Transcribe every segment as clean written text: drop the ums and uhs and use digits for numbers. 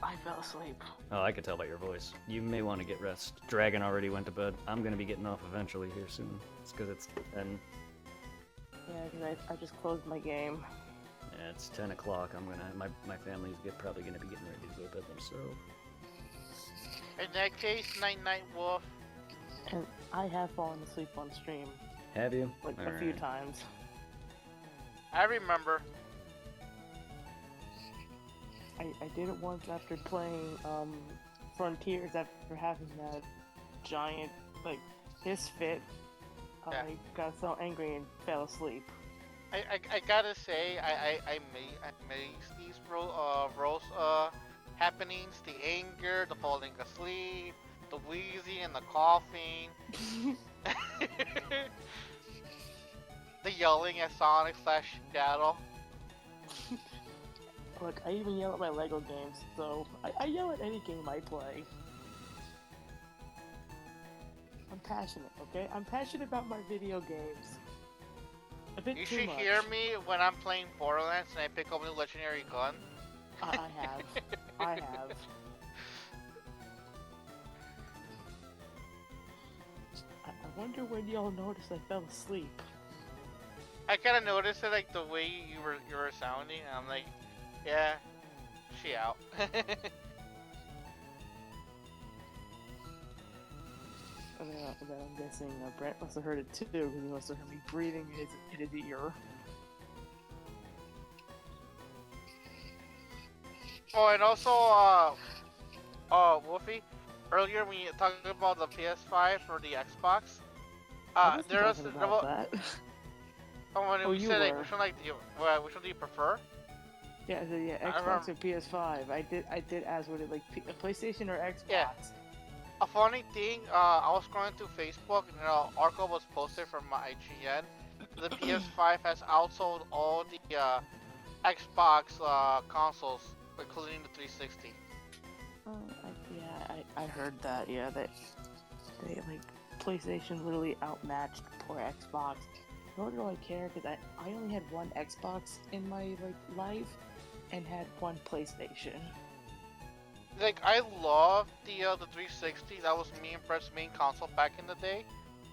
I fell asleep. Oh, I could tell by your voice. You may want to get rest. Dragon already went to bed. I'm gonna be getting off eventually here soon. It's because it's 10. Yeah, because I just closed my game. Yeah, it's 10 o'clock. My family's probably gonna be getting ready to go to bed themselves. In that case, night night, Wolf. And I have fallen asleep on stream. Have you? Like All a few right. times. I remember. I did it once after playing Frontiers after having that giant like hiss fit. Yeah. I got so angry and fell asleep. I gotta say, I miss these roast happenings, the anger, the falling asleep, the wheezing and the coughing, the yelling at Sonic / Shadow. Look, I even yell at my Lego games, so I yell at any game I play. I'm passionate, okay? I'm passionate about my video games. A bit You too should much. hear me when I'm playing Borderlands and I pick up a new legendary gun. I have. I have. I wonder when y'all noticed I fell asleep. I kind of noticed it, like the way you were sounding. And I'm like, yeah, she out. And then I'm guessing Brent must have heard it too, because he must have heard me breathing in his ear. Oh, and also, Wolfie, earlier when you talked about the PS5 or the Xbox, I wasn't there was talking about that. when Oh, we you said like were. which one do you prefer? Yeah, Xbox or PS5. I did ask what it like, PlayStation or Xbox. Yeah. A funny thing, I was scrolling through Facebook and article was posted from IGN. The PS5 has outsold all the Xbox consoles, including the 360. I heard that. Yeah, that they like PlayStation literally outmatched poor Xbox. Nor do I care because I only had one Xbox in my life and had one PlayStation. Like I loved the 360. That was me and Brett's main console back in the day.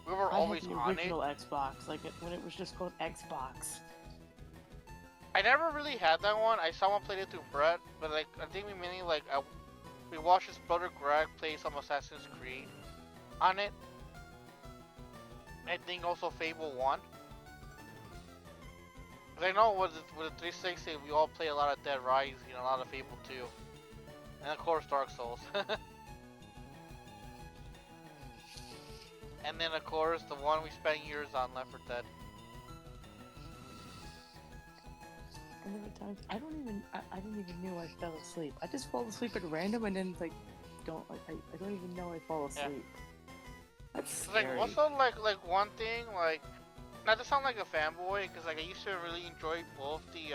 We were always I had the on it. original Xbox, when it was just called Xbox. I never really had that one. I saw one played it through Brett, but like I think we mainly we watched his brother Greg play some Assassin's Creed on it. I think also Fable 1. But I know with the 360 we all play a lot of Dead Rising, a lot of Fable 2. And of course Dark Souls. And then of course the one we spent years on, Left 4 Dead. And there were times I didn't even know I fell asleep. I just fall asleep at random and then I don't even know I fall asleep. Yeah. That's Like scary. also like one thing, like not to sound like a fanboy, because like I used to really enjoy both the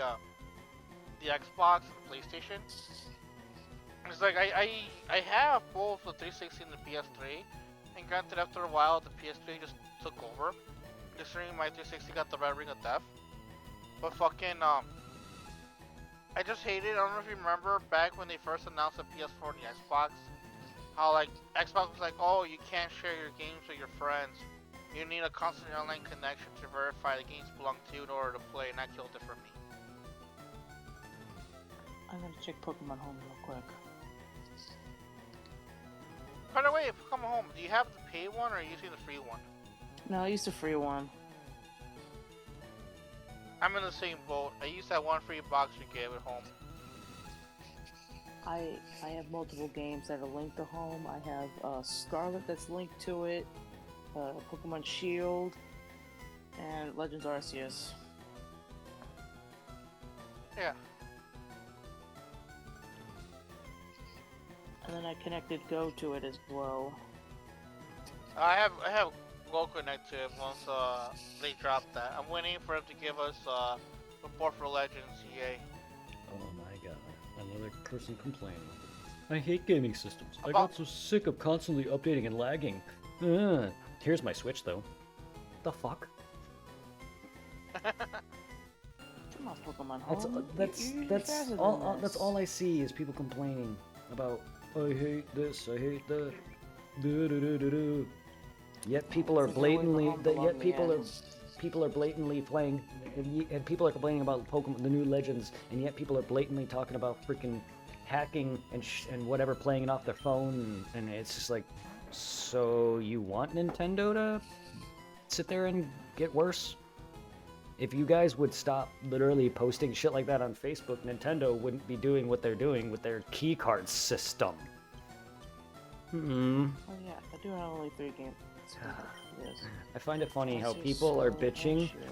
Xbox and the PlayStation. It's like I have both the 360 and the PS3, and granted after a while the PS3 just took over. Considering my 360 got the Red Ring of Death, but fucking I just hate it. I don't know if you remember back when they first announced the PS4 and the Xbox, how like Xbox was like, oh, you can't share your games with your friends. You need a constant online connection to verify the games belong to you in order to play, and that killed it for me. I'm gonna check Pokemon Home real quick. By the way, if you come home, do you have the pay one or are you using the free one? No, I used a free one. I'm in the same boat. I used that one free box you gave at home. I have multiple games that are linked to Home. I have Scarlet that's linked to it, Pokemon Shield, and Legends Arceus. Yeah. And then I connected Go to it as well. I have Go Connect to it once they drop that. I'm waiting for them to give us support for Legends EA. Oh my god, another person complaining. I hate gaming systems. I About- got so sick of constantly updating and lagging. Here's my Switch though. The fuck? Come on, Pokemon That's Home. that's You're that's faster than all. this. That's all I see is people complaining. about I hate this, I hate that. Do. Yet people are It's like they're blatantly. waiting for humble Yet on the people are. end. People are blatantly playing, and people are complaining about Pokemon, the new Legends, and yet people are blatantly talking about freaking hacking and whatever, playing it off their phone, and it's just like, so you want Nintendo to sit there and get worse? If you guys would stop literally posting shit like that on Facebook, Nintendo wouldn't be doing what they're doing with their keycard system. Hmm. Oh yeah, I do have only 3 games. Yes. I find it funny how That's people are so bitching bullshit.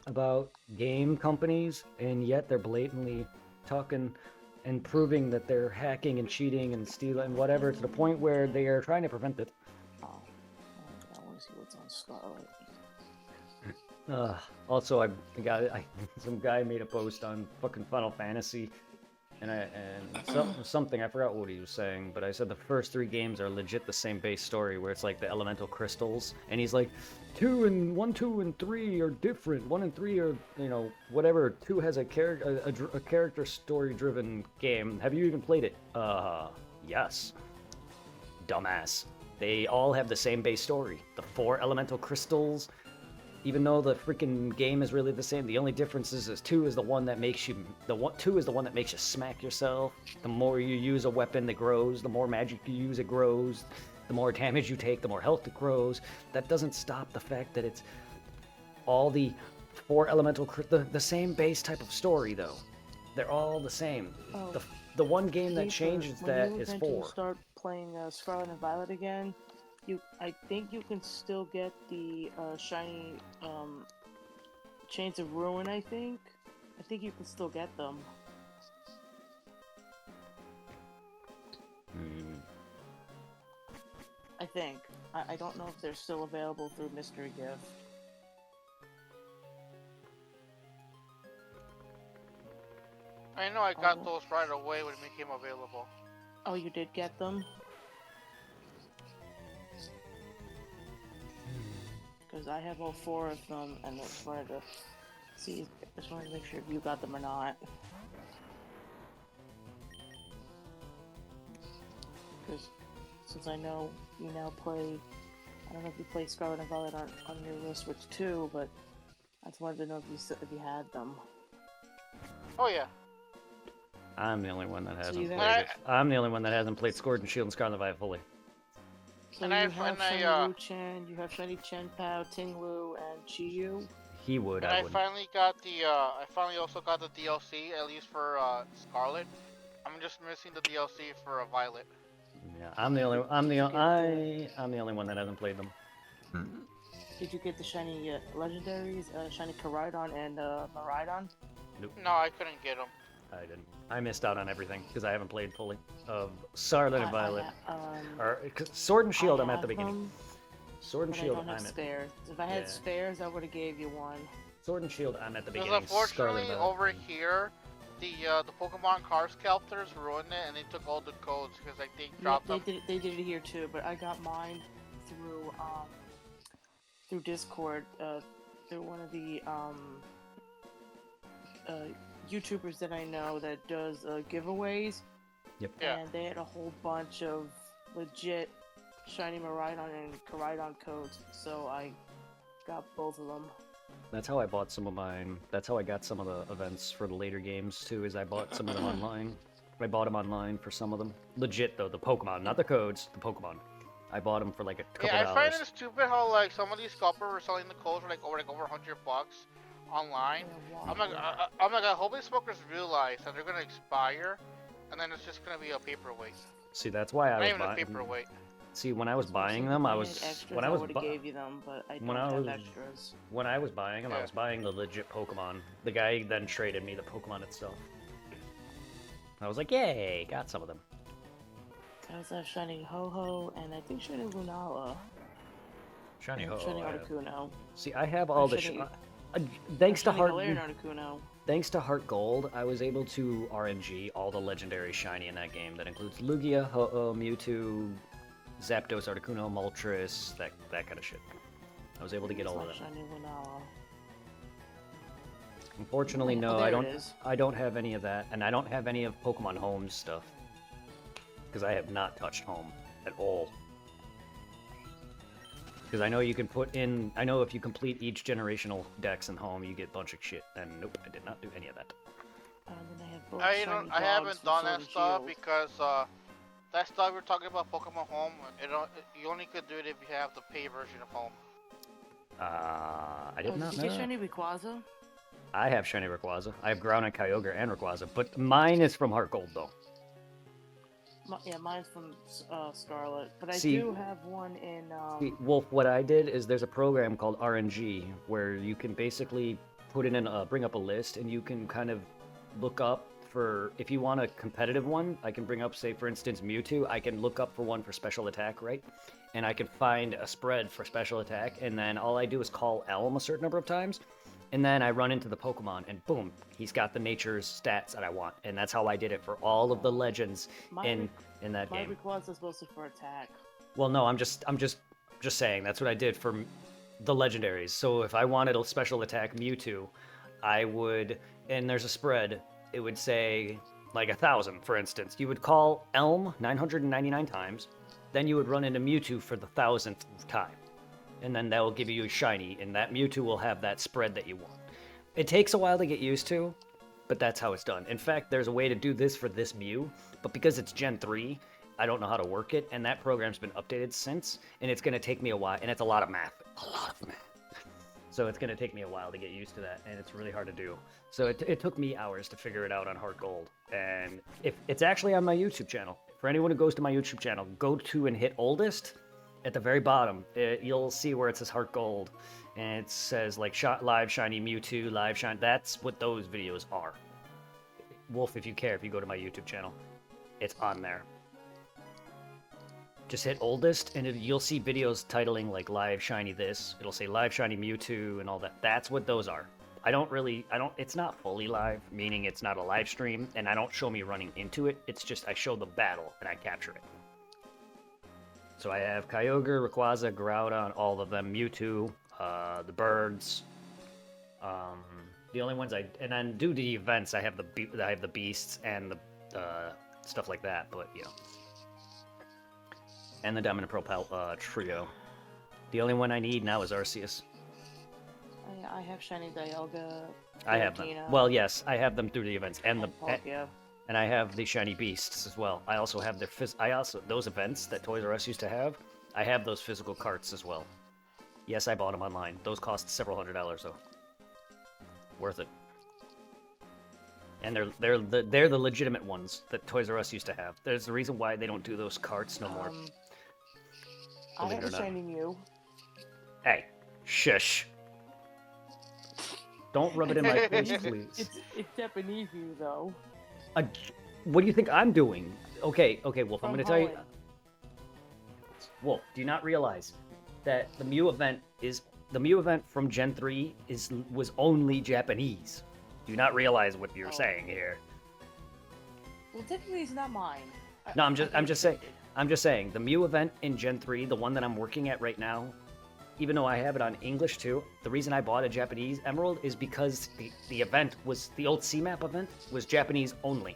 about game companies, and yet they're blatantly talking and proving that they're hacking and cheating and stealing and whatever, to the point where they are trying to prevent it. Oh, I want to see what's on Scarlet. Also, some guy made a post on fucking Final Fantasy, and something, I forgot what he was saying, but I said the first 3 games are legit the same base story, where it's like the elemental crystals, and he's like, 1, 2, and 3 are different. 1 and 3 are, whatever. 2 has a character story driven game. Have you even played it? Yes. Dumbass. They all have the same base story. The 4 elemental crystals. Even though the freaking game is really the same, the only difference is 2 is the one that makes you 2 is the one that makes you smack yourself. The more you use a weapon, it grows. The more magic you use, it grows. The more damage you take, the more health it grows. That doesn't stop the fact that it's all the 4 elemental the same base type of story, though. They're all the same. Oh, The one game that Paper, changes when that you is eventually 4. start playing Scarlet and Violet again, I think you can still get the shiny Chains of Ruin. I think you can still get them. I think. I don't know if they're still available through Mystery Gift. I know I got those right away when it became available. Oh, you did get them? Because I have all 4 of them, and I just wanted to see, just wanted to make sure if you got them or not. Because since I know you now play, I don't know if you play Scarlet and Violet on your list with 2, but I just wanted to know if you had them. Oh yeah. I'm the only one that hasn't you played have- it. I'm the only one that hasn't played Sword and Shield and Scarlet Violet fully. So And you I- have and I, Shiny Wu-Chan, you have Shiny Chen-Pao, Ting-Lu, and Chi-Yu. He would, And I I wouldn't. finally got the I finally also got the DLC, at least for Scarlet. I'm just missing the DLC for Violet. Yeah, I'm the only I'm the Did you get I'm the only one that hasn't played them. Did you get the shiny legendaries, shiny Koraidon and Miraidon? No, I couldn't get them. I didn't. I missed out on everything because I haven't played fully of Scarlet and Violet. Or 'cause Sword and Shield, I'm at the beginning. Sword and But Shield, I don't have I'm at. spares. If I had Yeah. spares, I would have gave you one. Sword and Shield, I'm at the Because beginning. Scarlet unfortunately, and Violet. over here, the Pokemon card scalpers ruined it, and they took all the codes because like they Yeah, dropped they them. did it here too, but I got mine through through Discord, through one of the YouTubers that I know that does giveaways. Yep. Yeah. And they had a whole bunch of legit shiny Miraidon and Koraidon codes, so I got both of them. That's how I bought some of mine. That's how I got some of the events for the later games too. Is I bought some of them online. I bought them online for some of them. Legit though, the Pokemon, not the codes, the Pokemon. I bought them for like a couple Yeah, I find dollars. it stupid how like some of these scalpers were selling the codes for like over $100 online. Yeah, I'm like, I hope these smokers realize that they're gonna expire, and then it's just gonna be a paperweight. See, that's why I Not was even a buying. paperweight. See, when I was buying If them, I had was extras, when I was would bu- have gave you them, but I don't when I have was- extras. when I was buying them, I Yeah. was buying the legit Pokemon. The guy then traded me the Pokemon itself. I was like, yay, got some of them. I also have shiny Ho-Ho, and I think shiny Lunala. Shiny and Ho. shiny I have. Articuno. See, I have all the. shiny- Thanks to shiny Heart. Galarian Articuno. Thanks to Heart Gold, I was able to RNG all the legendary shiny in that game. That includes Lugia, Ho-Oh, Mewtwo, Zapdos, Articuno, Moltres, that kind of shit. I was able to get It's all of not them. shiny Lunala. Unfortunately, Oh, no, there I it don't. is. I don't have any of that, and I don't have any of Pokemon Home's stuff. because I have not touched home at all. Because I know you can put in, I know if you complete each generational dex in home, you get a bunch of shit. And nope, I did not do any of that. Then I have both I shiny don't. I dogs haven't from done Sword that and stuff Shield. because that stuff we're talking about Pokemon Home. You only could do it if you have the pay version of Home. I did not Did know. you get shiny Rayquaza? I have shiny Rayquaza. I have Ground and Kyogre and Rayquaza, but mine is from Heart Gold though. Yeah, mine's from Scarlet, but I See- do have one in. See, Wolf, what I did is there's a program called RNG where you can basically put in bring up a list and you can kind of look up for, if you want a competitive one, I can bring up, say, for instance, Mewtwo. I can look up for one for special attack, right? And I can find a spread for special attack, and then all I do is call Elm a certain number of times, and then I run into the Pokemon, and boom, he's got the nature's stats that I want. And that's how I did it for all of the legends in that my game. Rayquaza is mostly for attack. Well, no, I'm just saying that's what I did for the legendaries. So if I wanted a special attack Mewtwo, I would, and there's a spread, it would say like 1,000, for instance. You would call Elm 999 times, then you would run into Mewtwo for the 1,000th time, and then that will give you a shiny, and that Mewtwo will have that spread that you want. It takes a while to get used to, but that's how it's done. In fact, there's a way to do this for this Mew, but because it's Gen 3, I don't know how to work it, and that program's been updated since, and it's going to take me a while, and it's a lot of math. A lot of math. So it's going to take me a while to get used to that, and it's really hard to do. So it took me hours to figure it out on Heart Gold, and if it's actually on my YouTube channel. For anyone who goes to my YouTube channel, go to and hit oldest at the very bottom. You'll see where it says Heart Gold, and it says like live shiny Mewtwo, live shiny. That's what those videos are. Wolf, if you care, if you go to my YouTube channel, it's on there. Just hit oldest, and you'll see videos titling like live shiny this. It'll say live shiny Mewtwo and all that. That's what those are. It's not fully live, meaning it's not a live stream, and I don't show me running into it. It's just I show the battle and I capture it. So I have Kyogre, Rayquaza, Groudon, all of them, Mewtwo, the birds. The only ones and then due to the events, I have the beasts and the stuff like that. But you know, and the Diamond and Pearl trio. The only one I need now is Arceus. I have shiny Dialga. I have them. Giratina, Well, yes, I have them through the events and Palkia. and I have the shiny beasts as well. I also have those events that Toys R Us used to have. I have those physical carts as well. Yes, I bought them online. Those cost several $100s though. Worth it. And they're the legitimate ones that Toys R Us used to have. There's a reason why they don't do those carts no more. I Believe have it a or not. shiny Mew. Hey, shush. Don't rub it in my face, please. It's Japanese Mew though. What do you think I'm doing? Okay, Wolf, I'm From gonna tell you. Holland. Wolf, do you not realize that the Mew event from Gen 3 was only Japanese? Do you not realize what you're saying here? Well, technically, it's not mine. No, I'm just saying the Mew event in Gen 3, the one that I'm working at right now, even though I have it on English too, the reason I bought a Japanese Emerald is because the event was, the old CMAP event was Japanese only.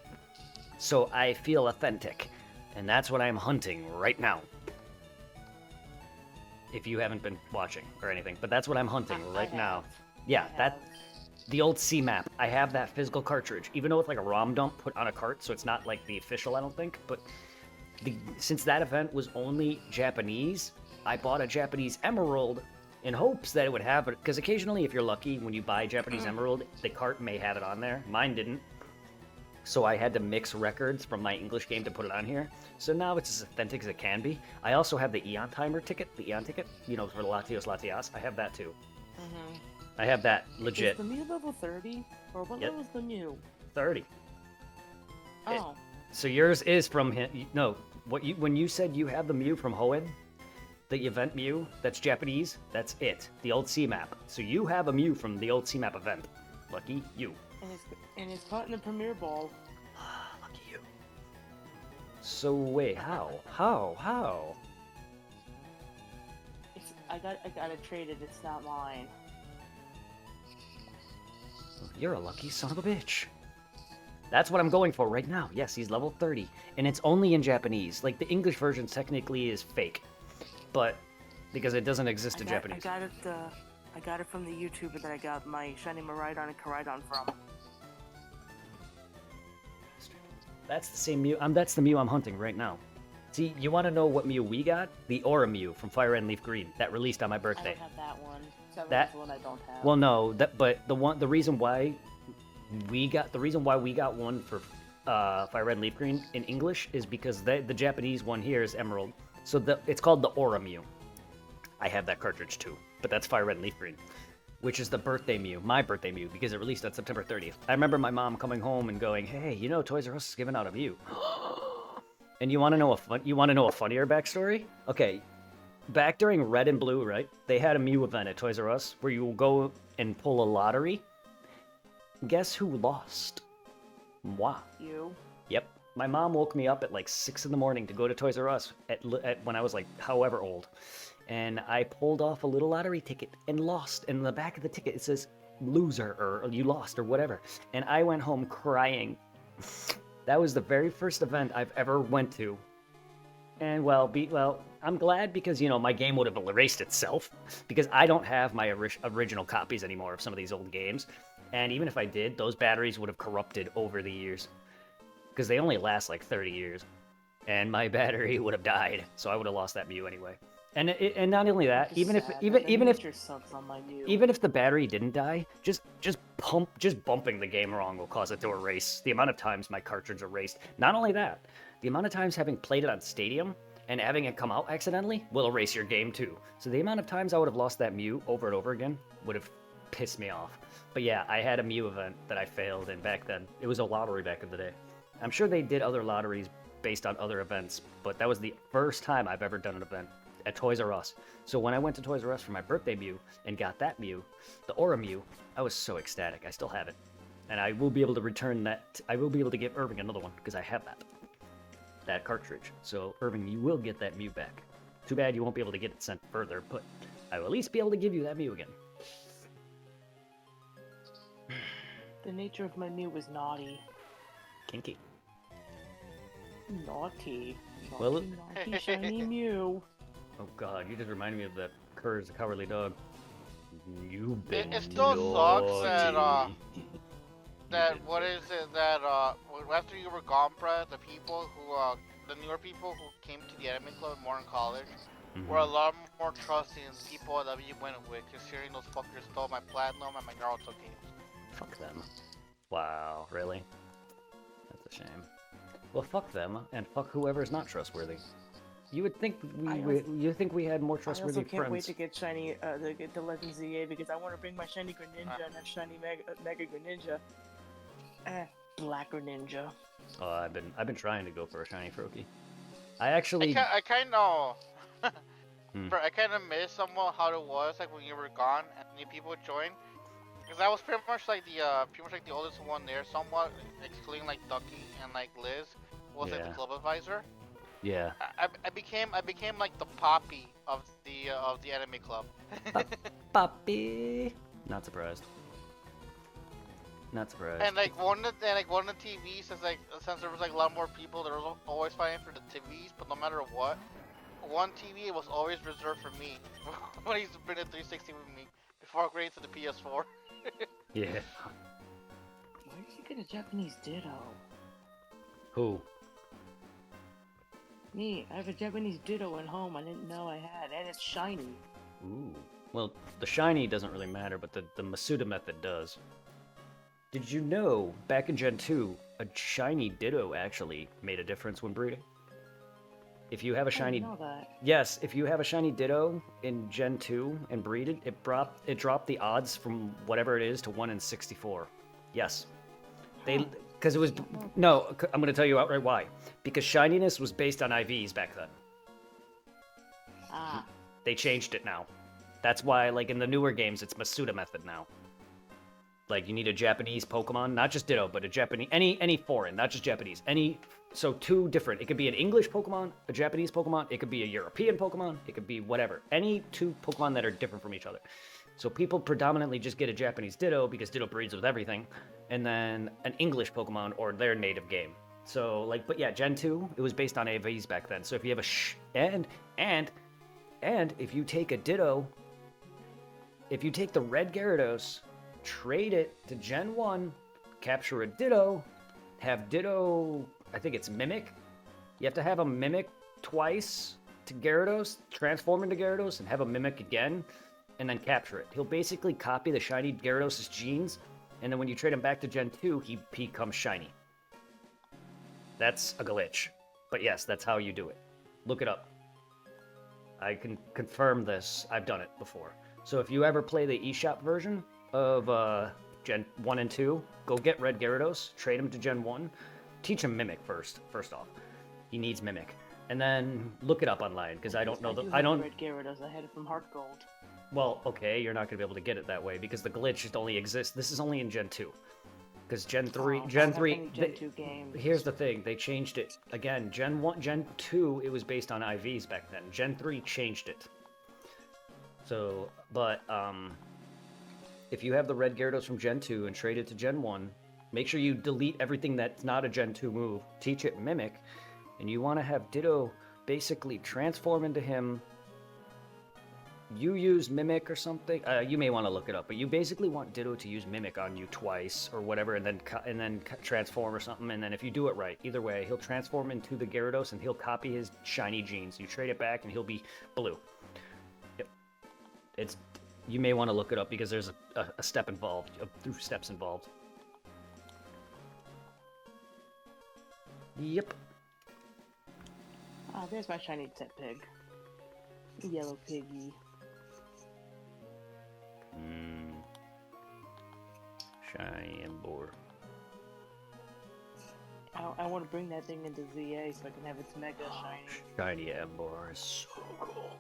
So I feel authentic, and that's what I'm hunting right now. If you haven't been watching or anything, but that's what I'm hunting right now. Yeah, the old CMAP. I have that physical cartridge, even though it's like a ROM dump put on a cart, so it's not like the official, I don't think. But since that event was only Japanese, I bought a Japanese Emerald in hopes that it would have it, because occasionally, if you're lucky, when you buy Japanese Emerald, the cart may have it on there. Mine didn't. So I had to mix records from my English game to put it on here. So now it's as authentic as it can be. I also have the Eon Timer ticket, you know, for the Latios Latias. I have that too. Mm-hmm. I have that legit. Is the Mew level 30? Or what Yep. level is the Mew? 30. Oh. So yours is from him. No, when you said you have the Mew from Hoenn, the event Mew, that's Japanese, that's it. The old CMAP. So you have a Mew from the old CMAP event. Lucky you. And it's caught in the Premier Ball. Lucky you. So wait, how? How? I got it traded. It's not mine. You're a lucky son of a bitch. That's what I'm going for right now. Yes, he's level 30, and it's only in Japanese. Like the English version technically is fake, but because it doesn't exist in Japanese. I got it from the YouTuber that I got my shiny Miraidon and Koraidon from. That's the same Mew. That's the Mew I'm hunting right now. See, you want to know what Mew we got? The Aura Mew from Fire Red and Leaf Green that released on my I birthday. don't have that one. That- That's the one I don't have. Well, no, but the reason why we got one for Fire Red and Leaf Green in English is because the Japanese one here is Emerald, so it's called the Aura Mew. I have that cartridge too, but that's Fire Red and Leaf Green, which is the birthday Mew, my birthday Mew, because it released on September 30th. I remember my mom coming home and going, "Hey, you know Toys R Us is giving out a Mew." And you want to know a funnier backstory? Okay, back during Red and Blue, right? They had a Mew event at Toys R Us where you will go and pull a lottery. Guess who lost? Moi. You? Yep. My mom woke me up at like 6 in the morning to go to Toys R Us when I was like however old. And I pulled off a little lottery ticket and lost. And in the back of the ticket it says loser or you lost or whatever. And I went home crying. That was the very first event I've ever went to. And well, I'm glad because, you know, my game would have erased itself because I don't have my original copies anymore of some of these old games. And even if I did, those batteries would have corrupted over the years because they only last like 30 years. And my battery would have died, so I would have lost that Mew anyway. And not only that, Just even sad, even if nature sucks on my Mew. even if the battery didn't die, just bumping the game wrong will cause it to erase. The amount of times my cartridge erased. Not only that, the amount of times having played it on Stadium and having it come out accidentally will erase your game too. So the amount of times I would have lost that Mew over and over again would have pissed me off. But yeah, I had a Mew event that I failed, and back then it was a lottery back in the day. I'm sure they did other lotteries based on other events, but that was the first time I've ever done an event at Toys R Us. So when I went to Toys R Us for my birthday Mew and got that Mew, the Aura Mew, I was so ecstatic. I still have it. And I will be able to return that. I will be able to give Irving another one because I have that cartridge. So Irving, you will get that Mew back. Too bad you won't be able to get it sent further, but I will at least be able to give you that Mew again. The nature of my Mew was naughty. Kinky. Naughty. Well, Naughty shiny Mew. Oh god, you just reminded me of that Courage the Cowardly Dog. You've been It still sucks that naughty. what is it that after you were gone, Brett, the people who the newer people who came to the Anime Club in Morton College were a lot more trusting than the people that you went with, considering those fuckers stole my platinum and my Naruto games. Fuck them. Wow, really? That's a shame. Well, fuck them, and fuck whoever's not trustworthy. You would think you think we had more I trustworthy also can't friends. wait to get shiny, to get the Legend ZA because I want to bring my shiny Greninja and that shiny Mega Greninja. Black Greninja. Oh, I've been trying to go for a shiny Froakie. I actually. I kind of, Hmm. I kind of miss somewhat how it was like when you were gone and new people joined. Because I was pretty much like the oldest one there, somewhat excluding like Ducky and like Liz was like Yeah. the club advisor. Yeah. I became like the Poppy of the anime club. Puppy. Not surprised. Not surprised. And like one of the TVs since there was like a lot more people, there was always fighting for the TVs, but no matter what, one TV was always reserved for me when he used to bring the 360 with me before upgrading to the PS4. Yeah. Where did you get a Japanese Ditto? Who? Me, I have a Japanese Ditto at home I didn't know I had, and it's shiny. Ooh. Well, the shiny doesn't really matter, but the Masuda method does. Did you know, back in Gen 2, a shiny Ditto actually made a difference when breeding? If you have a I shiny... didn't know that. Yes, if you have a shiny Ditto in Gen 2 and breeded, it dropped the odds from whatever it is to 1 in 64. Yes. Because it was... No, I'm going to tell you outright why. Because shininess was based on IVs back then. Ah, They changed it now. That's why, like, in the newer games, it's Masuda method now. Like, you need a Japanese Pokemon, not just Ditto, but a Japanese... Any foreign, not just Japanese. So two different. It could be an English Pokemon, a Japanese Pokemon, it could be a European Pokemon, it could be whatever. Any two Pokemon that are different from each other. So people predominantly just get a Japanese Ditto because Ditto breeds with everything, and then an English Pokemon or their native game. So like, but yeah, Gen 2, it was based on AVs back then. So if you have and if you take a Ditto, if you take the red Gyarados, trade it to Gen 1, capture a Ditto, have Ditto, I think it's Mimic. You have to have a Mimic twice to Gyarados, transform into Gyarados, and have a Mimic again, and then capture it. He'll basically copy the shiny Gyarados' genes, and then when you trade him back to Gen 2, he becomes shiny. That's a glitch. But yes, that's how you do it. Look it up. I can confirm this. I've done it before. So if you ever play the eShop version of Gen 1 and 2, go get Red Gyarados, trade him to Gen 1, teach him Mimic first off. He needs Mimic. And then look it up online, because I don't know the... I don't... Red Gyarados, I had it from Heart Gold. Well, okay, you're not going to be able to get it that way, because the glitch just only exists... This is only in Gen 2. Because Gen 3... Gen 3... Gen 2 games. Here's the thing, they changed it. Again, Gen 1... Gen 2, it was based on IVs back then. Gen 3 changed it. So, but, if you have the Red Gyarados from Gen 2 and trade it to Gen 1, make sure you delete everything that's not a Gen 2 move, teach it Mimic, and you want to have Ditto basically transform into him. You use Mimic or something. You may want to look it up, but you basically want Ditto to use Mimic on you twice or whatever, and then transform or something. And then if you do it right, either way, he'll transform into the Gyarados and he'll copy his shiny genes. You trade it back and he'll be blue. Yep. It's... You may want to look it up because there's a step involved, a few steps involved. Yep. Ah, there's my shiny Tepig. Yellow Piggy. Shiny Emboar. I want to bring that thing into ZA so I can have its mega shiny. Shiny Emboar is so cool.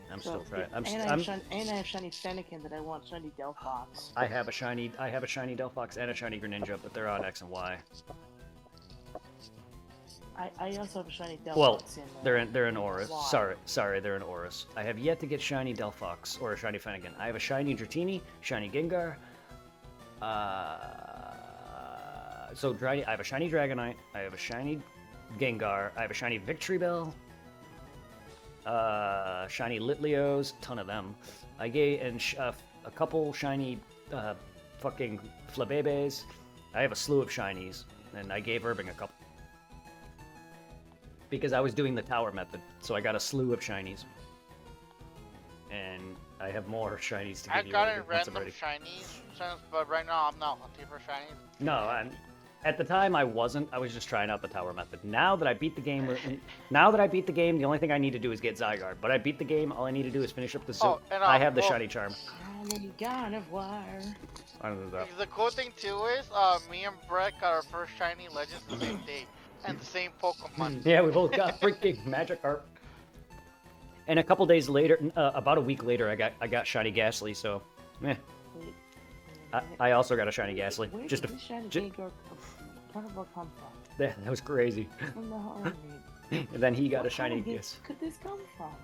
I'm still trying. And I have shiny Fennekin that I want shiny Delphox. I have a shiny Delphox and a shiny Greninja, but they're on X and Y. I also have a shiny Delphox. Well, in they're in Aurus. Sorry, they're in Aurus. I have yet to get shiny Delphox or a shiny Fennekin. I have a shiny Dratini, shiny Gengar. I have a shiny Dragonite. I have a shiny Gengar. I have a shiny Victreebel. Shiny Litleos, ton of them. I gave a couple shiny fucking Flabébés. I have a slew of shinies, and I gave Irving a couple. Because I was doing the tower method, so I got a slew of shinies. And I have more shinies to give you. I've gotten random shinies, but right now I'm not hunting for shinies. No, at the time I wasn't. I was just trying out the tower method. Now that I beat the game, the only thing I need to do is get Zygarde. But I beat the game. All I need to do is finish up the zoo. I have the shiny charm. Gardevoir. I don't know that. The cool thing too is, me and Brett got our first shiny Legends the same day, and the same Pokemon. Yeah, we both got freaking Magikarp. And a couple days later, about a week later, I got shiny Ghastly. So, meh. I also got a shiny Ghastly. Where Just did this shiny Gardevoir come from? That was crazy. From the home. And then he got a What shiny. kind of hits could this come from?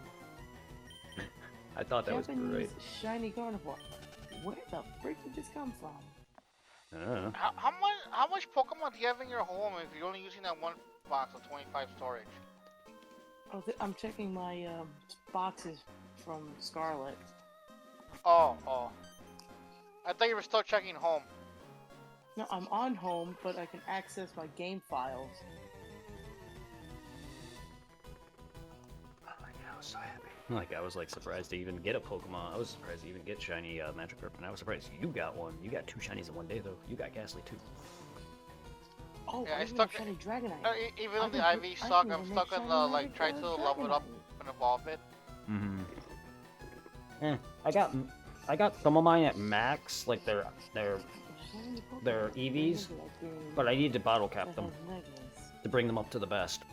I thought that was Japanese great. shiny Gardevoir. Where the frick did this come from? I don't know. How much Pokemon do you have in your home if you're only using that one box of 25 storage? Oh, I'm checking my boxes from Scarlet. Oh. I thought you were still checking home. No, I'm on home, but I can access my game files. Oh my god, I was so happy. Like, I was like surprised to even get a Pokemon. I was surprised to even get shiny Magikarp, and I was surprised you got one. You got 2 shinies in one day, though. You got Ghastly, too. Oh, Yeah, I stuck have shiny Dragonite. Even though the IV suck, I'm stuck on the, like, trying to level it up and evolve it. I got some of mine at max, like they're EVs, but I need to bottle cap them to bring them up to the best.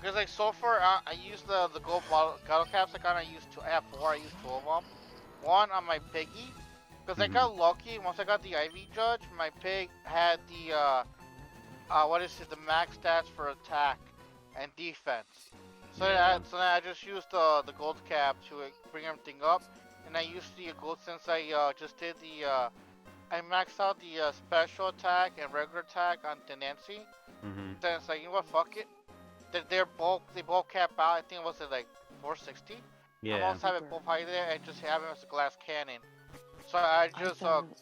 Because like so far, I used the gold bottle caps I got. I have 4. I used 2 of them. One on my piggy, because I got lucky. Once I got the IV Judge, my pig had the the max stats for attack and defense. So Yeah. so then I just used the gold cap to bring everything up, and I used the gold since I just did the I maxed out the special attack and regular attack on the Nancy. Mm-hmm. Then it's like, you know what, fuck it. They both cap out. I think it was at like 460. I'm Yeah. also have it both high there and just have him as a glass cannon. So I I just found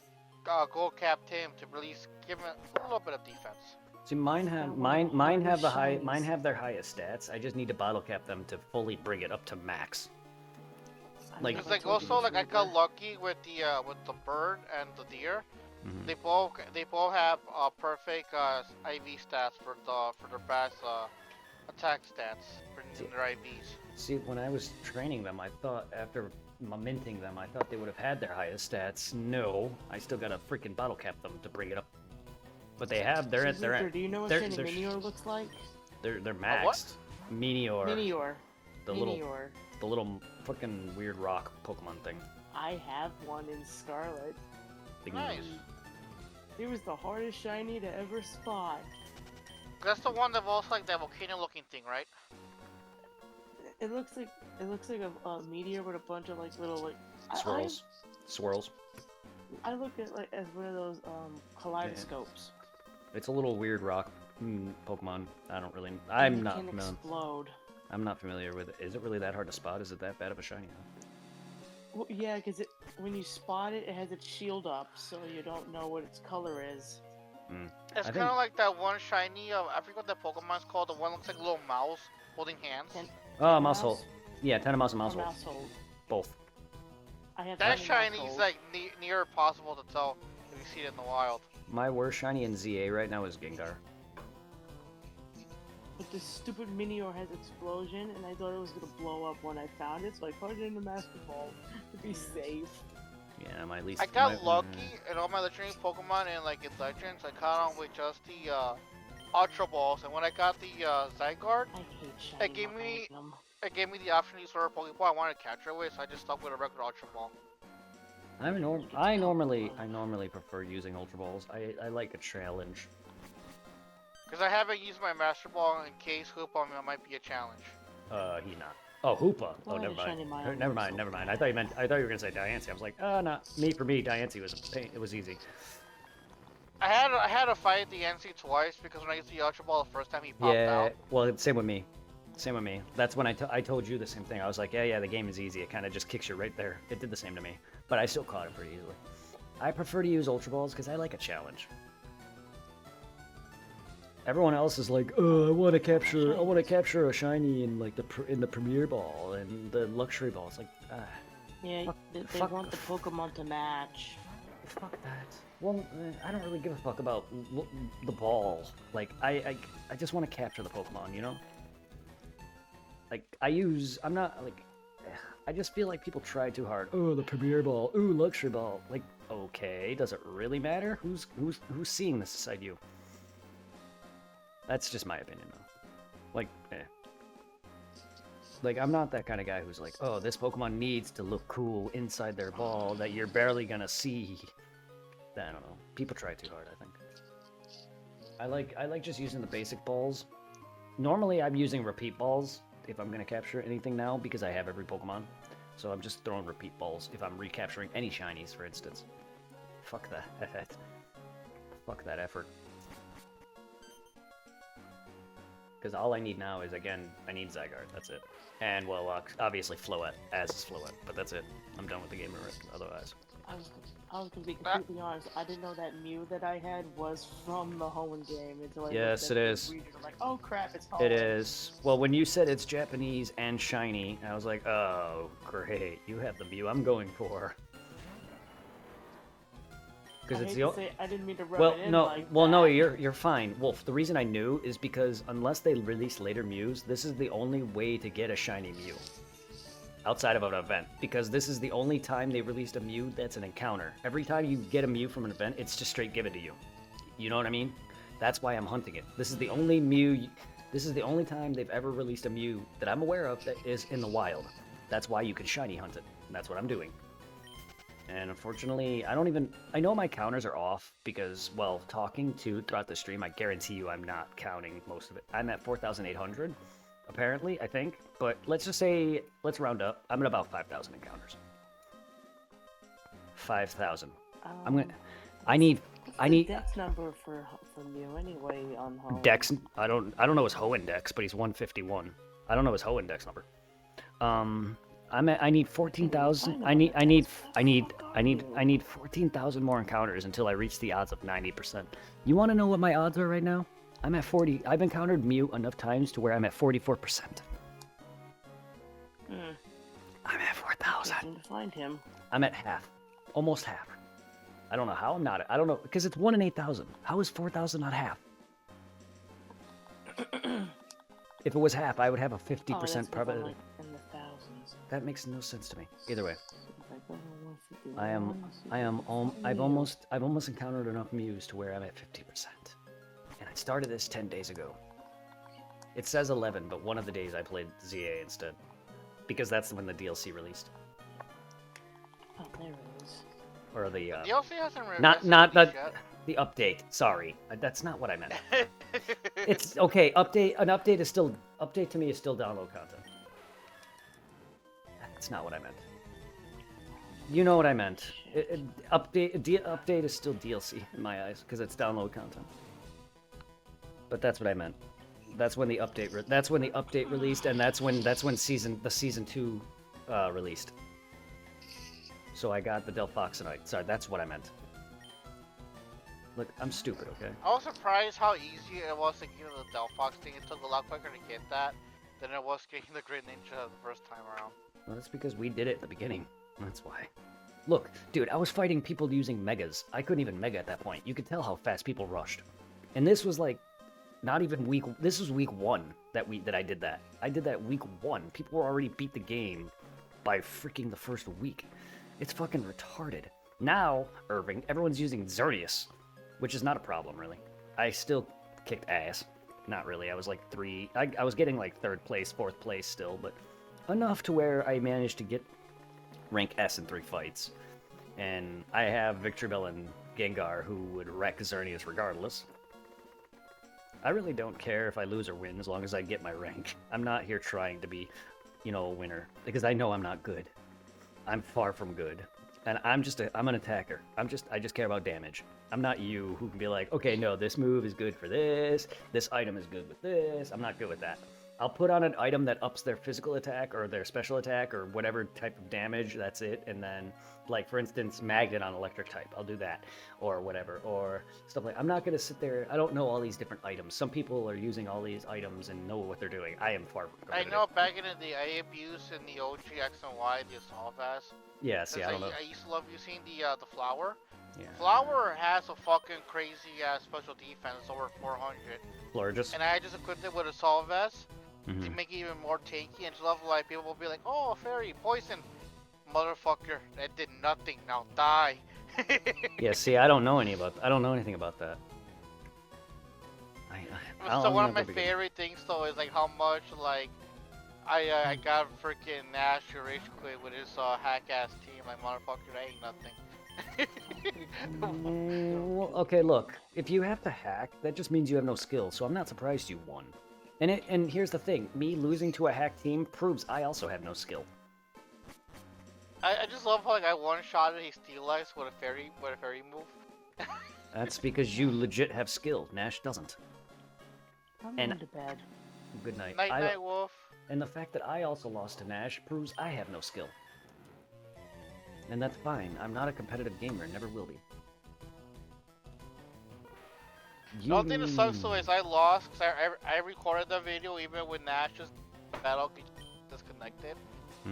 gold capped him to release, give him a little bit of defense. See, mine Found have one of the mine have the hardest mine shinies. have their highest stats. I just need to bottle cap them to fully bring it up to max. I Like- don't know Cause if I like told you also this, like I got Reaper. lucky with the bird and the deer. Mhm. They both have perfect IV stats for their best attack stats for their IVs. See, when I was training them, I thought after minting them, I thought they would have had their highest stats. No, I still gotta freaking bottle cap them to bring it up. But they have. They're So, at. They're Reaper, at. do you know what they're- Shiny they're- Meteor looks like? They're what? maxed. Meteor. Meteor. The Meteor. little fucking weird rock Pokemon thing. I have one in Scarlet. Thingy. Nice. It was the hardest shiny to ever spot. That's the one that was like that volcano looking thing, right? It looks like a meteor with a bunch of like little like Swirls. Swirls. I look at like as one of those kaleidoscopes. It's a little weird rock Pokemon. I don't really. And I'm it not. can No, explode. I'm not familiar with it. Is it really that hard to spot? Is it that bad of a shiny? Well, yeah, because when you spot it, it has its shield up, so you don't know what its color is. It's I kind of think- like that one shiny. I forget what that Pokemon's called. The one looks like a little mouse holding hands. Ten- Oh, Mouse? Mousehole. Yeah, Tentamouse and Or Mousehole. Mousehold. Both. I have That Tiny shiny's Mousehold. like near impossible to tell if you see it in the wild. My worst shiny in ZA right now is Gengar. But this stupid Meteor has explosion, and I thought it was gonna blow up when I found it, so I put it in the Master Ball to be safe. Yeah, my least. I got my- lucky in all my legendary Pokemon and like in Legends. I caught on with just the Ultra Balls, and when I got the Zygarde, I hate shiny gave me- Magnum. it gave me the option to use whatever Pokeball I wanted to capture with, so I just stuck with a regular Ultra Ball. I normally prefer using Ultra Balls. I like a challenge. Because I haven't used my Master Ball in case Hoopa might be a challenge. He's not. Oh, Hoopa. Well, Oh, never the shiny mind. Mile Never was mind. so Never mind. bad. I thought you were gonna say Diancie. I was like, no. For me, Diancie was a pain. It was easy. I had to fight the NC twice because when I used the Ultra Ball the first time he popped Yeah. out. Well, same with me. Same with me. That's when I told you the same thing. I was like, yeah, the game is easy. It kind of just kicks you right there. It did the same to me, but I still caught it pretty easily. I prefer to use Ultra Balls because I like a challenge. Everyone else is like, oh, I want to capture a shiny in like in the Premier Ball and the Luxury Ball. It's like, Yeah, Fuck- they fuck- want the Pokemon to match. fuck that. Well, I don't really give a fuck about the ball. Like, I just want to capture the Pokemon, you know? Like, I'm not, like, I just feel like people try too hard. Oh, the Premier Ball. Ooh, Luxury Ball. Like, okay, does it really matter? Who's seeing this beside you? That's just my opinion, though. Like, Like, I'm not that kind of guy who's like, oh, this Pokemon needs to look cool inside their ball that you're barely gonna see. I don't know. People try too hard, I think. I like just using the basic balls. Normally, I'm using repeat balls if I'm gonna capture anything now because I have every Pokemon. So I'm just throwing repeat balls if I'm recapturing any shinies, for instance. Fuck that. Fuck that effort. Because all I need now is, again, I need Zygarde. That's it. And, well, obviously Floette, as is Floette. But that's it. I'm done with the game otherwise. I was gonna be completely honest. I didn't know that Mew that I had was from the home game until I Yes, looked it at the is. region. I'm like, oh crap, it's home. It is. Well, when you said it's Japanese and shiny, I was like, oh, great. You have the Mew I'm going for. Because it's the I didn't mean to rub well, it in no, like well, that. no, you're fine. Well, the reason I knew is because unless they release later Mews, this is the only way to get a shiny Mew outside of an event. Because this is the only time they released a Mew that's an encounter. Every time you get a Mew from an event, it's just straight given to you. You know what I mean? That's why I'm hunting it. This is the only Mew. This is the only time they've ever released a Mew that I'm aware of that is in the wild. That's why you can shiny hunt it. And that's what I'm doing. And unfortunately, I know my counters are off because, well, talking to throughout the stream, I guarantee you I'm not counting most of it. I'm at 4,800, apparently, I think. But let's just say, let's round up. I'm at about 5,000 encounters. 5,000. I'm gonna. I need. I need. Dex number from you anyway on home. Dex. I don't know his Ho index, but he's 151. I don't know his Ho index number. I need 14,000. I need 14,000 more encounters until I reach the odds of 90%. You want to know what my odds are right now? I'm at 40. I've encountered Mew enough times to where I'm at 44%. I'm at 4,000. Need to find him. I'm at half. Almost half. I don't know how I'm not. I don't know, because it's 1 in 8,000. How is 4,000 not half? If it was half, I would have a 50% probability. Like in the thousands. That makes no sense to me. Either way, I've I've almost encountered enough Mews to where I'm at 50%. And I started this 10 days ago. It says 11, but one of the days I played ZA instead. Because that's when the DLC released. Oh, there it is. Or the, DLC hasn't released not yet. the update. Sorry. That's not what I meant. It's, okay, an update is still, update to me is still download content. That's not what I meant. You know what I meant. Update is still DLC in my eyes, because it's download content. But that's what I meant. That's when the update released, and that's when season 2 released. So I got the Delphoxenite. Sorry, that's what I meant. Look, I'm stupid, okay? I was surprised how easy it was to get the Delphox thing. It took a lot quicker to get that than it was getting the Great Ninja the first time around. Well, that's because we did it at the beginning. That's why. Look, dude, I was fighting people using megas. I couldn't even mega at that point. You could tell how fast people rushed. And this was like, not even week. This was week 1 that I did that. I did that week 1. People were already beat the game by freaking the first week. It's fucking retarded. Now, Irving, everyone's using Xerneas, which is not a problem, really. I still kicked ass. Not really. I was like 3. I was getting like 3rd place, 4th place still, but enough to where I managed to get rank S in 3 fights. And I have Victreebel and Gengar who would wreck Xerneas regardless. I really don't care if I lose or win as long as I get my rank. I'm not here trying to be, a winner, because I know I'm not good. I'm far from good. And I'm an attacker. I just care about damage. I'm not you who can be like, okay, no, this move is good for this item is good with this. I'm not good with that. I'll put on an item that ups their physical attack or their special attack or whatever type of damage, that's it. And then, like, for instance, Magnet on electric type, I'll do that. Or whatever, or stuff like, I'm not going to sit there, I don't know all these different items. Some people are using all these items and know what they're doing. I am far from competitive. I know back in the day, I abused in the OG X and Y, the Assault Vest. Yeah, see, I don't know. I used to love using the Flower. Yeah. Flower has a fucking crazy ass special defense, over 400. Florges. And I just equipped it with Assault Vest. Mm-hmm. To make it even more tanky, and love, like, people will be like, oh, fairy, poison. Motherfucker, that did nothing, now die. Yeah, see, I don't know anything about that. So one of my favorite things, though, is, like, how much, like, I got freaking Nash Rage Quit with his hack-ass team. Like, motherfucker, that ain't nothing. Well, okay, look, if you have to hack, that just means you have no skill, so I'm not surprised you won. And here's the thing, me losing to a hack team proves I also have no skill. I just love how, like, I one-shotted a Steel Ice with a fairy move. That's because you legit have skill. Nash doesn't. I'm going to bed. Good night. Night, Wolf. And the fact that I also lost to Nash proves I have no skill. And that's fine. I'm not a competitive gamer, never will be. The only thing that sucks though is I lost because I recorded the video even with Nash's battle disconnected.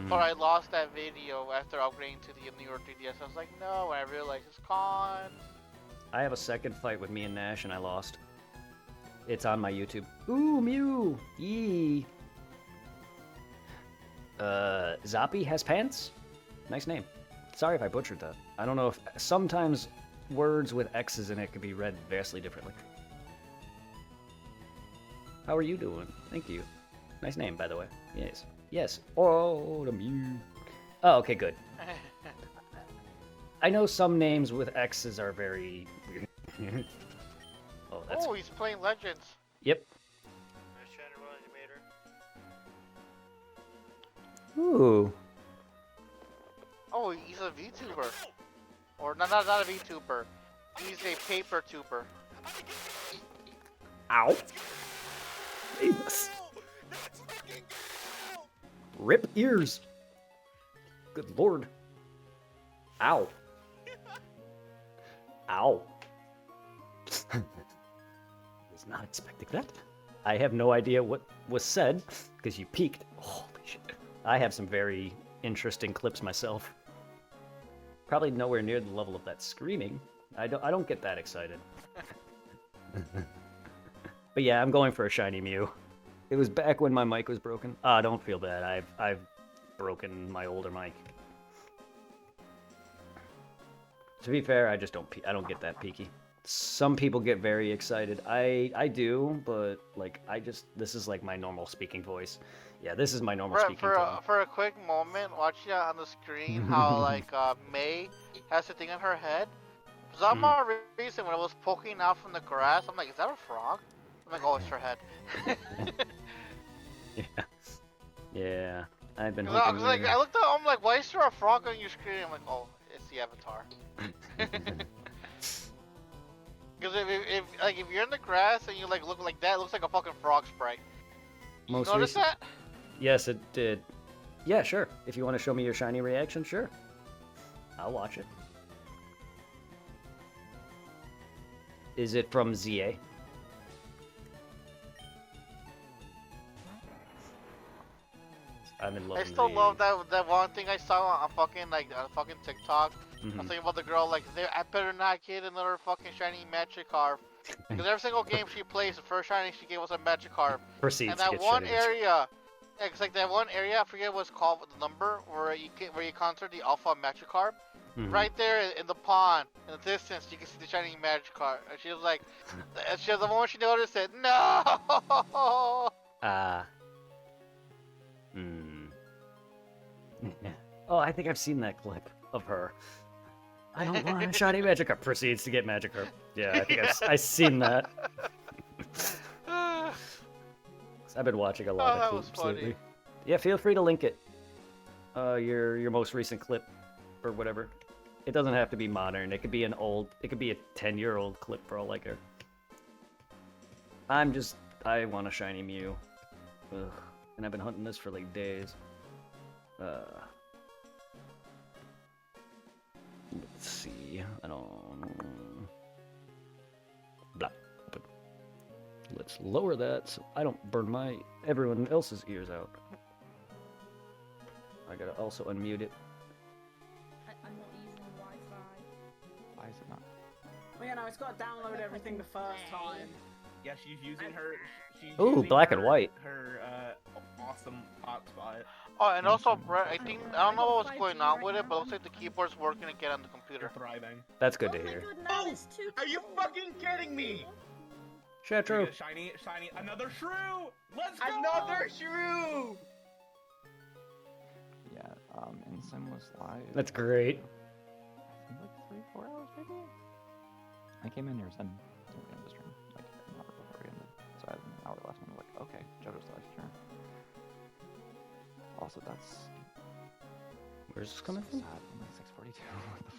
But I lost that video after upgrading to the newer 3DS. I was like, no, and I realized it's gone. I have a second fight with me and Nash and I lost. It's on my YouTube. Ooh, Mew! Yee! Zoppy has pants? Nice name. Sorry if I butchered that. I don't know if... Sometimes words with X's in it could be read vastly differently. How are you doing? Thank you. Nice name, by the way. Yes. Yes. Oh, the Mew. Oh, okay, good. I know some names with X's are very weird. Oh, he's playing Legends. Yep. Ooh. Oh, he's a VTuber. Or not a VTuber. He's a paper tuber. Ow. Jesus. Rip ears. Good lord. Ow. Ow. Was not expecting that. I have no idea what was said because you peeked. Holy shit. I have some very interesting clips myself. Probably nowhere near the level of that screaming. I don't get that excited. But yeah, I'm going for a shiny Mew. It was back when my mic was broken. Ah, don't feel bad. I've broken my older mic. To be fair, I just I don't get that peaky. Some people get very excited. I do, but like this is like my normal speaking voice. Yeah, this is my normal speaking tone. For a quick moment, watching on the screen how like May has the thing on her head. For some odd reason, when it was poking out from the grass, I'm like, is that a frog? I'm like, oh, it's her head. Yeah. Yeah. I've been I looked at, I'm like, why is there a frog on your screen? I'm like, oh, it's the avatar. Because if you're in the grass and you like look like that, it looks like a fucking frog sprite. You notice that? Yes, it did. Yeah, sure. If you want to show me your shiny reaction, sure. I'll watch it. Is it from ZA? I'm in love. I still love that one thing I saw on fucking TikTok. Mm-hmm. I was thinking about the girl like, I better not get another fucking shiny Magikarp. Because every single game she plays, the first shiny she gave was a Magikarp. Proceeds. And that one area, it's like that one area, I forget what it's called, the number where you encounter the Alpha Magikarp. Mm-hmm. Right there in the pond, in the distance, you can see the shiny Magikarp. And she was like, the moment she noticed it, no. Oh, I think I've seen that clip of her. I don't want a shiny Magikarp. Proceeds to get Magikarp. Yeah, I think I've seen that. I've been watching a lot of clips lately. Yeah, feel free to link it. Your most recent clip, or whatever. It doesn't have to be modern. It could be it could be a 10-year-old clip for all I care. I want a shiny Mew. Ugh. And I've been hunting this for like days. Let's see. I don't. Blah. Open. Let's lower that so I don't burn everyone else's ears out. I gotta also unmute it. I'm not using Wi-Fi. Why is it not? Well, you know, it's got to download everything the first time. Yeah, she's using her. Ooh, black and white. Her awesome hotspot. Oh, and also, Brett, I don't know what's going on with it, but it looks like the keyboard's working again on the computer. They're thriving. That's good to hear. Oh, Are you fucking kidding me? Shatro. Shiny, another shrew! Let's go! Another shrew! Yeah, Insim was live. That's great. I think like 3-4 hours maybe? I came in here and said, don't end the stream. Like, an hour before we ended. So I had an hour left and I was like, okay, JoJo's live, sure. Also, that's... Where's this coming from? Sad. I'm like 6:42. What the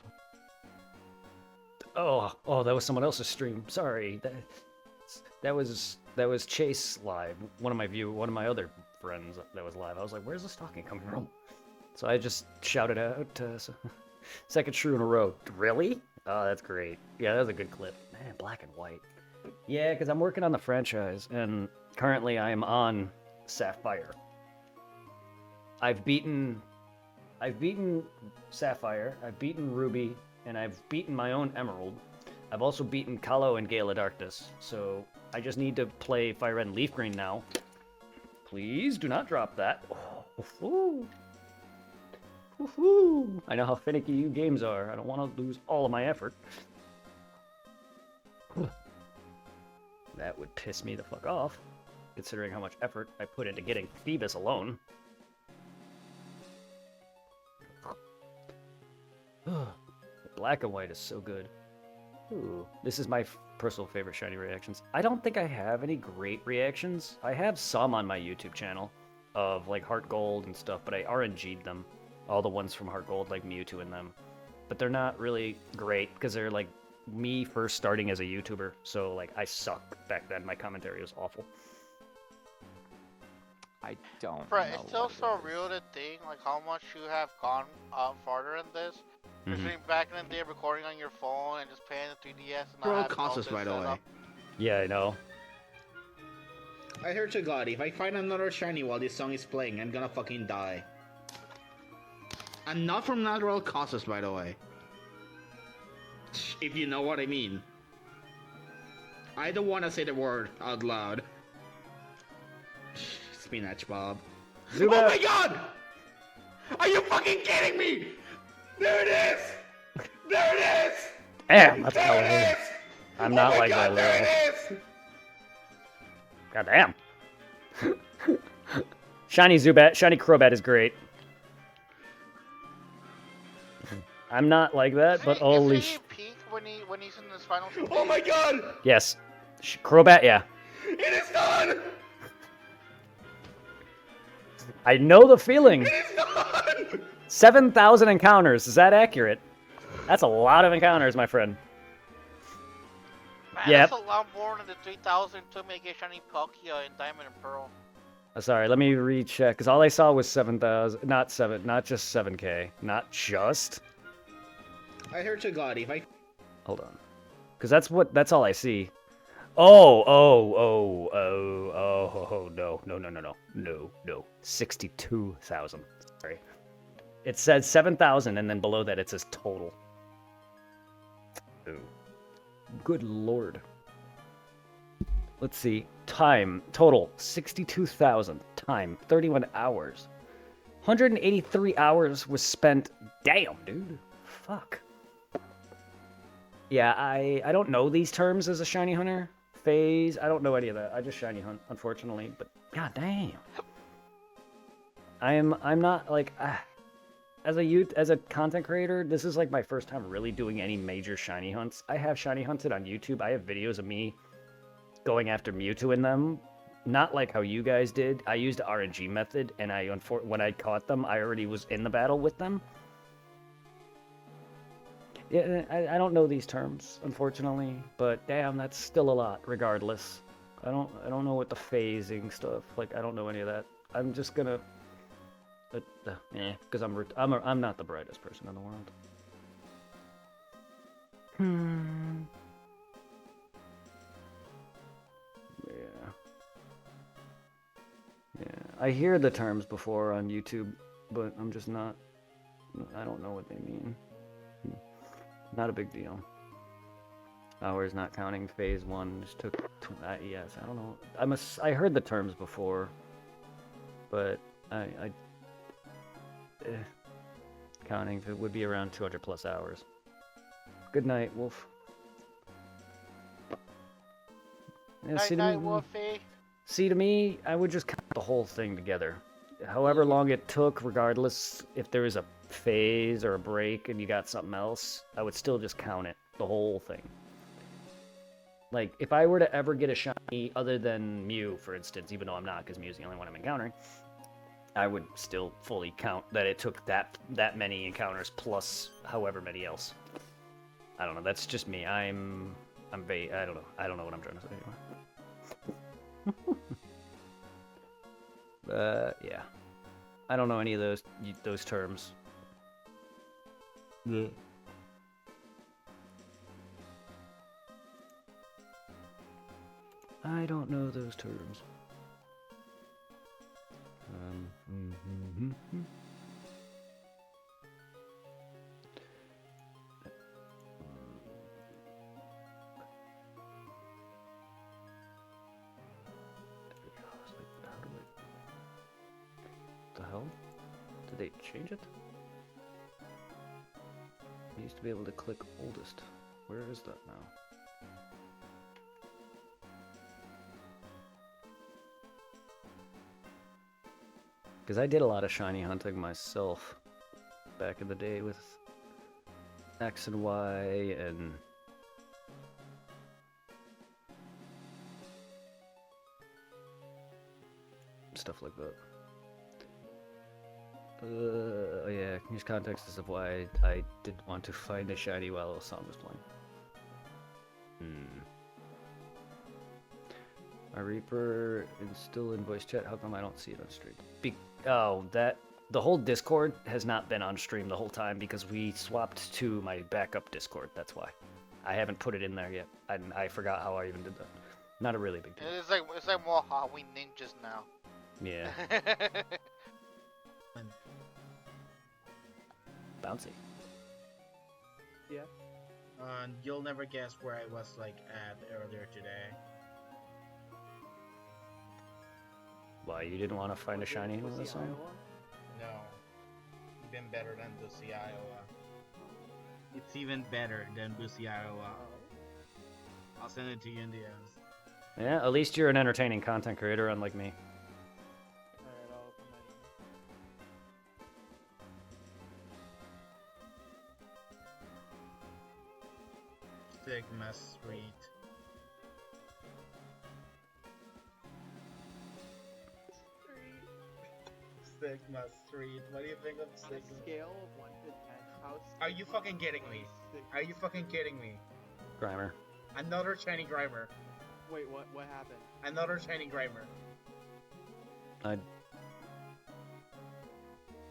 fuck? Oh, that was someone else's stream. Sorry. That was Chase live. One of my other friends that was live. I was like, where's this talking coming from? So I just shouted out, second shrew in a row. Really? Oh, that's great. Yeah, that was a good clip. Man, black and white. Yeah, because I'm working on the franchise, and currently I am on Sapphire. I've beaten Sapphire, I've beaten Ruby, and I've beaten my own Emerald. I've also beaten Kalo and Gale of Darkness, so I just need to play Fire Red and Leaf Green now. Please do not drop that. Oh, woohoo! I know how finicky you games are. I don't want to lose all of my effort. That would piss me the fuck off, considering how much effort I put into getting Phoebus alone. Black and white is so good. Ooh, this is my personal favorite shiny reactions. I don't think I have any great reactions. I have some on my YouTube channel, of like Heart Gold and stuff, but I RNG'd them. All the ones from Heart Gold, like Mewtwo in them. But they're not really great because they're like me first starting as a YouTuber. So like I suck back then. My commentary was awful. I don't Bro, know it's still what it so is. real to think like how much you have gone farther in this. Mhm. Between back in the day recording on your phone and just playing the 3DS and Bro, not having all Costas, this by the set way. up. Yeah, I know. I heard to God, if I find another shiny while this song is playing, I'm gonna fucking die. And not from natural causes, by the way. If you know what I mean. I don't wanna say the word out loud. Spinach Bob. Zubat. Oh my god! Are you fucking kidding me? There it is! There it is! Damn, that's There it Callahan. is! I'm Oh not my like god, that, there Lil. it is! God damn. Shiny Zubat, shiny Crobat is great. I'm not like that, but holy Isn't he peak when he's in his final stage? Oh my god! yes. Crobat, yeah. It is done! I know the feeling. It is done! 7,000 encounters, is that accurate? That's a lot of encounters, my friend. Man, Yep. that's a lot more than the 3,000 to make a shiny Palkia in Diamond and Pearl. Sorry, let me recheck, because all I saw was 7,000, not just 7K. Not just? I heard to God, if I... Hold on. Because that's all I see. No. 62,000. Sorry. It said 7,000, and then below that it says total. Ooh. Good lord. Let's see. Time, total, 62,000. Time, 31 hours. 183 hours was spent. Damn, dude. Fuck. Yeah, I don't know these terms as a shiny hunter. Phase, I don't know any of that. I just shiny hunt, unfortunately. But god damn. I'm not like as a content creator, this is like my first time really doing any major shiny hunts. I have shiny hunted on YouTube. I have videos of me going after Mewtwo in them. Not like how you guys did. I used the RNG method, and when I caught them, I already was in the battle with them. Yeah, I don't know these terms, unfortunately, but damn, that's still a lot, regardless. I don't know what the phasing stuff, like, I don't know any of that. I'm just gonna, because I'm not the brightest person in the world. Yeah, I hear the terms before on YouTube, but I'm just not, I don't know what they mean. Not a big deal. Hours not counting phase 1 just took yes, I don't know. I heard the terms before, but counting if it would be around 200 plus hours. Good night, Wolf. Yeah, Night night, Wolfie. See, to me, I would just count the whole thing together. However long it took, regardless if there was a phase or a break and you got something else, I would still just count it, the whole thing. Like, if I were to ever get a shiny other than Mew, for instance, even though I'm not, because Mew's the only one I'm encountering, I would still fully count that it took that many encounters plus however many else. I don't know, that's just me. I don't know. I don't know what I'm trying to say anymore. Yeah. I don't know any of those terms. Yeah. I don't know those terms. The hell? Did they change it? I used to be able to click oldest. Where is that now? Because I did a lot of shiny hunting myself back in the day with X and Y and stuff like that. Yeah, here's context as of why I did want to find a shiny while a song was playing. Our Reaper is still in voice chat. How come I don't see it on stream? The whole Discord has not been on stream the whole time because we swapped to my backup Discord. That's why. I haven't put it in there yet. I forgot how I even did that. Not a really big deal. It's like more Halloween ninjas now. Yeah. Bouncy. You'll never guess where I was like at earlier today. Why, you didn't want to find a shiny in this song? No. Even better than Bussy, Iowa. It's even better than Bussy, Iowa. I'll send it to you in the end. Yeah, at least you're an entertaining content creator, unlike me. Alright, I'll open my Sigma Street. Sigma Street. What do you think of on a Sigma? scale of 1 to 10, how Are you fucking kidding me? Are you fucking kidding me? Grimer. Another shiny Grimer. Wait, what happened? Another shiny Grimer.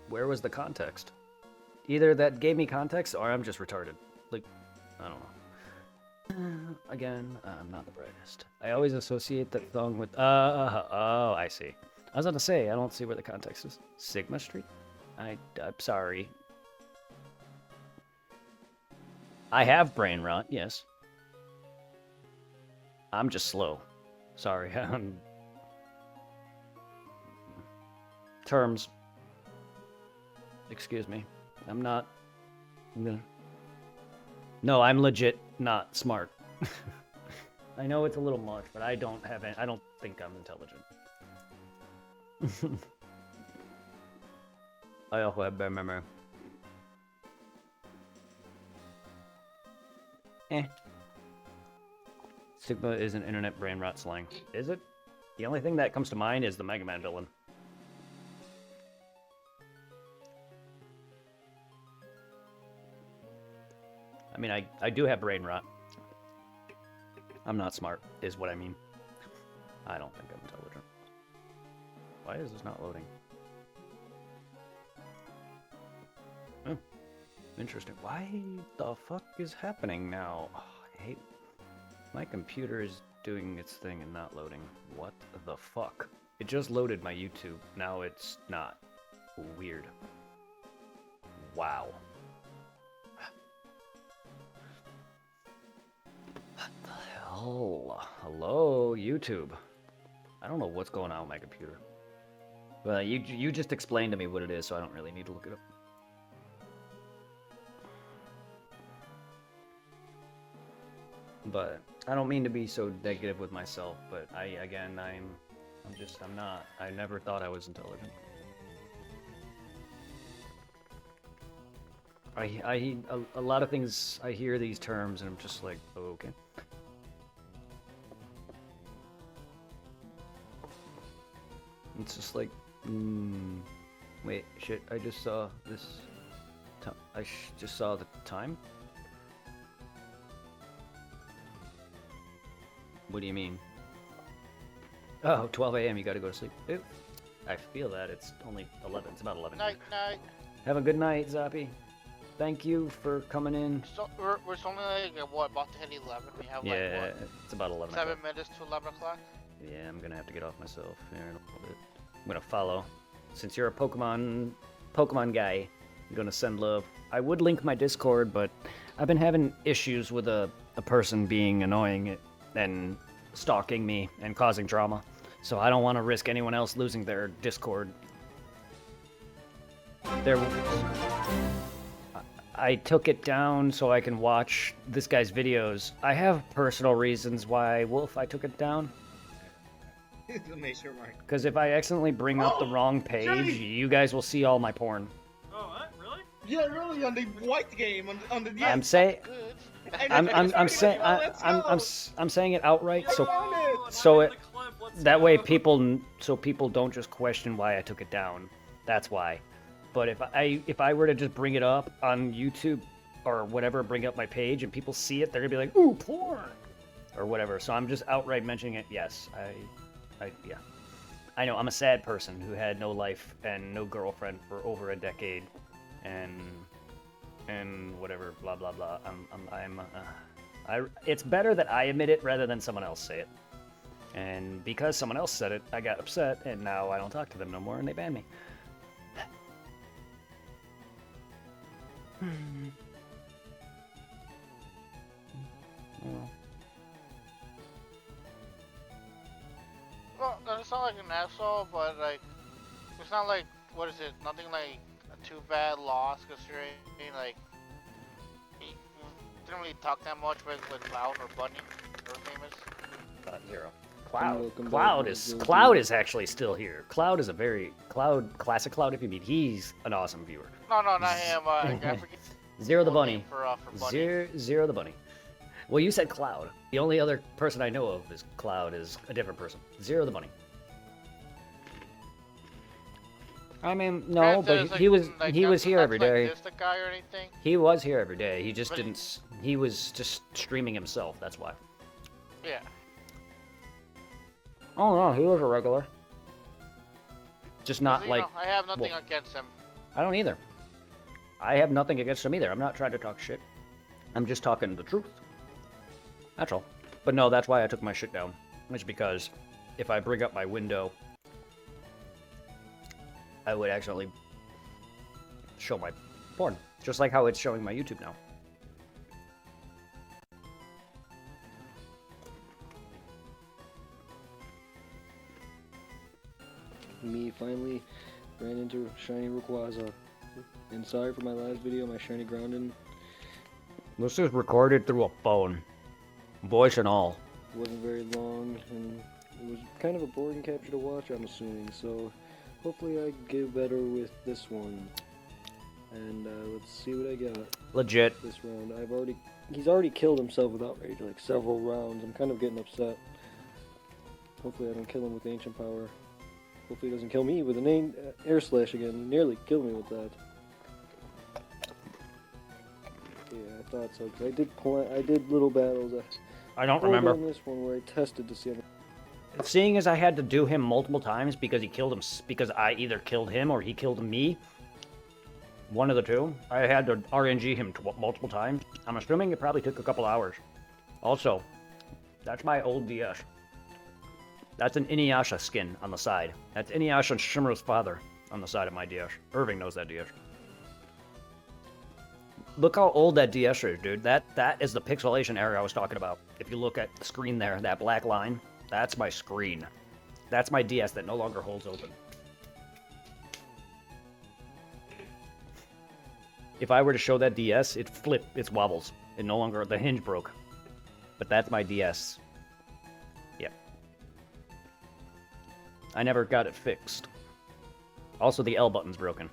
Where was the context? Either that gave me context, or I'm just retarded. Like, I don't know. Again, I'm not the brightest. I always associate that song with... Oh, I see. I was about to say, I don't see where the context is. Sigma Street? I'm sorry. I have brain rot, yes. I'm just slow. Sorry. Terms. Excuse me. I'm not... No, I'm legit not smart. I know it's a little much, but I don't think I'm intelligent. I also have bad memory. Sigma is an internet brain rot slang. Is it? The only thing that comes to mind is the Mega Man villain. I mean, I do have brain rot. I'm not smart, is what I mean. I don't think I'm intelligent. Why is this not loading? Oh, interesting. Why the fuck is happening now? Oh, I hate... My computer is doing its thing and not loading. What the fuck? It just loaded my YouTube. Now it's not. Weird. Wow. What the hell? Hello, YouTube. I don't know what's going on with my computer. But you just explained to me what it is, so I don't really need to look it up. But I don't mean to be so negative with myself, but I'm not. I never thought I was intelligent. A lot of things, I hear these terms and I'm just like, oh, okay. It's just like, wait, shit, I just saw this, just saw the time? What do you mean? Oh, 12 a.m. You gotta go to sleep. Oop. I feel that. It's only 11. It's about 11. Night, night. Have a good night, Zappy. Thank you for coming in. So we're only like what, about to hit 11. We have Yeah, like what, it's about 11 7 o'clock. minutes to 11 o'clock. Yeah, I'm gonna have to get off myself here in a little bit. I'm gonna follow. Since you're a Pokemon guy, I'm gonna send love. I would link my Discord, but I've been having issues with a person being annoying and stalking me and causing drama. So I don't want to risk anyone else losing their Discord. I took it down so I can watch this guy's videos. I have personal reasons why, Wolf, I took it down. Exclamation mark. Because if I accidentally bring up the wrong page, Johnny! you guys will see all my porn. Oh, what? Really? Yeah, really, on the white game, on the... I'm saying, Good. I'm saying it outright, so that way people don't just question why I took it down. That's why. But if I were to just bring it up on YouTube or whatever, bring up my page, and people see it, they're gonna be like, "Ooh, porn," or whatever. So I'm just outright mentioning it. Yes, yeah. I know I'm a sad person who had no life and no girlfriend for over a decade, and whatever, blah blah blah. It's better that I admit it rather than someone else say it. And because someone else said it, I got upset, and now I don't talk to them no more, and they ban me. Well, it's not like an asshole, but like, it's not like, what is it? Nothing like a too bad loss, considering like he didn't really talk that much with Cloud or Bunny, or famous. Zero. welcome Cloud back, is Joe Cloud G. is actually still here. Cloud is a very classic Cloud. If you mean, he's an awesome viewer. No, not him. I forget. Zero the full bunny. name for Bunny. Zero the bunny. Well, you said Cloud. The only other person I know of is Cloud is a different person. Zero the bunny. I mean, no, Granted, but it's he was like, he was that's here not every like day. diss the guy or anything. He was here every day. He just But didn't. He was just streaming himself. That's why. Yeah. Oh no, he was a regular. Just not You like. know, I have nothing well, against him. I don't either. I have nothing against him either. I'm not trying to talk shit. I'm just talking the truth. That's all. But no, that's why I took my shit down. It's because if I bring up my window, I would accidentally show my porn. Just like how it's showing my YouTube now. Me finally ran into Shiny Rayquaza. And sorry for my last video, my Shiny Groundon This is recorded through a phone. Voice and all. wasn't very long, and it was kind of a boring capture to watch, I'm assuming, so hopefully I get better with this one. And let's see what I got Legit. this round. He's already killed himself with Outrage, like several rounds. I'm kind of getting upset. Hopefully I don't kill him with Ancient Power. Hopefully he doesn't kill me with an Air Slash again. He nearly killed me with that. Yeah, I thought so. 'Cause I did little battles. I don't Remember remember. on this one where I tested to see. Seeing as I had to do him multiple times because he killed him, because I either killed him or he killed me. One of the two. I had to RNG him multiple times. I'm assuming it probably took a couple hours. Also, that's my old DS. That's an Inuyasha skin on the side. That's Inuyasha and Shimura's father on the side of my DS. Irving knows that DS. Look how old that DS is, dude. That is the pixelation area I was talking about. If you look at the screen there, that black line, that's my screen. That's my DS that no longer holds open. If I were to show that DS, it wobbles. It no longer, the hinge broke. But that's my DS. Yeah. I never got it fixed. Also, the L button's broken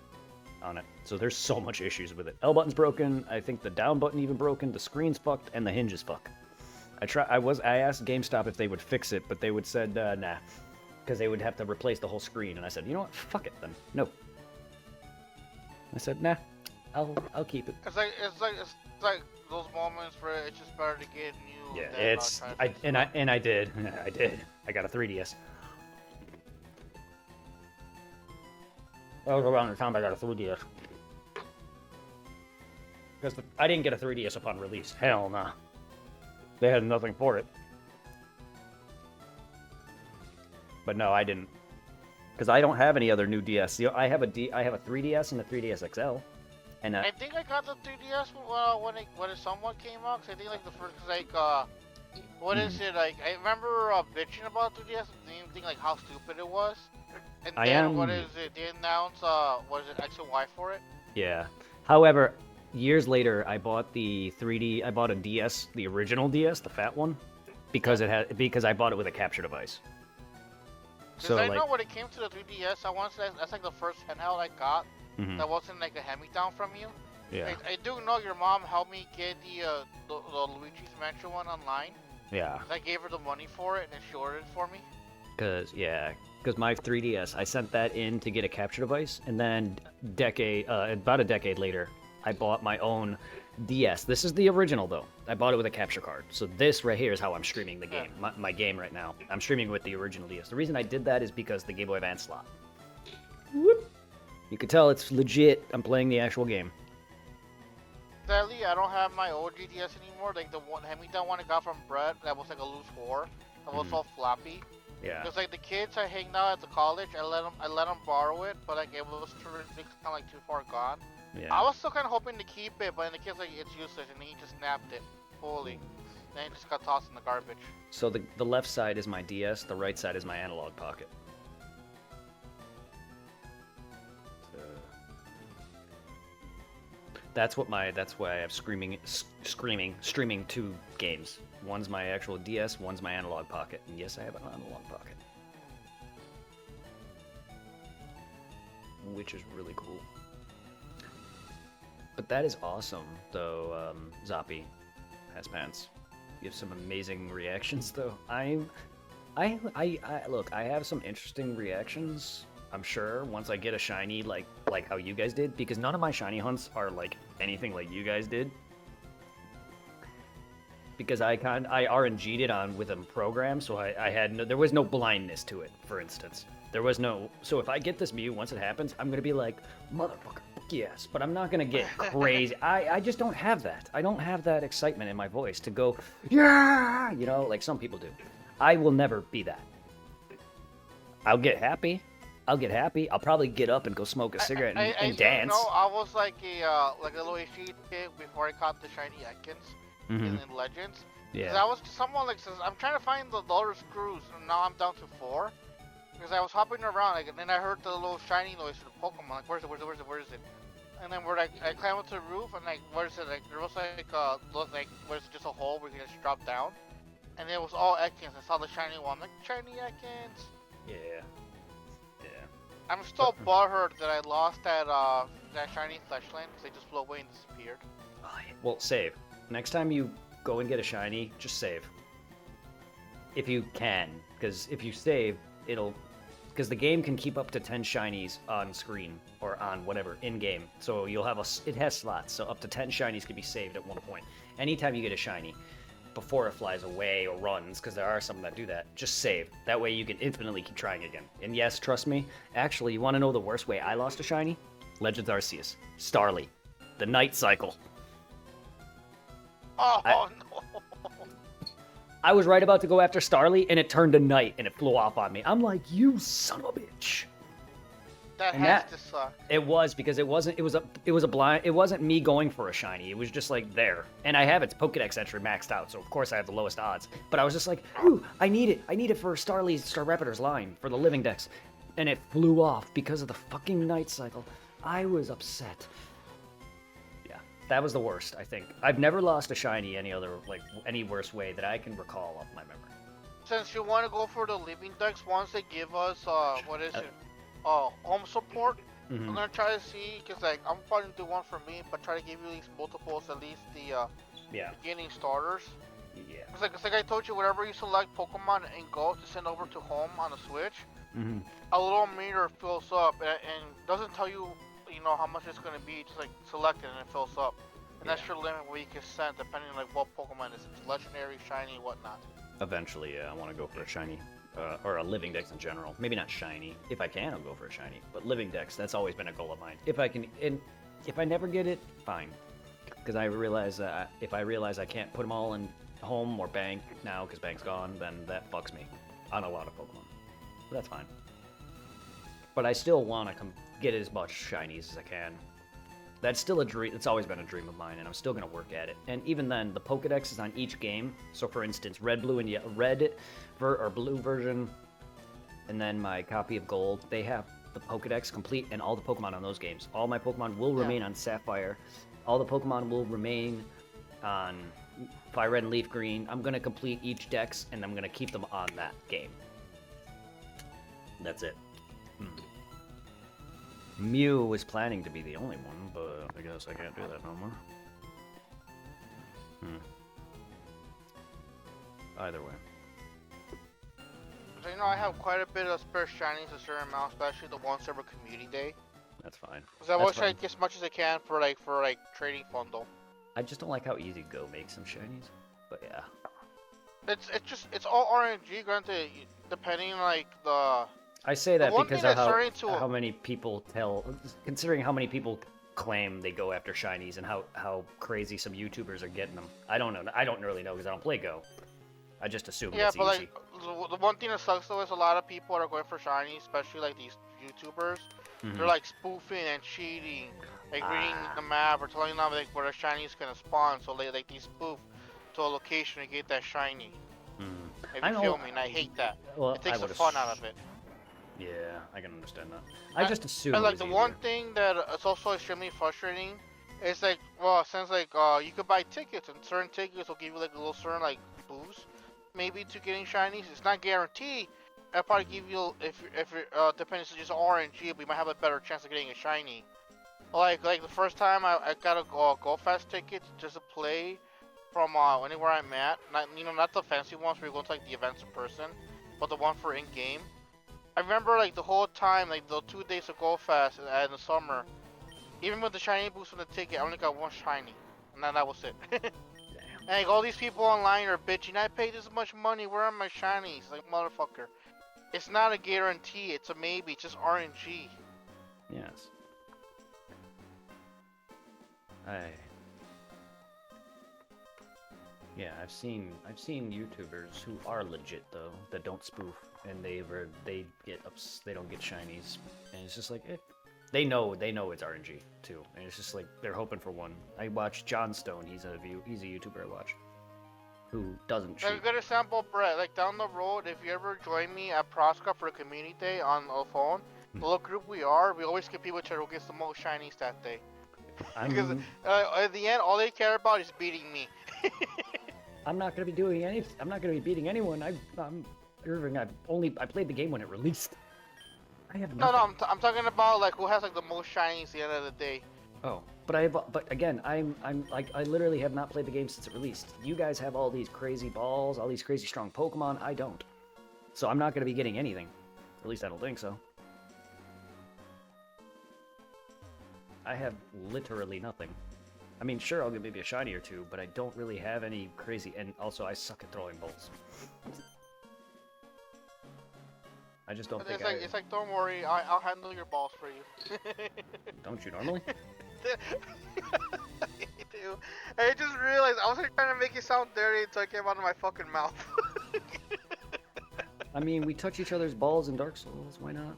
on it. So there's so much issues with it. L button's broken, I think the down button even broken, the screen's fucked, and the hinge is fucked. I asked GameStop if they would fix it, but they would said nah. Because they would have to replace the whole screen, and I said, you know what, fuck it then. No. I said, nah. I'll keep it. It's like those moments where it's just better to get new. Yeah, than, it's try to I fix and it. I and I did. I did. I got a 3DS. That was around the time I got a 3DS. Because I didn't get a 3DS upon release. Hell nah. They had nothing for it. But no, I didn't. Because I don't have any other new DS. I have a 3DS and a 3DS XL. And I think I got the 3DS when it somewhat came out. 'Cause I think like the first what is it like? I remember bitching about 3DS and think like how stupid it was. And then what is it? They announced what is it, X and Y for it? Yeah. However, years later, I bought the 3D. I bought a DS, the original DS, the fat one, because I bought it with a capture device. Because I know when it came to the 3DS, I want to say that's like the first handheld I got that wasn't like a hand-me-down from you. Yeah. I do know your mom helped me get the Luigi's Mansion one online. Yeah. I gave her the money for it and then she ordered it for me. Because my 3DS, I sent that in to get a capture device, and then about a decade later, I bought my own DS. This is the original though. I bought it with a capture card. So this right here is how I'm streaming the game. My game right now. I'm streaming with the original DS. The reason I did that is because the Game Boy Advance slot. Whoop. You can tell it's legit. I'm playing the actual game. Sadly, I don't have my old GDS anymore. Like the one hand-me-down one I got from Brett that was like a loose 4. That was all floppy. Yeah. Because like the kids I hang out at the college, I let them borrow it, but like it was kind of like too far gone. Yeah. I was still kind of hoping to keep it, but then the kid's like it's useless, and he just snapped it fully. Then it just got tossed in the garbage. So the left side is my DS. The right side is my analog pocket. That's why I have streaming 2 games. One's my actual DS, one's my analog pocket. And yes, I have an analog pocket. Which is really cool. But that is awesome, though, Zoppy has pants. You have some amazing reactions, though. Look, I have some interesting reactions, I'm sure, once I get a shiny, like how you guys did, because none of my shiny hunts are like anything like you guys did. Because I RNG'd it on with a program, so there was no blindness to it, for instance. There was no, so if I get this Mew, once it happens, I'm gonna be like, motherfucker, yes, but I'm not gonna get crazy. I just don't have that. I don't have that excitement in my voice to go, yeah, you know, like some people do. I will never be that. I'll get happy. I'll probably get up and go smoke a cigarette and dance. You know, I was like a little HD kid before I caught the shiny Ekans in Legends. Yeah. I was someone like says I'm trying to find the other screws, and now I'm down to 4. Because I was hopping around, like, and then I heard the little shiny noise from the Pokemon. Like, where is it? And then I climbed up to the roof, and like, where is it? Like, there was where's just a hole where you can just drop down, and it was all Ekans. I saw the shiny one, like shiny Ekans. Yeah. I'm still butthurt that I lost that shiny Fleshland because they just flew away and disappeared. Oh, yeah. Well, save. Next time you go and get a shiny, just save. If you can, because if you save, because the game can keep up to 10 shinies on screen or on whatever in game. So you'll have it has slots, so up to 10 shinies can be saved at one point. Anytime you get a shiny, before it flies away or runs, because there are some that do that, just save. That way you can infinitely keep trying again. And yes, trust me, actually, you want to know the worst way I lost a shiny? Legends Arceus. Starly. The night cycle. Oh, no. I was right about to go after Starly, and it turned to night, and it flew off on me. I'm like, you son of a bitch. That has to suck. It was, because it wasn't me going for a shiny. It was just like there. And I have its Pokedex entry maxed out, so of course I have the lowest odds. But I was just like, ooh, I need it for Starly's Staraptor's line, for the living dex. And it flew off because of the fucking night cycle. I was upset. Yeah, that was the worst, I think. I've never lost a shiny any worse way that I can recall off my memory. Since you want to go for the living dex, once they give us, home support, I'm gonna try to see, because like I'm probably do one for me, but try to give you at least multiples, at least the beginning starters. Yeah. It's like I told you, whenever you select Pokemon and Go to send over to home on the Switch, a little meter fills up and doesn't tell you, how much it's gonna be. Just like select it and it fills up. And that's your limit where you can send, depending on like what Pokemon is. If it's legendary, shiny, whatnot. Eventually, yeah, I want to go for a shiny. Or a living dex in general. Maybe not shiny. If I can, I'll go for a shiny. But living dex, that's always been a goal of mine. If I can, and if I never get it, fine. Because I realize if I realize I can't put them all in home or bank now, because bank's gone, then that fucks me on a lot of Pokemon. But that's fine. But I still want to get as much shinies as I can. That's still a dream. It's always been a dream of mine, and I'm still gonna work at it. And even then, the Pokedex is on each game. So, for instance, red, blue, and blue version, and then my copy of Gold. They have the Pokedex complete, and all the Pokemon on those games. All my Pokemon will remain on Sapphire. All the Pokemon will remain on Fire Red and Leaf Green. I'm gonna complete each dex, and I'm gonna keep them on that game. That's it. Mew was planning to be the only one, but I guess I can't do that no more. Either way. So, I have quite a bit of spare shinies a certain amount, especially the once every community day. That's fine. Because I always try to get as much as I can for trading bundle. I just don't like how easy Go makes some shinies. But yeah. It's all RNG. Granted, depending the. I say that one because thing of that's starting to- how many people considering how many people claim they go after shinies and how crazy some YouTubers are getting them. I don't know. I don't really know because I don't play Go. I just assume Yeah, it's but easy. the one thing that sucks though is a lot of people are going for shinies, especially like these YouTubers. Mhm. They're like spoofing and cheating, like reading the map or telling them like where the shiny is gonna spawn. So they spoof to a location to get that shiny. If I you know- feel me, and I hate that. Well, It takes I the would fun out of it. Yeah, I can understand that. I just assume. And it like was the easier. one thing that is also extremely frustrating is like, well, since like you could buy tickets and certain tickets will give you like a little certain like boost, maybe to getting shinies. It's not guaranteed. I'll probably give you if it depends on just RNG, we might have a better chance of getting a shiny. Like the first time I got a Go Fast ticket just to play from anywhere I'm at. Not the fancy ones where you go to like the events in person, but the one for in game. I remember like the whole time, like the 2 days of Go Fast in the summer, even with the shiny boost from the ticket, I only got one shiny, and then that was it. And like all these people online are bitching, I paid this much money, where are my shinies? Like motherfucker, it's not a guarantee, it's a maybe, it's just RNG. Yes. Yeah, I've seen YouTubers who are legit though that don't spoof and they don't get shinies and it's just like they know it's RNG too and it's just like they're hoping for one. I watch John Stone. He's a YouTuber I watch who doesn't cheat. Like a good example, Brett. Like down the road, if you ever join me at Prosca for a community day on the phone, the little group we always compete with each other who gets the most shinies that day. Because at the end, all they care about is beating me. I'm not gonna be doing anything. I'm not gonna be beating anyone. I'm Irving. I played the game when it released. I have nothing. No, I'm talking about like who has like the most shinies at the end of the day. Oh, but again, I'm like I literally have not played the game since it released. You guys have all these crazy balls, all these crazy strong Pokemon. I don't. So I'm not gonna be getting anything. At least I don't think so. I have literally nothing. I mean, sure, I'll get maybe a shiny or two, but I don't really have any crazy. And also, I suck at throwing balls. I just don't think It's like, don't worry, I'll handle your balls for you. Don't you normally? I do. I just realized I was trying to make it sound dirty until it came out of my fucking mouth. I mean, we touch each other's balls in Dark Souls. Why not?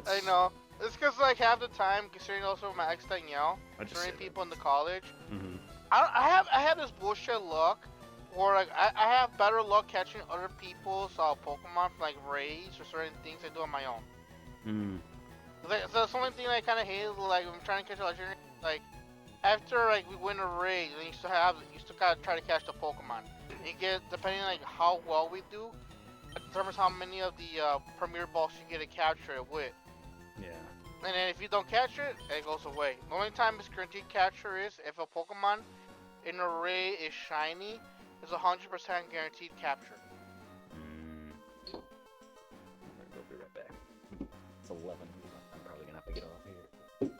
I know. It's because like half the time, considering also my ex Danielle, I just certain say people in the college, Mm-hmm. I have this bullshit luck, or like I have better luck catching other people's Pokemon from like raids or certain things I do on my own. Mm. Like, so that's the only thing I kind of hate. Like I'm trying to catch a legendary, like after like we win a raid, then you still gotta try to catch the Pokemon. You get depending on like how well we do, it determines how many of the premier balls you get to capture it with. Yeah. And then if you don't catch it, it goes away. The only time it's guaranteed capture is if a Pokemon in a raid is shiny, it's 100% guaranteed capture. I'm gonna be right back. It's 11. I'm probably gonna have to get off here.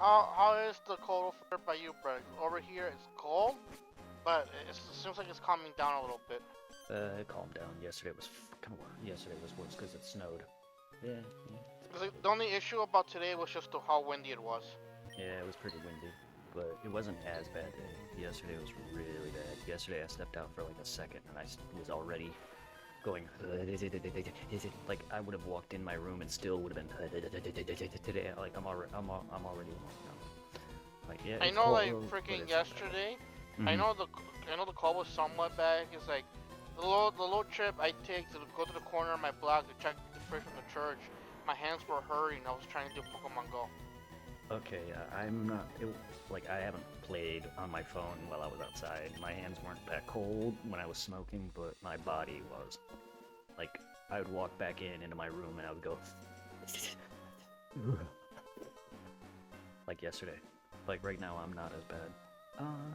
How is the cold over by you, Brett? Over here it's cold, but it seems like it's calming down a little bit. It calmed down. Yesterday was fucking worse. Yesterday was worse because it snowed. Yeah. Like, the only issue about today was just how windy it was. Yeah, it was pretty windy, but it wasn't as bad. Yesterday was really bad. Yesterday I stepped out for like a second and I was already going. Like I would have walked in my room and still would have been today. Like I'm already walking out. Like yeah. I it's know, cold, like but freaking it's not bad. yesterday. Mhm. I know the call was somewhat bad. It's like the little trip I take to go to the corner of my block to check the fridge from the church. My hands were hurting. I was trying to do Pokemon Go. Okay, I'm not. Like I haven't played on my phone while I was outside. My hands weren't that cold when I was smoking, but my body was. Like I would walk back into my room and I would go. Like yesterday. Like right now, I'm not as bad.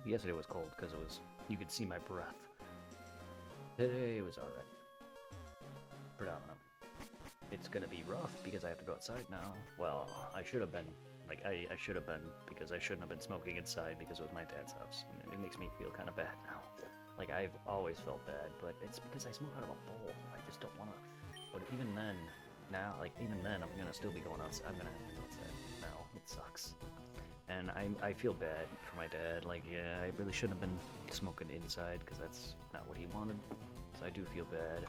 Yesterday was cold because it was. You could see my breath. Today was alright. Predominant. It's gonna be rough because I have to go outside now. Well, I should have been. Like, I should have been, because I shouldn't have been smoking inside because it was my dad's house. And it makes me feel kind of bad now. Like, I've always felt bad, but it's because I smoke out of a bowl. I just don't want to. But even then, now, like, even then, I'm gonna still be going outside. I'm gonna have to go outside now. It sucks. And I feel bad for my dad. Like, yeah, I really shouldn't have been smoking inside because that's not what he wanted. So I do feel bad.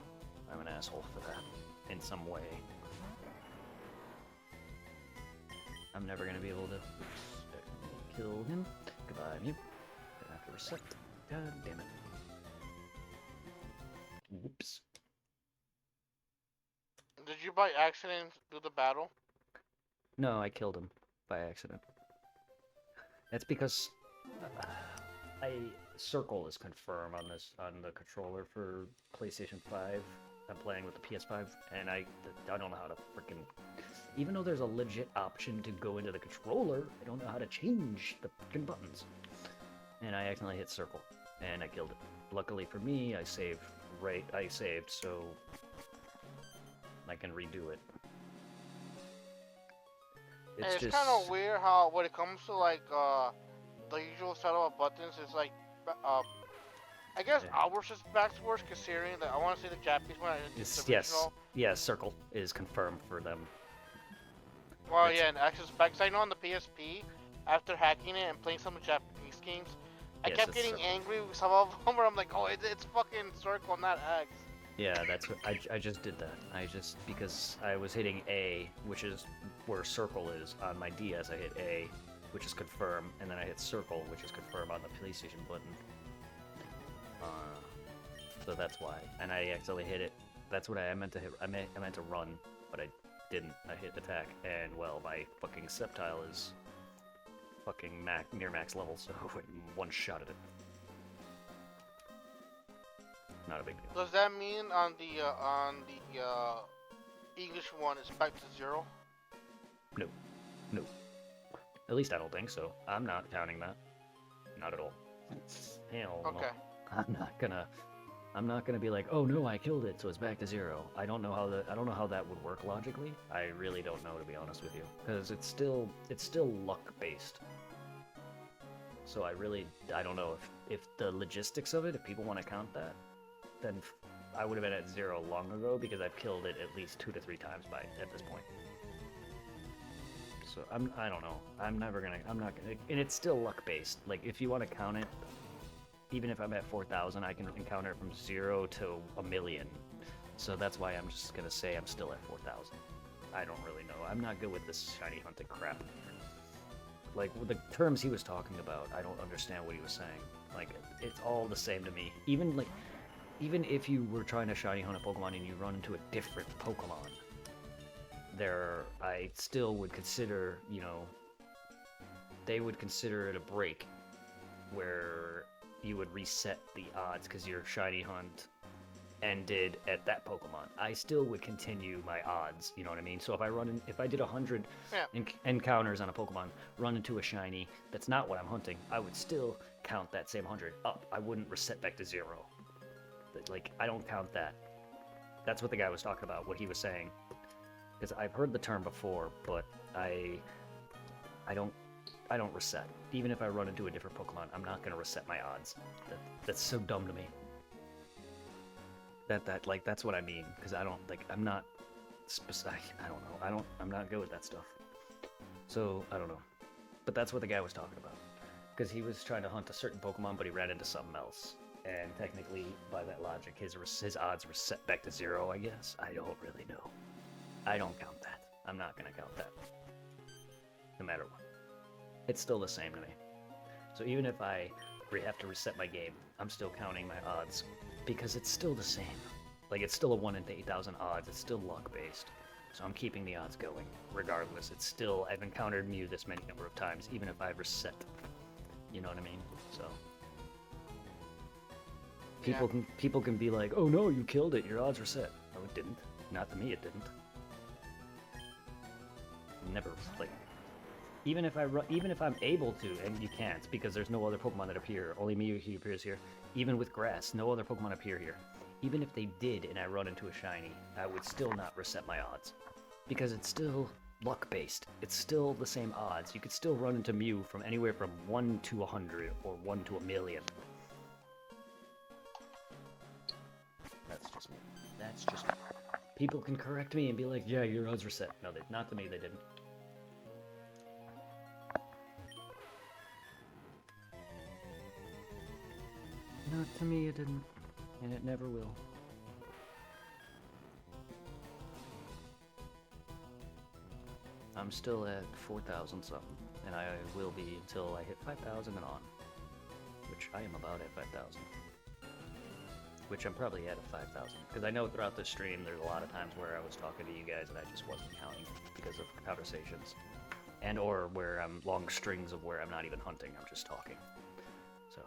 I'm an asshole for that in some way. I'm never gonna be able to kill him. Goodbye, you. Gonna have to reset. God damn it. Whoops. Did you by accident do the battle? No, I killed him by accident. That's because Circle is confirmed on the controller for PlayStation 5. I'm playing with the PS5, and I don't know how to freaking. Even though there's a legit option to go into the controller, I don't know how to change the freaking buttons. And I accidentally hit circle, and I killed it. Luckily for me, I saved, so I can redo it. It's kind of weird how when it comes to like the usual setup of buttons, it's like I guess ours is backwards considering that I want to say the Japanese one is the original. Yes, circle is confirmed for them. Well, yeah, and access back. Cause I know on the PSP, after hacking it and playing some Japanese games, I kept getting angry with some of them where I'm like, oh, it's fucking circle, not X. Yeah, that's what I just did that. Because I was hitting A, which is where circle is on my DS. I hit A, which is confirm, and then I hit circle, which is confirm on the PlayStation button. So that's why. And I accidentally hit it. That's what I meant to hit. I meant to run, but I didn't. I hit attack, and well, my fucking Sceptile is fucking near max level, so one shot at it. Not a big deal. Does that mean on the English one it's back to 0? No. At least I don't think so. I'm not counting that. Not at all. Hell no. Okay. I'm not gonna be like, oh no, I killed it, so it's back to 0. I don't know how that would work logically. I really don't know, to be honest with you, because it's still luck based. So I don't know if the logistics of it, if people want to count that, then I would have been at 0 long ago because I've killed it at least 2 to 3 times at this point. So I don't know. I'm not gonna, and it's still luck based. Like if you want to count it, even if I'm at 4,000, I can encounter it from 0 to 1,000,000. So that's why I'm just gonna say I'm still at 4,000. I don't really know. I'm not good with this shiny hunting crap. Like with the terms he was talking about, I don't understand what he was saying. Like it's all the same to me. Even if you were trying to shiny hunt a Pokemon and you run into a different Pokemon, I still would consider, they would consider it a break where you would reset the odds because your shiny hunt ended at that Pokemon. I still would continue my odds, you know what I mean? So if I did 100 encounters on a Pokemon, run into a shiny that's not what I'm hunting, I would still count that same 100 up. I wouldn't reset back to 0. Like, I don't count that. That's what the guy was talking about, what he was saying. Because I've heard the term before, but I don't I don't reset. Even if I run into a different Pokemon, I'm not gonna reset my odds. That's so dumb to me. That's what I mean, because I don't, like, I'm not specific. I don't know. I'm not good with that stuff. So, I don't know. But that's what the guy was talking about. Because he was trying to hunt a certain Pokemon, but he ran into something else. And technically, by that logic, his odds were set back to 0, I guess. I don't really know. I don't count that. I'm not gonna count that. No matter what. It's still the same to me. So even if I have to reset my game, I'm still counting my odds. Because it's still the same. Like, it's still a 1 in 8,000 odds. It's still luck-based. So I'm keeping the odds going. Regardless, it's still... I've encountered Mew this many number of times, even if I reset. You know what I mean? So... People can be like, oh no, you killed it, your odds were set. No, it didn't. Not to me, it didn't. Never, like... Even if I'm able to, and you can't, because there's no other Pokemon that appear, only Mew appears here. Even with Grass, no other Pokemon appear here. Even if they did and I run into a shiny, I would still not reset my odds. Because it's still luck-based. It's still the same odds. You could still run into Mew from anywhere from 1 to 100 or 1 to 1,000,000. That's just me. That's just me. People can correct me and be like, yeah, your odds were set. No, not to me, they didn't. Not to me, it didn't. And it never will. I'm still at 4,000 something, and I will be until I hit 5,000 and on. Which I am about at 5,000. Which I'm probably at 5,000. Because I know throughout this stream there's a lot of times where I was talking to you guys and I just wasn't counting because of conversations. And or where I'm long strings of where I'm not even hunting, I'm just talking. So,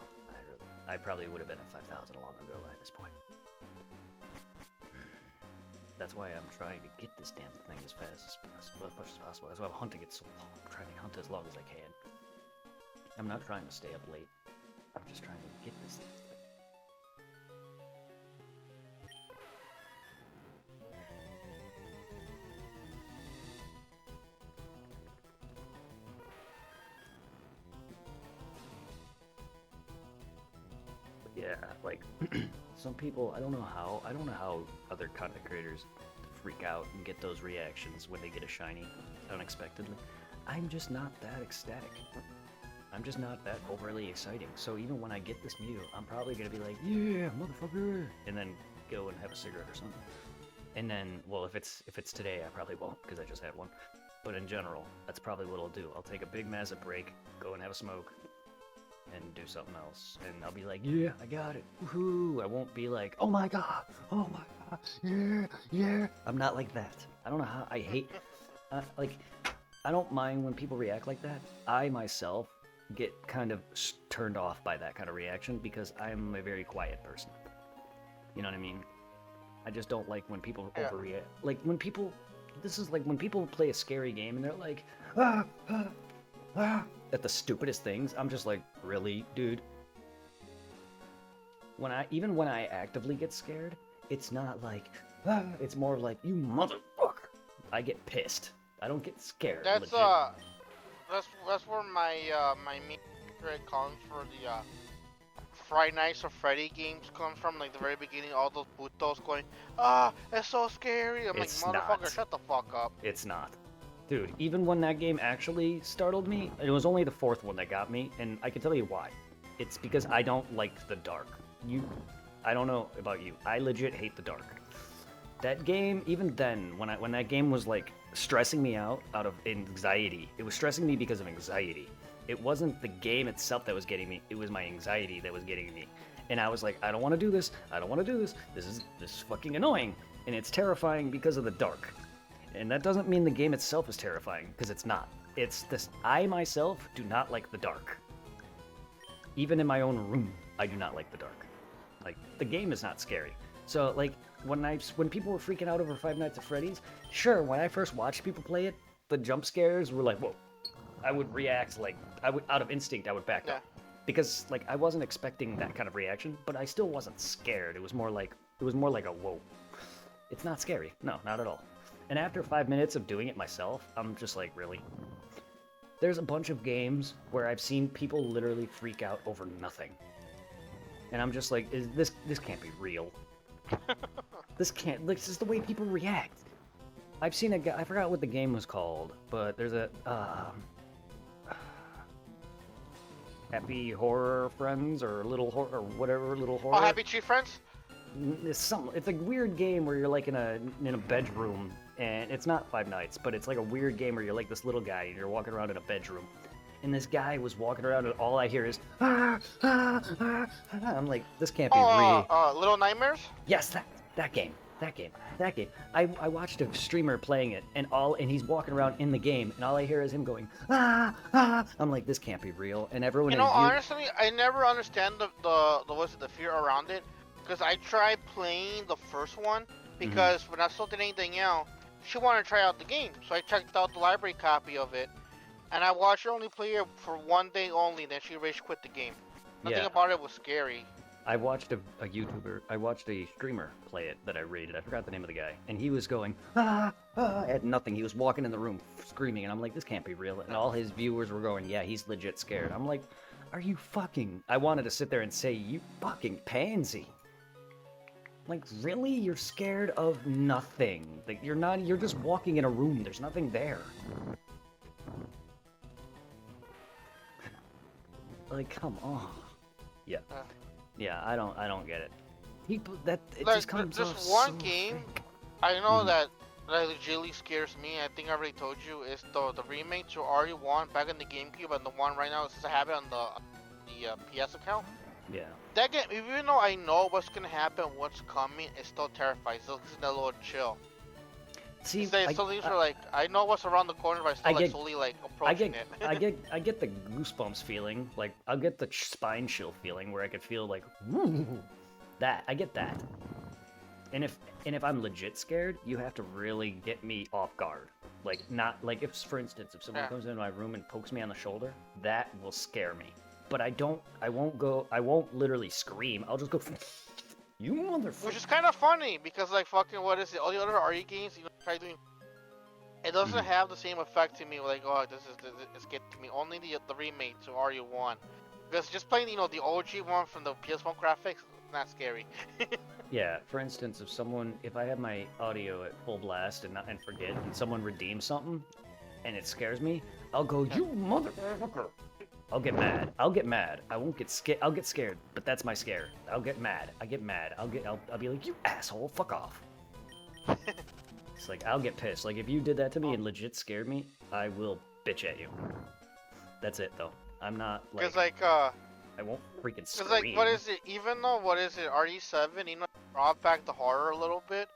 I probably would have been at 5,000 long ago at this point. That's why I'm trying to get this damn thing as fast as possible, as much as possible. That's why I'm hunting it so long. I'm trying to hunt as long as I can. I'm not trying to stay up late. I'm just trying to get this thing. Yeah, like, some people, I don't know how other content creators freak out and get those reactions when they get a shiny unexpectedly. I'm just not that ecstatic. I'm just not that overly exciting. So even when I get this Mew, I'm probably gonna be like, yeah, motherfucker, and then go and have a cigarette or something. And then, well, if it's today, I probably won't, because I just had one. But in general, that's probably what I'll do. I'll take a big massive break, go and have a smoke, and do something else, and I'll be like, yeah, I got it, woohoo! I won't be like, oh my god, yeah, yeah. I'm not like that. I don't know how, I hate, like, I don't mind when people react like that. I myself get kind of turned off by that kind of reaction because I'm a very quiet person. You know what I mean? I just don't like when people overreact. Like, when people, this is like when people play a scary game and they're like, at the stupidest things, I'm just like, really, dude? Even when I actively get scared, it's not like, it's more like, you motherfucker. I get pissed. I don't get scared. That's legit. where my my main thread comes for the Friday Nights or Freddy games comes from, like the very beginning, all those putos going, it's so scary. I'm It's like, motherfucker, not. shut the fuck up. It's not. Dude, even when that game actually startled me, it was only the 4th one that got me, and I can tell you why. It's because I don't like the dark. I don't know about you. I legit hate the dark. That game, even then, when that game was like stressing me out of anxiety, it was stressing me because of anxiety. It wasn't the game itself that was getting me, it was my anxiety that was getting me. And I was like, I don't want to do this, I don't want to do this, this is fucking annoying. And it's terrifying because of the dark. And that doesn't mean the game itself is terrifying, because it's not. It's this, I myself do not like the dark. Even in my own room, I do not like the dark. Like, the game is not scary. So, like, when people were freaking out over Five Nights at Freddy's, sure, when I first watched people play it, the jump scares were like, whoa. I would react, like, out of instinct, I would back up. Because, like, I wasn't expecting that kind of reaction, but I still wasn't scared. It was more like a whoa. It's not scary. No, not at all. And after 5 minutes of doing it myself, I'm just like, really? there's a bunch of games where I've seen people literally freak out over nothing. And I'm just like, this can't be real. This is the way people react. I've seen a guy, I forgot what the game was called, but there's a, Happy Horror Friends, or Little Horror, or whatever, Little Horror. Oh, Happy Tree Friends? It's a weird game where you're like in a bedroom, and it's not Five Nights, but it's like a weird game where you're like this little guy and you're walking around in a bedroom. And this guy was walking around and all I hear is I'm like, this can't be real. Little Nightmares? Yes, that game. I watched a streamer playing it, and he's walking around in the game, and all I hear is him going I'm like, this can't be real. And everyone, Honestly, I never understand the fear around it, because I tried playing the first one because when I still did anything else, she wanted to try out the game, so I checked out the library copy of it, and I watched her only play it for one day only. Then she rage quit the game. Nothing about it was scary. I watched a streamer play it that I rated. I forgot the name of the guy. And he was going, at nothing. He was walking in the room screaming. And I'm like, this can't be real. And all his viewers were going, yeah, he's legit scared. I'm like, are you fucking... I wanted to sit there and say, you fucking pansy. Like, really? You're scared of nothing. Like, you're just walking in a room. There's nothing there. Like, come on. Yeah. Yeah, I don't get it. People just comes off Just one so game, fake. I know that legitimately scares me. I think I already told you is the remake to RE1 back in the GameCube, and the one right now since I have it on the PS account. Yeah. That game, even though I know what's gonna happen, what's coming, it still terrifies. So it's a little chill. See, I know what's around the corner, but I still slowly approaching it. I get the goosebumps feeling. Like, I'll get the spine chill feeling where I could feel like, woo, that. I get that. And if I'm legit scared, you have to really get me off guard. Like, not like if, for instance, if someone comes into my room and pokes me on the shoulder, that will scare me. But I won't literally scream. I'll just go, you motherfucker. Which is kind of funny because what is it? All the other RE games, try doing. It doesn't have the same effect to me. Like, oh, this is getting to me. Only the remake to RE1. Because just playing, the OG one from the PS1 graphics, not scary. Yeah. For instance, if I have my audio at full blast and forget, and someone redeems something, and it scares me, I'll go, you motherfucker. I'll get mad. I won't get scared. I'll get scared, but that's my scare. I'll get mad. I'll be like, you asshole, fuck off. It's like, I'll get pissed. Like, if you did that to me and legit scared me, I will bitch at you. That's it, though. I'm not, like... Because, I won't freaking scream. Because, what is it? Even though, RE7, brought back the horror a little bit,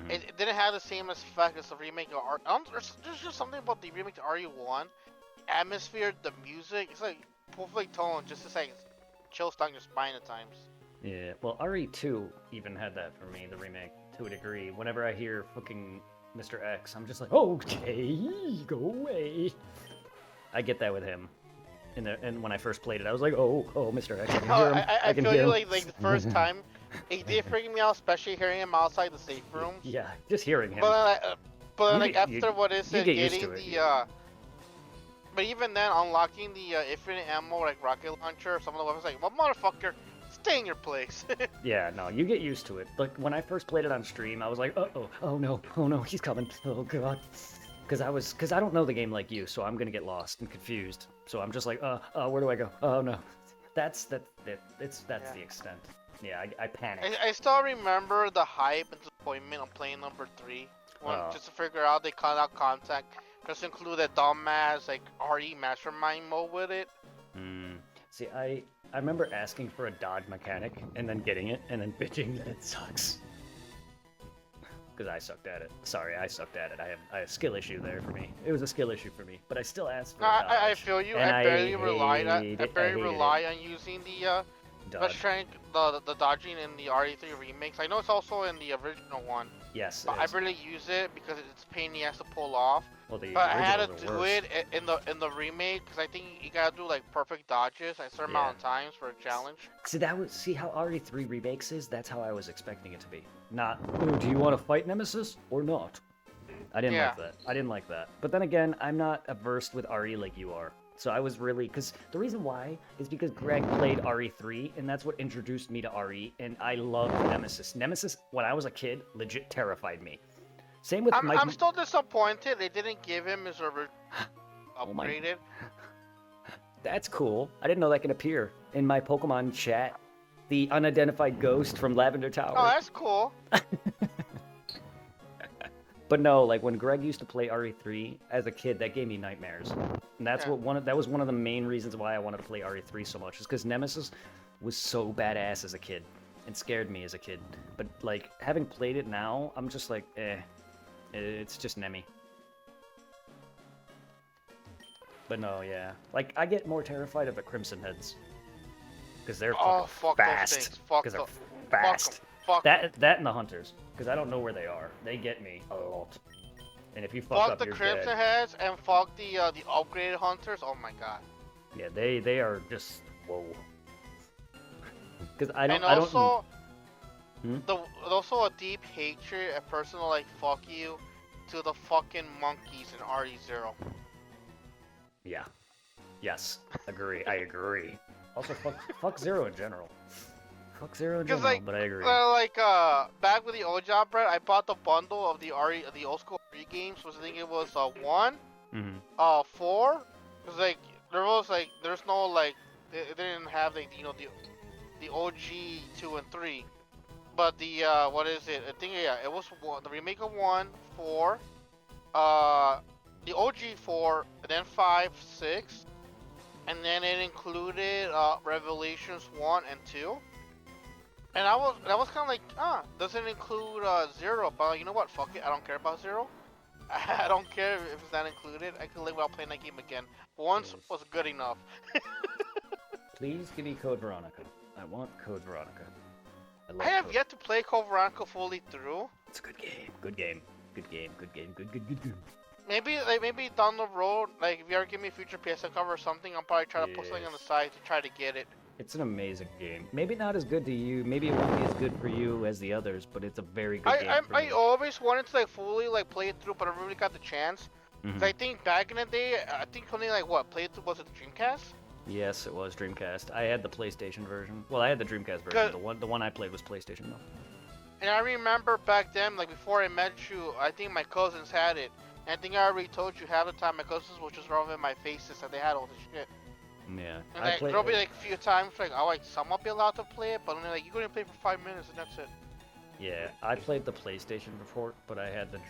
it didn't have the same effect as the remake of there's just something about the remake to RE1. Atmosphere, the music, it's like perfect tone, just to say chills down your spine at times. Yeah, well, RE2 even had that for me, the remake, to a degree. Whenever I hear fucking Mr. X, I'm just like, okay, go away. I get that with him. And when I first played it, I was like, oh, Mr. X, I can hear him. I feel you like the first time, it did freak me out, especially hearing him outside the safe rooms. Yeah, just hearing him. But after what is it, getting the But even then, unlocking the infinite ammo, like rocket launcher, some of the weapons, like, well, motherfucker, stay in your place. Yeah, no, you get used to it. Like, when I first played it on stream, I was like, oh no, he's coming, oh god. Because I don't know the game like you, so I'm gonna get lost and confused. So I'm just like, where do I go? Oh no. That's the extent. Yeah, I panicked. I still remember the hype and disappointment on playing number 3. Just to figure out they cut out contact. Just include a dumbass RE mastermind mode with it. See, I remember asking for a dodge mechanic and then getting it and then bitching that it sucks. Because I sucked at it. Sorry, I sucked at it. I have a skill issue there for me. It was a skill issue for me, but I still asked for a dodge. I feel you. I barely rely on using the the dodging in the RE3 remakes. I know it's also in the original one. Yes. But I barely use it because it's a pain in the ass to pull off. Well, but I had to do it in the remake because I think you gotta do perfect dodges a certain amount of times for a challenge. See how RE3 remakes is. That's how I was expecting it to be. Not, oh, do you want to fight Nemesis or not? I didn't Yeah. like that. I didn't like that. But then again, I'm not averse with RE like you are. So I was really, because the reason why is because Greg played RE3, and that's what introduced me to RE, and I loved Nemesis. Nemesis, when I was a kid, legit terrified me. Same with Mike. I'm still disappointed they didn't give him his Oh my- upgraded. That's cool. I didn't know that could appear in my Pokemon chat. The unidentified ghost from Lavender Tower. Oh, that's cool. But no, like when Greg used to play RE3 as a kid, that gave me nightmares. And that's Yeah. that was one of the main reasons why I wanted to play RE3 so much, is because Nemesis was so badass as a kid and scared me as a kid. But like having played it now, I'm just like, it's just Nemi. But no, yeah, like I get more terrified of the Crimson Heads because they're Oh, fuck those fast. things. Fuck Because they're the- fast. Fuck 'em. That and the Hunters, because I don't know where they are. They get me a lot. And if you fuck Fuck up, the you're Crimson dead. Heads and fuck the upgraded hunters. Oh my god. Yeah, they are just whoa. Because I don't. And also, Hmm? also a deep hatred, a personal like fuck you, to the fucking monkeys in RE0. Yeah. Yes. Agree. I agree. Also, fuck Zero in general. Fuck Zero in 'Cause, general, like, but I agree. Back with the old job, Brett, I bought the bundle of the old school RE games. Was I think it was 1, Mm-hmm. 4. Cause like there's no like they didn't have like the OG 2 and 3, but the what is it? I think it was the remake of 1, 4, the OG 4, and then 5, 6, and then it included Revelations 1 and 2. And I was kind of like, doesn't include 0, but you know what? Fuck it, I don't care about 0. I don't care if it's not included. I can live without playing that game again. Once was good enough. Please give me Code Veronica. I want Code Veronica. love I have Code. yet to play Code Veronica fully through. It's a good game. Good game. Good game. Good game. Good. Good. Good. Good. Maybe down the road, like if you ever give me a future PSN cover or something, I'll probably try to put something on the Yes. side to try to get it. It's an amazing game. Maybe not as good to you. Maybe it won't be as good for you as the others, but it's a very good game. For I me. always wanted to like fully like play it through, but I never really got the chance. 'Cause Mhm. I think back in the day, I think only like what played through, was it the Dreamcast? Yes, it was Dreamcast. I had the PlayStation version. Well, I had the Dreamcast version. The one I played was PlayStation though. And I remember back then, like before I met you, I think my cousins had it. And I think I already told you half the time my cousins were just rubbing my faces that they had all this shit. Yeah, And I like, played. there'll be like a few times like, oh, like some will be allowed to play it, but only like you can only play for 5 minutes and that's it. Yeah, I played the PlayStation before, but I had the.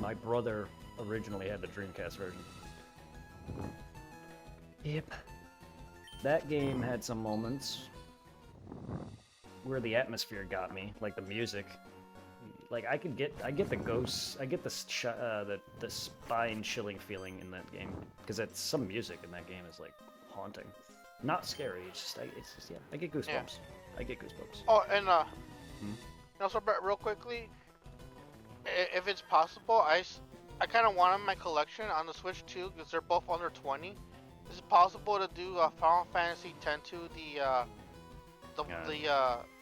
My brother originally had the Dreamcast version. Yep. That game had some moments where the atmosphere got me, like the music. Like I get the ghosts, I get the spine chilling feeling in that game because it's some music in that game is like haunting, not scary. It's just yeah, I get goosebumps. Yeah. I get goosebumps. Oh, and also, Brett, real quickly, if it's possible, I kind of want in my collection on the Switch too, because they're both under 20. Is it possible to do Final Fantasy X-2, the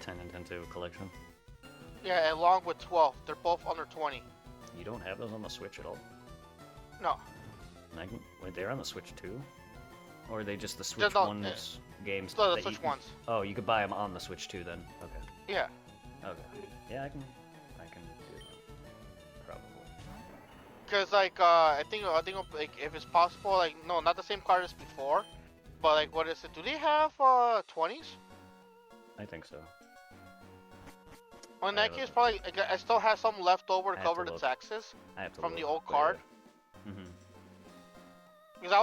10 and 10-2 collection. yeah, along with 12? They're both under 20. You don't have those on the Switch at all? No, Wait, they're on the Switch too? Or are they just the They're Switch not- ones games? the that Switch you, ones. Oh, you could buy them on the Switch too then. Okay. Yeah. Okay. Yeah, I can do that. Probably. Because like I think like if it's possible, like no, not the same card as before, but like what is it? Do they have 20s? I think so. Well, in I that have case, a- probably like, I still have some left over I to have to cover the look. taxes I have to from the look, old but card. yeah. Mhm. Because I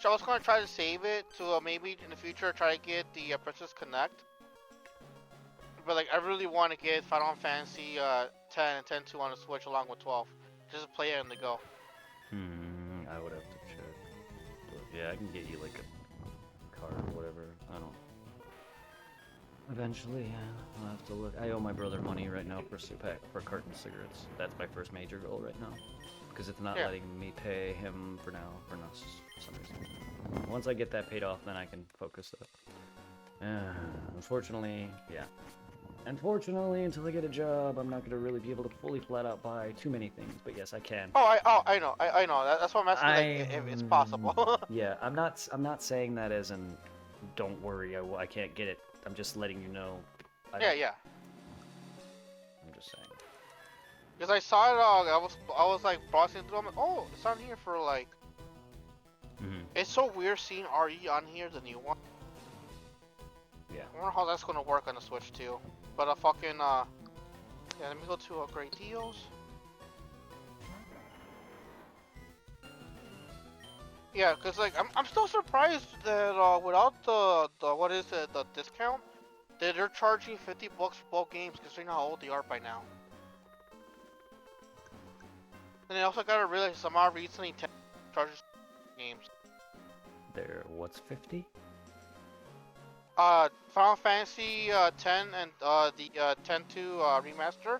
was gonna try to save it to maybe in the future try to get the Princess Connect. But like I really want to get Final Fantasy 10 and 10-2 on the Switch along with 12, just to play it on the go. I would have to check. But yeah, I can get you like a card or whatever. I don't. Eventually, yeah, I'll have to look. I owe my brother money right now for for a carton of cigarettes. That's my first major goal right now, because it's not Yeah. letting me pay him for now for some reason. Once I get that paid off, then I can focus that. Unfortunately, yeah. Unfortunately, until I get a job, I'm not gonna really be able to fully flat out buy too many things. But yes, I can. I know. I know. That's why I'm asking, like, if it's possible. Yeah, I'm not saying that as in, don't worry, I can't get it. I'm just letting you know. Yeah. I'm just saying. Because I saw it, I was like browsing through. I'm like, oh, it's on here for like. It's so weird seeing RE on here, the new one. Yeah. I wonder how that's gonna work on the Switch too. But yeah, let me go to Great Deals. Yeah, cause like I'm still surprised that without the what is it, the discount, that they're charging $50 for both games, considering how old they are by now. And I also gotta realize some odd reason Nintendo charges games. What's 50? Final Fantasy 10 and the 10-2 remaster.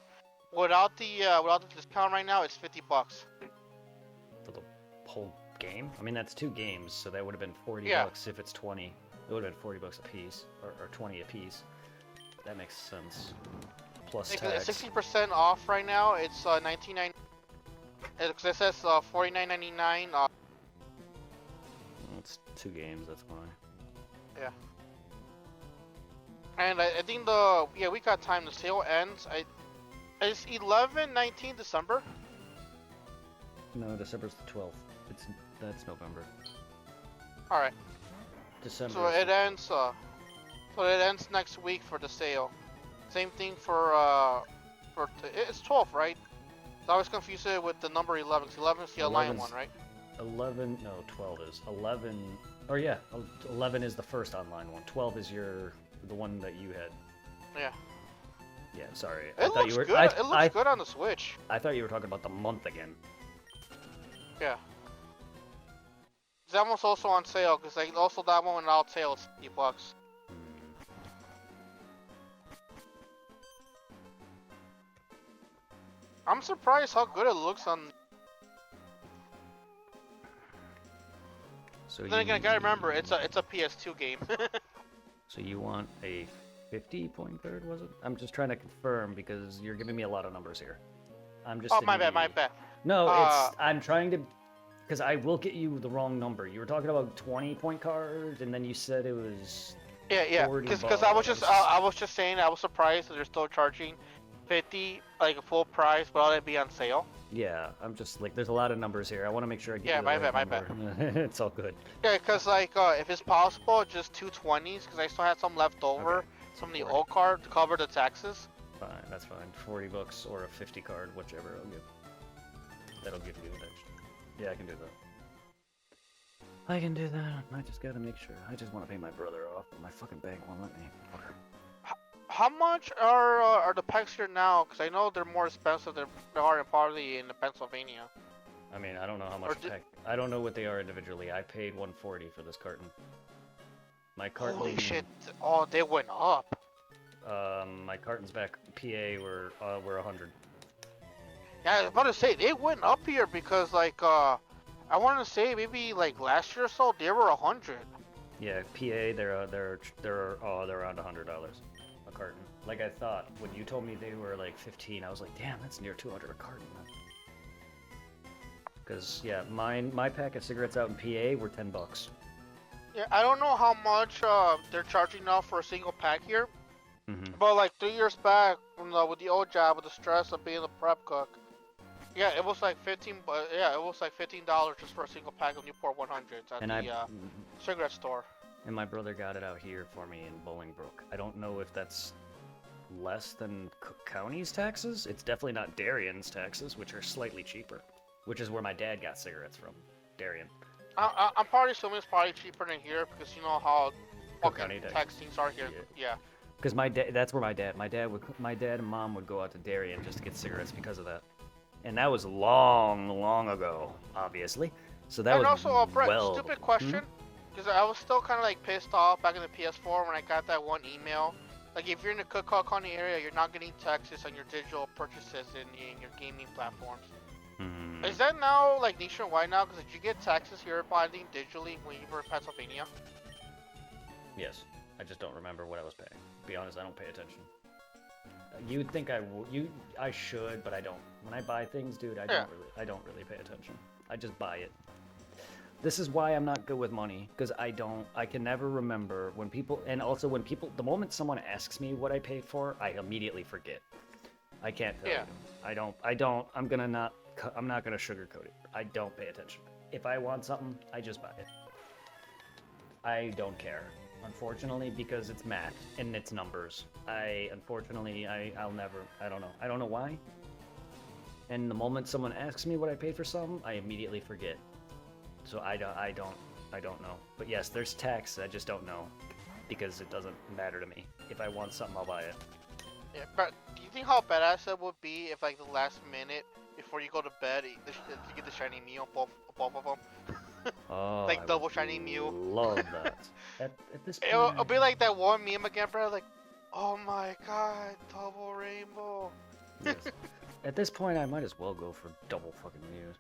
Without the discount right now, it's $50. For the whole game? I mean, that's 2 games, so that would have been $40 if it's 20. It would have been $40 a piece, or 20 a piece. That makes sense. Plus tax. 60% off right now. It's $19.99. It says $49.99. It's 2 games. That's fine. Yeah. And I think we got time. The sale ends. It's 19 December. No, December's the 12th. That's November. All right. December. So it ends. So it ends next week for the sale. Same thing for it's 12, right? So I was confused with the number 11. 'Cause 11 is the online one, right? 11. No, 12 is 11. Or yeah, 11 is the first online one. 12 is the one that you had. Yeah. Yeah, sorry. It looks good. It looks good on the Switch. I thought you were talking about the month again. Yeah. That one's also on sale, because also that one went out sale is $50. I'm surprised how good it looks on. So then again, I gotta remember it's a PS2 game. So you want a 50.3rd, was it? I'm just trying to confirm because you're giving me a lot of numbers here. I'm just. Oh, my bad. No, I'm trying to, because I will get you the wrong number. You were talking about 20-point cards, and then you said it was. Yeah. Because I was just saying I was surprised that they're still charging 50 like a full price, but it be on sale. Yeah, I'm just like, there's a lot of numbers here. I want to make sure I get you the my right bad. number. It's all good. Yeah, because like if it's possible, just 220s, because I still had some left over, some of the old card to cover the taxes. Fine, that's fine. $40 or a 50 card, whichever I'll give. That'll give you the extra. Yeah, I can do that. I can do that. I just gotta make sure. I just want to pay my brother off, but my fucking bank won't let me. Fucker. How much are the packs here now? Because I know they're more expensive than they are probably in Pennsylvania. I mean, I don't know how much. I don't know what they are individually. I paid $140 for this carton. My carton. Holy shit! Oh, they went up. My cartons back PA were 100. Yeah, I was about to say they went up here because like I want to say maybe like last year or so they were 100. Yeah, PA they're around $100 a carton. Like I thought when you told me they were like 15, I was like, damn, that's near 200 a carton. Because yeah, my pack of cigarettes out in PA were $10. Yeah, I don't know how much they're charging now for a single pack here. But like 3 years back, with the old job, with the stress of being a prep cook, yeah, it was like $15 just for a single pack of Newport 100s at the cigarette store. And my brother got it out here for me in Bolingbrook. I don't know if that's less than Cook County's taxes. It's definitely not Darien's taxes, which are slightly cheaper. Which is where my dad got cigarettes from, Darien. I'm probably assuming it's probably cheaper than here because you know how Cook County tax things are here. Yeah. Because that's where my dad and mom would go out to Darien just to get cigarettes because of that. And that was long ago, obviously. So that was also, Brett, stupid question. Because I was still kind of like pissed off back in the PS4 when I got that one email. Like if you're in the Cook County area, you're not getting taxes on your digital purchases in your gaming platforms. Is that now like nationwide now? Because did you get taxes here buying digitally when you were in Pennsylvania? Yes, I just don't remember what I was paying. To be honest, I don't pay attention. You'd think I should, but I don't. When I buy things, dude, I don't really pay attention. I just buy it. This is why I'm not good with money, because I can never remember when people, and also when people, the moment someone asks me what I paid for, I immediately forget. I can't tell you. I'm not gonna sugarcoat it. I don't pay attention. If I want something, I just buy it. I don't care, unfortunately, because it's math and it's numbers. Unfortunately, I'll never, I don't know why. And the moment someone asks me what I paid for something, I immediately forget. So I don't know. But yes, there's tax, I just don't know. Because it doesn't matter to me. If I want something, I'll buy it. Yeah, but do you think how badass it would be if, like, the last minute before you go to bed, you get the shiny Mew both of them? Oh, like I double would shiny Mew. Love that. At this point, It'll be like that one meme again, bro. Like, oh my god, double rainbow. yes. At this point, I might as well go for double fucking Mews.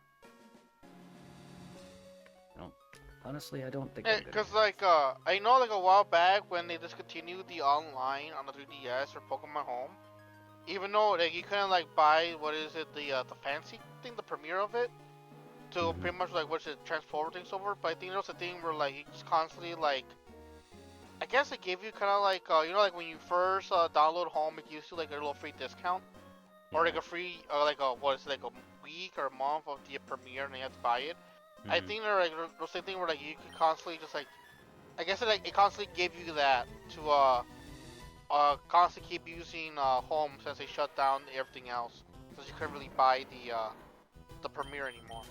Honestly, I don't think. Because like I know like a while back when they discontinued the online on the 3DS or Pokemon Home, even though like you couldn't like buy the fancy thing, the premiere of it, to pretty much like transform things over. But I think there was a thing where like you just constantly like, I guess it gave you kind of like like when you first download Home, it gives you like a little free discount, or like a free like a week or a month of the premiere, and you have to buy it. I think they're like the same thing where like you could constantly just like, I guess it constantly gave you that to constantly keep using Home since they shut down everything else, since you couldn't really buy the premiere anymore.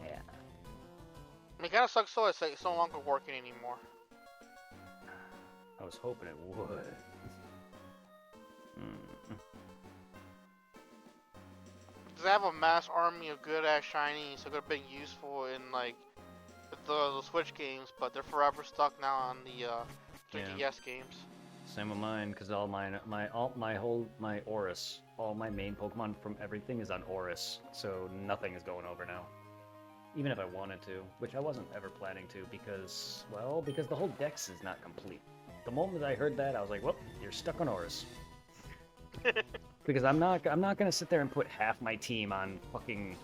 Yeah. I mean, it kind of sucks though. It's like it's no longer working anymore. I was hoping it would. They have a mass army of good ass shinies that could have been useful in like the Switch games, but they're forever stuck now on the 3DS games. Same with mine, because all my Oris, all my main Pokemon from everything is on Oris, so nothing is going over now. Even if I wanted to, which I wasn't ever planning to, because the whole Dex is not complete. The moment I heard that, I was like, well, you're stuck on Oris. Because I'm not gonna sit there and put half my team on fucking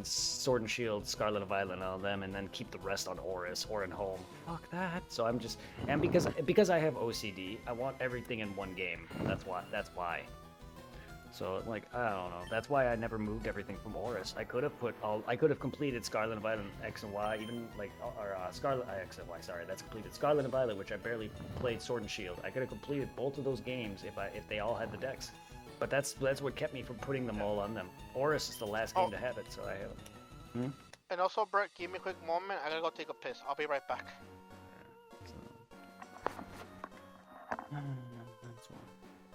Sword and Shield, Scarlet and Violet, and all them, and then keep the rest on Oris or in Home. Fuck that. So I'm just, and because I have OCD, I want everything in one game. That's why. So like I don't know. That's why I never moved everything from Oris. I could have completed Scarlet and Violet X and Y, even like Scarlet X and Y. Sorry, that's completed Scarlet and Violet, which I barely played Sword and Shield. I could have completed both of those games if they all had the Dex. But that's what kept me from putting them all on them. Oris is the last game to have it, so I have it. And also, Brett, give me a quick moment. I gotta go take a piss. I'll be right back.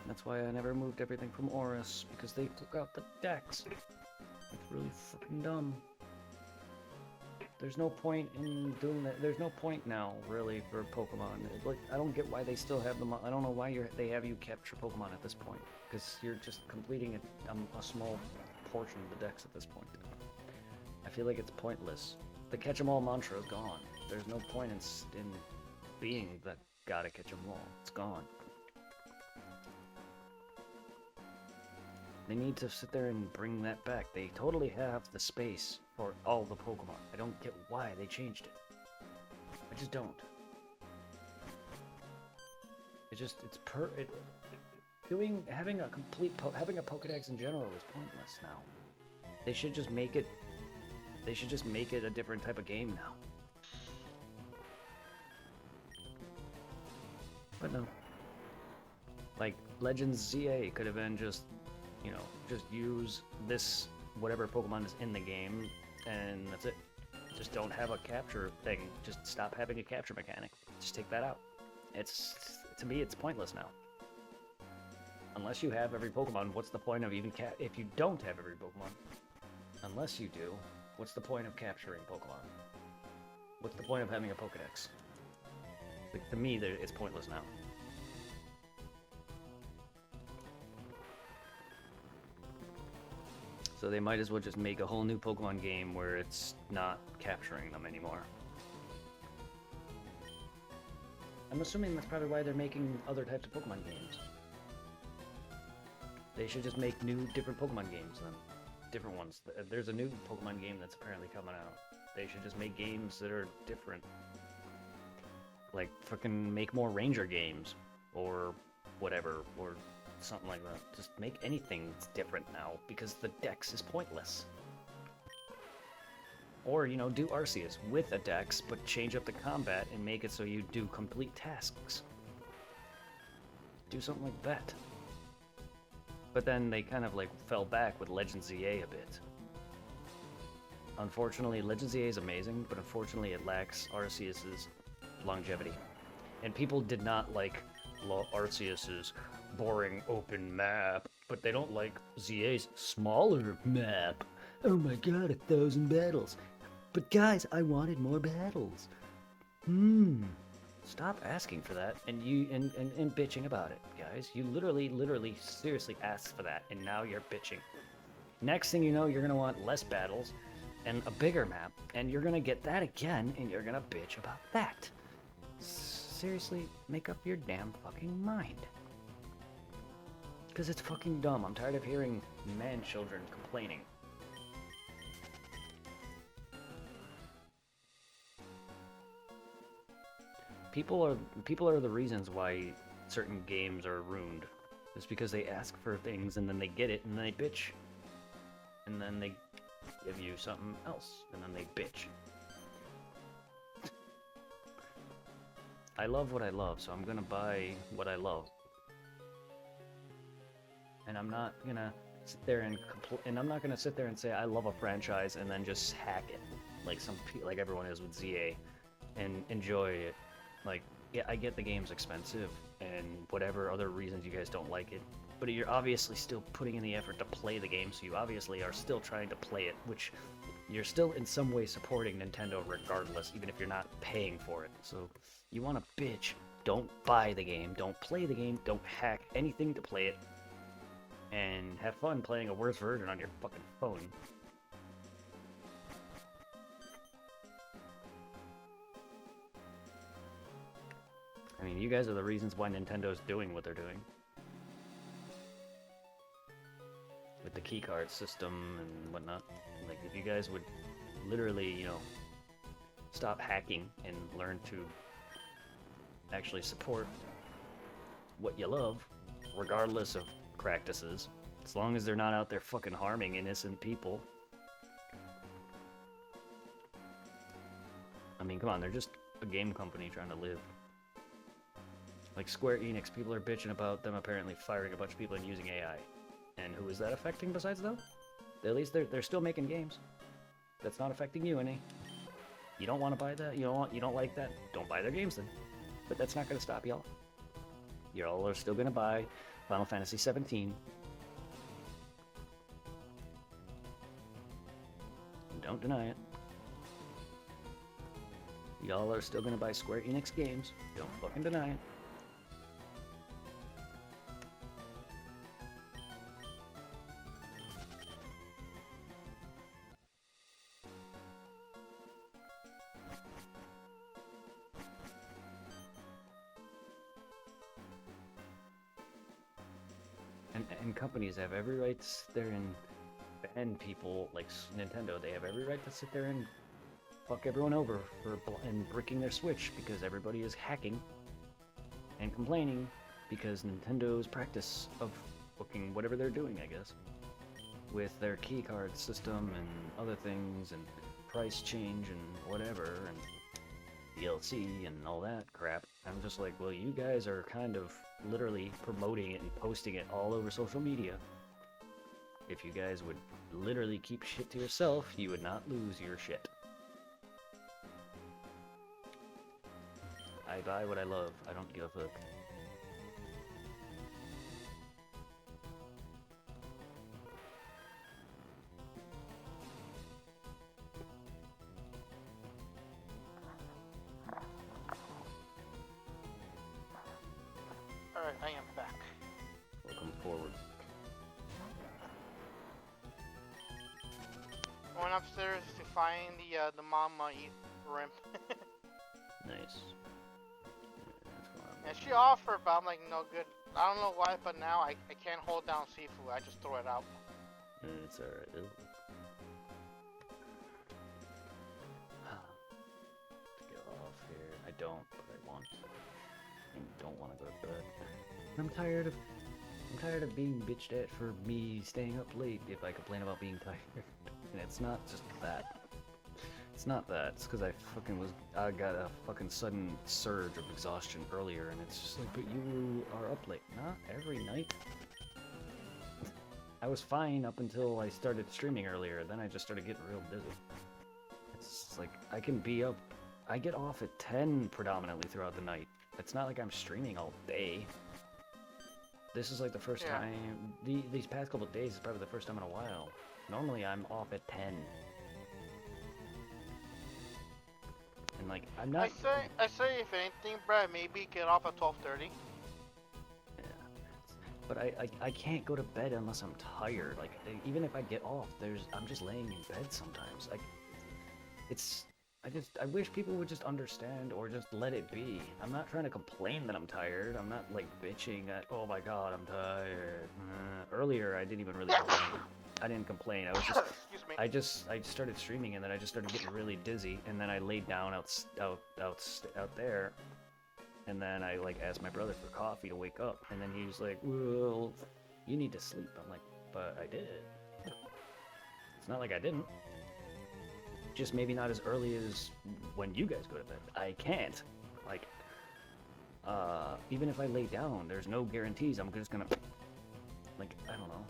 That's why I never moved everything from Oris, because they took out the Dex. It's really fucking dumb. There's no point in doing that. There's no point now, really, for Pokemon. Like, I don't get why they still have them. I don't know why they have you capture Pokemon at this point, because you're just completing a small portion of the Dex at this point. I feel like it's pointless. The catch 'em all mantra is gone. There's no point in being that gotta catch 'em all. It's gone. They need to sit there and bring that back. They totally have the space for all the Pokemon. I don't get why they changed it. I just don't. Having a Pokedex in general is pointless now. They should just make it a different type of game now. But no. Like Legends ZA could have been just use this whatever Pokemon is in the game, and that's it. Just don't have a capture thing. Just stop having a capture mechanic. Just take that out. To me, it's pointless now. Unless you have every Pokemon, what's the point of even if you don't have every Pokemon? Unless you do, what's the point of capturing Pokemon? What's the point of having a Pokedex? Like, to me, it's pointless now. So they might as well just make a whole new Pokemon game where it's not capturing them anymore. I'm assuming that's probably why they're making other types of Pokemon games. They should just make new, different Pokemon games then. Different ones. There's a new Pokemon game that's apparently coming out. They should just make games that are different. Like, fucking make more Ranger games. Or whatever. Or something like that. Just make anything that's different now, because the Dex is pointless. Or, you know, do Arceus with a Dex, but change up the combat and make it so you do complete tasks. Do something like that. But then they kind of like fell back with Legends ZA a bit. Unfortunately, Legends ZA is amazing, but unfortunately it lacks Arceus's longevity. And people did not like Arceus's boring open map, but they don't like ZA's smaller map. Oh my god, 1,000 battles. But guys, I wanted more battles. Stop asking for that and bitching about it, guys. You literally, seriously asked for that, and now you're bitching. Next thing you know, you're gonna want less battles and a bigger map, and you're gonna get that again, and you're gonna bitch about that. Seriously, make up your damn fucking mind. Because it's fucking dumb. I'm tired of hearing man-children complaining. People are the reasons why certain games are ruined. It's because they ask for things and then they get it and then they bitch. And then they give you something else and then they bitch. I love what I love, so I'm gonna buy what I love. And I'm not gonna sit there and I'm not gonna sit there and say I love a franchise and then just hack it like everyone is with ZA and enjoy it. Like, yeah, I get the game's expensive and whatever other reasons you guys don't like it, but you're obviously still putting in the effort to play the game, so you obviously are still trying to play it, which you're still in some way supporting Nintendo regardless, even if you're not paying for it. So you want to bitch, don't buy the game, don't play the game, don't hack anything to play it, and have fun playing a worse version on your fucking phone. I mean, you guys are the reasons why Nintendo's doing what they're doing. With the keycard system and whatnot. Like, if you guys would literally, you know, stop hacking and learn to actually support what you love, regardless of practices, as long as they're not out there fucking harming innocent people. I mean, come on, they're just a game company trying to live. Like Square Enix, people are bitching about them apparently firing a bunch of people and using AI. And who is that affecting besides them? At least they're still making games. That's not affecting you any. You don't want to buy that? You don't like that? Don't buy their games then. But that's not going to stop y'all. Y'all are still going to buy Final Fantasy 17. Don't deny it. Y'all are still going to buy Square Enix games. Don't fucking deny it. And companies have every right to sit there and ban people like Nintendo. They have every right to sit there and fuck everyone over and bricking their Switch because everybody is hacking and complaining because Nintendo's practice of fucking whatever they're doing, I guess, with their keycard system and other things and price change and whatever and DLC and all that crap. I'm just like, well, you guys are kind of literally promoting it and posting it all over social media. If you guys would literally keep shit to yourself, you would not lose your shit. I buy what I love. I don't give a fuck. Alright, I am back. Welcome forward. I went upstairs to find the mama Rimp. Nice. And she offered, but I'm like, no good. I don't know why, but now I can't hold down seafood. I just throw it out. It's alright. To get off here. I don't, but I want to. I don't want to go to bed. I'm tired of being bitched at for me staying up late if I complain about being tired. And it's not just that. It's not that. It's because I got a fucking sudden surge of exhaustion earlier, and it's just like, but you are up late. Not every night. I was fine up until I started streaming earlier, then I just started getting real busy. It's like, I can be up, I get off at 10 predominantly throughout the night. It's not like I'm streaming all day. This is like the first time, these past couple of days is probably the first time in a while. Normally I'm off at 10. And like, I'm not... I say if anything, Brad, maybe get off at 12:30. Yeah. But I can't go to bed unless I'm tired. Like, even if I get off, I'm just laying in bed sometimes. Like, I wish people would just understand or just let it be. I'm not trying to complain that I'm tired. I'm not like bitching at, oh my god, I'm tired. Earlier, I didn't even really complain. I didn't complain. I was just, Excuse me. I started streaming and then I just started getting really dizzy and then I laid down out there, and then I like asked my brother for coffee to wake up, and then he was like, well, you need to sleep. I'm like, but I did. It's not like I didn't. Just maybe not as early as when you guys go to bed. I can't. Like, even if I lay down, there's no guarantees I'm just gonna, like, I don't know.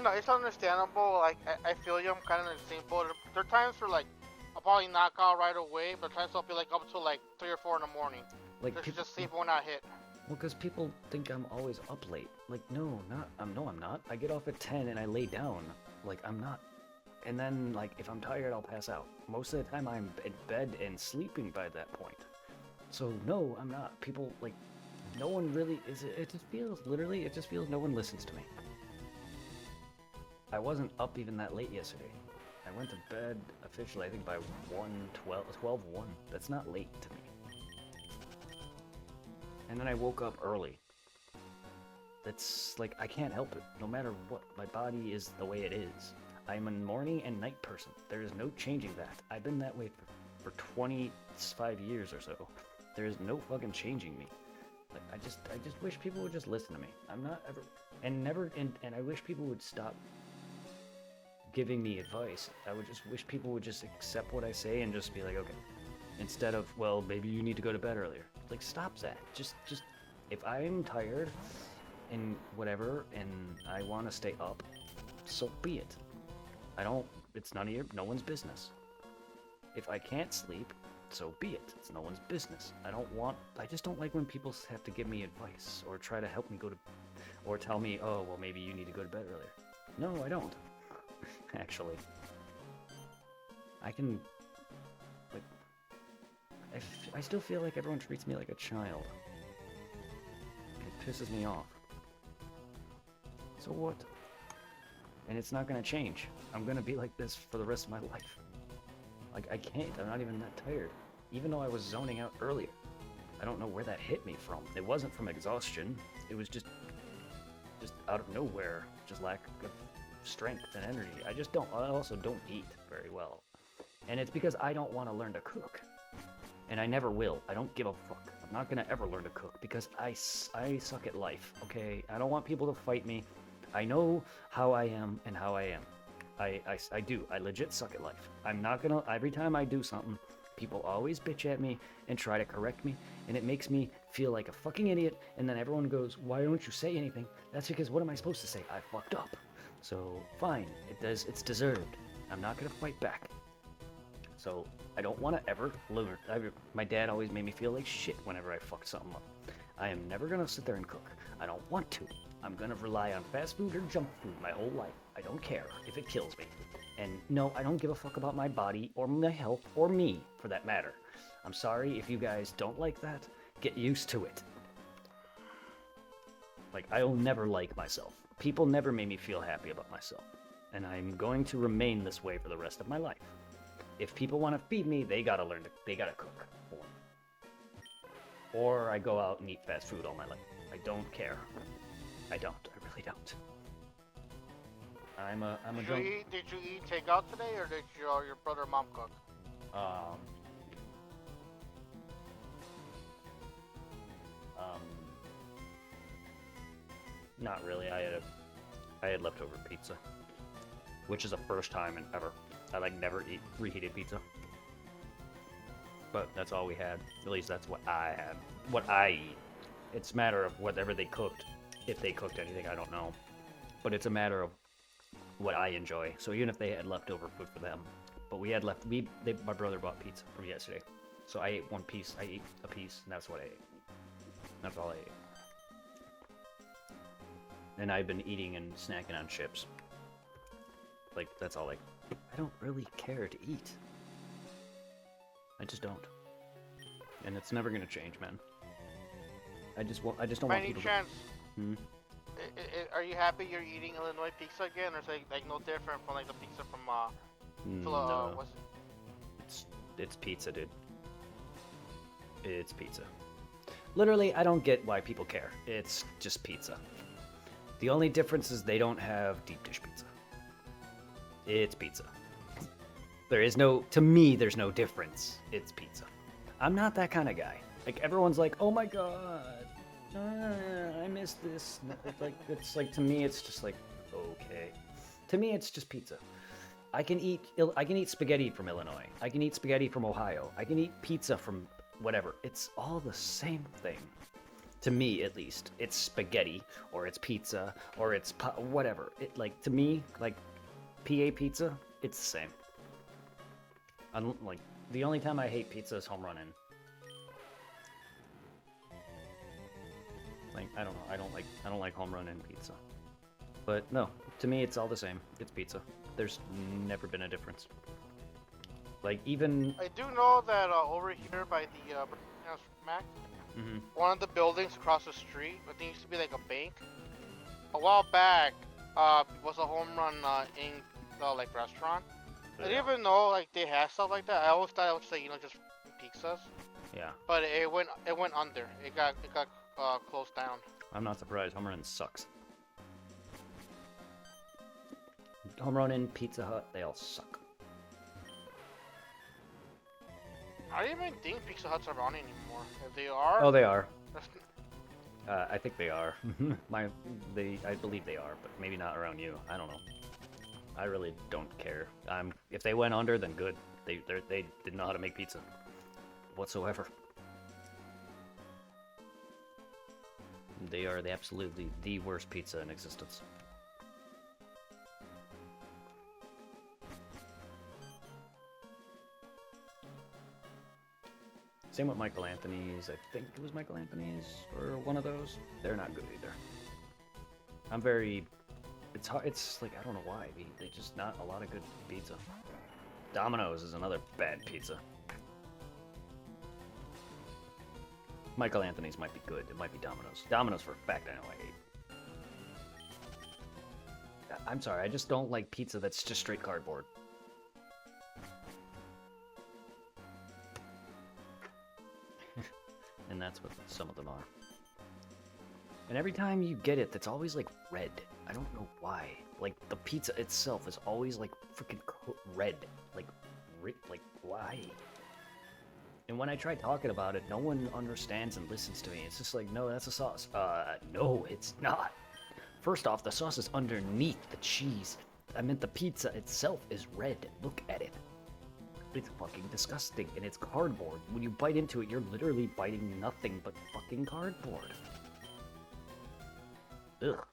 No, it's understandable. Like, I feel you. I'm kind of in the same boat. There are times where, like, I'll probably knock out right away, but times I'll be, like, up till, like, 3 or 4 in the morning. Like, Just sleep when I hit. Well, because people think I'm always up late. Like, no, I'm not. I get off at 10 and I lay down. Like, I'm not. And then, like, if I'm tired, I'll pass out. Most of the time, I'm in bed and sleeping by that point. So, no, I'm not. People, like, no one really is. It just feels, literally, it just feels no one listens to me. I wasn't up even that late yesterday. I went to bed officially, I think, by 12:1. That's not late to me. And then I woke up early. That's, like, I can't help it. No matter what, my body is the way it is. I'm a morning and night person. There is no changing that. I've been that way for 25 years or so. There is no fucking changing me. Like, I just wish people would just listen to me. I'm not ever, and I wish people would stop giving me advice. I would just wish people would just accept what I say and just be like, okay. Instead of, well, maybe you need to go to bed earlier. Like, stop that. Just, if I'm tired and whatever, and I want to stay up, so be it. It's no one's business. If I can't sleep, so be it. It's no one's business. I just don't like when people have to give me advice or try to help me or tell me, oh, well, maybe you need to go to bed earlier. No, I don't. Actually. I can, like, I still feel like everyone treats me like a child. It pisses me off. So what? And it's not gonna change. I'm gonna be like this for the rest of my life. Like, I can't. I'm not even that tired. Even though I was zoning out earlier. I don't know where that hit me from. It wasn't from exhaustion. It was just out of nowhere. Just lack of strength and energy. I also don't eat very well. And it's because I don't want to learn to cook. And I never will. I don't give a fuck. I'm not gonna ever learn to cook because I suck at life, okay? I don't want people to fight me. I know how I am and how I am. I do. I legit suck at life. I'm not gonna, every time I do something, people always bitch at me and try to correct me, and it makes me feel like a fucking idiot, and then everyone goes, why don't you say anything? That's because, what am I supposed to say? I fucked up. So, fine. It's deserved. I'm not gonna fight back. So, I don't want to ever learn. My dad always made me feel like shit whenever I fucked something up. I am never gonna sit there and cook. I don't want to. I'm gonna rely on fast food or junk food my whole life. I don't care if it kills me. And no, I don't give a fuck about my body or my health or me, for that matter. I'm sorry if you guys don't like that. Get used to it. Like, I'll never like myself. People never made me feel happy about myself. And I'm going to remain this way for the rest of my life. If people want to feed me, they gotta learn to, they gotta cook for me. Or I go out and eat fast food all my life. I don't care. I don't. I really don't. I'm a drunk. Did you eat takeout today, or did your brother or mom cook? Um, not really. I had leftover pizza, which is the first time in ever. I like never eat reheated pizza. But that's all we had. At least that's what I had. What I eat. It's a matter of whatever they cooked. If they cooked anything, I don't know. But it's a matter of what I enjoy. So even if they had leftover food for them, but we had left. My brother bought pizza from yesterday, so I ate one piece. I ate a piece, and that's what I ate. That's all I ate. And I've been eating and snacking on chips. Like that's all. Like I don't really care to eat. I just don't. And it's never gonna change, man. I just don't By want any people chance, to... are you happy you're eating Illinois pizza again, or is it like no different from like the pizza from No. what's it? It's pizza, dude. It's pizza. Literally, I don't get why people care. It's just pizza. The only difference is they don't have deep dish pizza. It's pizza. To me, there's no difference. It's pizza. I'm not that kind of guy. Like, everyone's like, oh my god, I miss this. It's like, to me, it's just like, okay. To me, it's just pizza. I can eat spaghetti from Illinois. I can eat spaghetti from Ohio. I can eat pizza from whatever. It's all the same thing. To me, at least. It's spaghetti, or it's pizza, or it's whatever. To me, like, PA pizza, it's the same. Like, the only time I hate pizza is Home Run Inn. Like, I don't know. I don't like Home Run Inn pizza. But no, to me, it's all the same. It's pizza. There's never been a difference. Like, even... I do know that over here by the Mac, one of the buildings across the street, I think it used to be like a bank. A while back, was a Home Run Inn like restaurant. I didn't even know like they had stuff like that. I always thought it was like just pizzas. Yeah. But it went under. It got closed down. I'm not surprised. Home Run Inn sucks. Home Run Inn, Pizza Hut, they all suck. I didn't even think Pizza Huts are on anymore. If they are. Oh, they are. I think they are. I believe they are, but maybe not around you. I don't know. I really don't care. If they went under, then good. They didn't know how to make pizza whatsoever. They are absolutely the worst pizza in existence. Same with Michael Anthony's. I think it was Michael Anthony's or one of those. They're not good either. I'm very... It's hard. It's like, I don't know why. They just not a lot of good pizza. Domino's is another bad pizza. Michael Anthony's might be good. It might be Domino's. Domino's for a fact I know I hate. I'm sorry. I just don't like pizza that's just straight cardboard. And that's what some of them are. And every time you get it, that's always like red. I don't know why. Like the pizza itself is always like freaking red. Like why? And when I try talking about it, no one understands and listens to me. It's just like, no, that's a sauce. No, it's not. First off, the sauce is underneath the cheese. I meant the pizza itself is red. Look at it. It's fucking disgusting, and it's cardboard. When you bite into it, you're literally biting nothing but fucking cardboard. Ugh.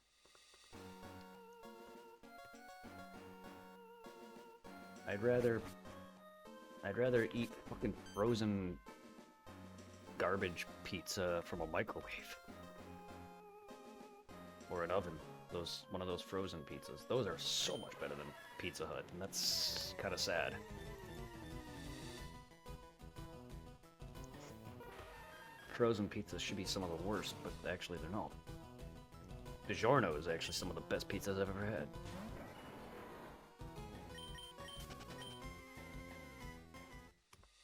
I'd rather eat fucking frozen garbage pizza from a microwave. Or an oven. One of those frozen pizzas. Those are so much better than Pizza Hut, and that's kind of sad. Frozen pizzas should be some of the worst, but actually they're not. DiGiorno is actually some of the best pizzas I've ever had.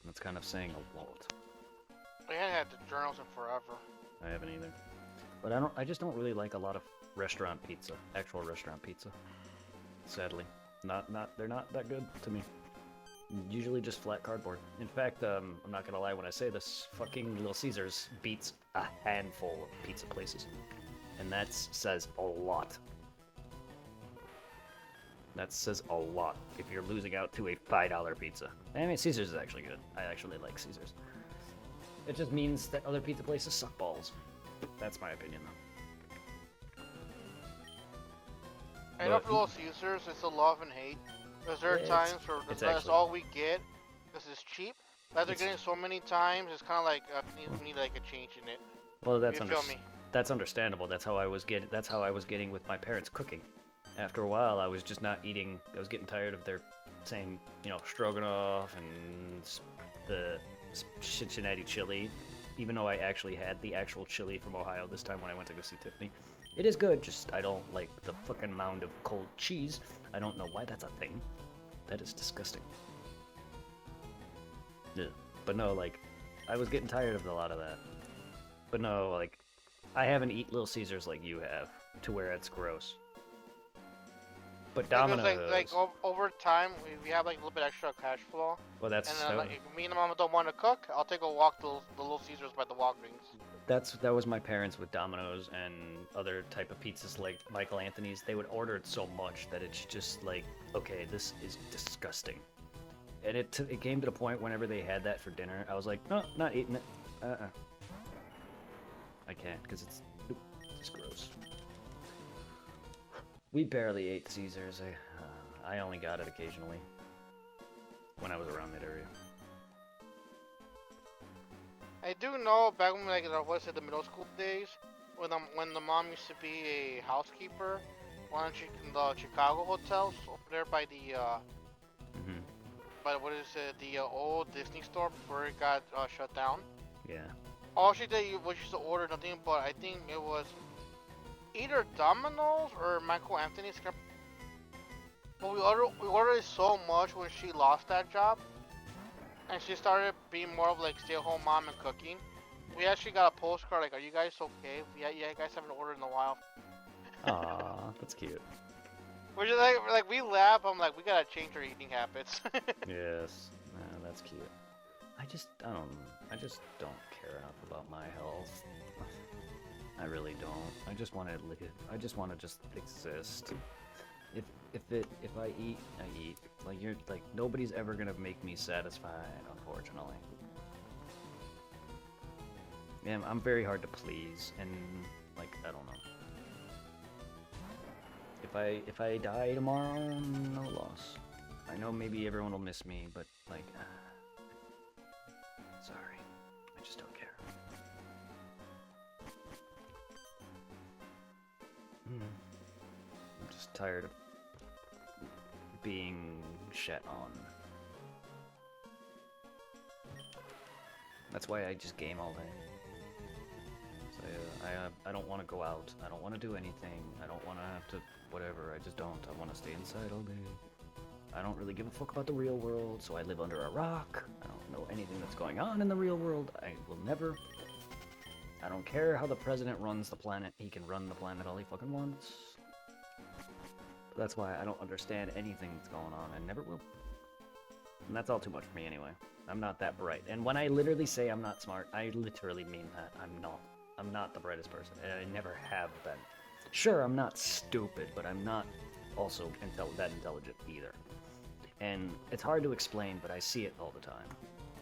That's kind of saying a lot. I hadn't had the journals in forever. I haven't either. But I just don't really like a lot of restaurant pizza, actual restaurant pizza. Sadly, they're not that good to me. Usually just flat cardboard. In fact, I'm not gonna lie when I say this, fucking Little Caesars beats a handful of pizza places. And that says a lot. That says a lot if you're losing out to a $5 pizza. I mean, Caesars is actually good. I actually like Caesars. It just means that other pizza places suck balls. That's my opinion, though. I know for Little Caesars, it's a love and hate. Because there are times where that's all we get. This is cheap. After getting so many times, it's kind of like we need like a change in it. Well, that's understandable. That's how I was getting with my parents cooking. After a while, I was just not eating. I was getting tired of their saying, stroganoff and the Cincinnati chili. Even though I actually had the actual chili from Ohio this time when I went to go see Tiffany. It is good, just I don't like the fucking mound of cold cheese. I don't know why that's a thing. That is disgusting. Yeah. But no, like, I was getting tired of a lot of that. But no, like, I haven't eaten Little Caesars like you have, to where it's gross. But Domino's... Like over time, we have like a little bit extra cash flow. Well, that's... And then, like, me and Mama don't want to cook, I'll take a walk to the Little Caesars by the Walgreens. That was my parents with Domino's and other type of pizzas like Michael Anthony's. They would order it so much that it's just like, okay, this is disgusting. And it came to the point whenever they had that for dinner, I was like, no, not eating it. I can't, because it's gross. We barely ate Caesars. I only got it occasionally when I was around that area. I do know back when the middle school days, when the mom used to be a housekeeper, one in the Chicago hotels over there by the the old Disney store before it got shut down. Yeah. All she did was used to order nothing but I think it was either Domino's or Michael Anthony's. But we ordered so much when she lost that job. And she started being more of like stay-at-home mom and cooking. We actually got a postcard like, "Are you guys okay? Yeah, you guys haven't ordered in a while." Aww, that's cute. We're just like we laugh. I'm like, we gotta change our eating habits. Yes, that's cute. I just don't care enough about my health. I really don't. I just want to live. I just want to just exist. If I eat, I eat. Like nobody's ever gonna make me satisfied, unfortunately. Yeah, I'm very hard to please, and like I don't know. If I die tomorrow, no loss. I know maybe everyone will miss me, but like, sorry, I just don't care. I'm just tired of being shat on. That's why I just game all day. So I don't want to go out. I don't want to do anything. I don't want to have to whatever. I just don't. I want to stay inside all day. I don't really give a fuck about the real world, so I live under a rock. I don't know anything that's going on in the real world. I will never. I don't care how the president runs the planet. He can run the planet all he fucking wants. That's why I don't understand anything that's going on, and never will. And that's all too much for me anyway. I'm not that bright. And when I literally say I'm not smart, I literally mean that. I'm not. I'm not the brightest person, and I never have been. Sure, I'm not stupid, but I'm not also that intelligent either. And it's hard to explain, but I see it all the time.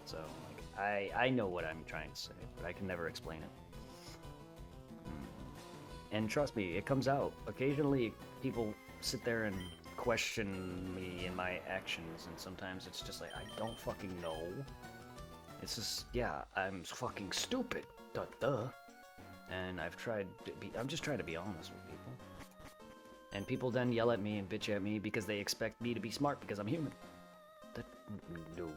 So, like, I know what I'm trying to say, but I can never explain it. And trust me, it comes out. Occasionally, people sit there and question me and my actions, and sometimes it's just like, I don't fucking know. It's just, yeah, I'm fucking stupid. Duh. And I'm just trying to be honest with people. And people then yell at me and bitch at me because they expect me to be smart because I'm human. No.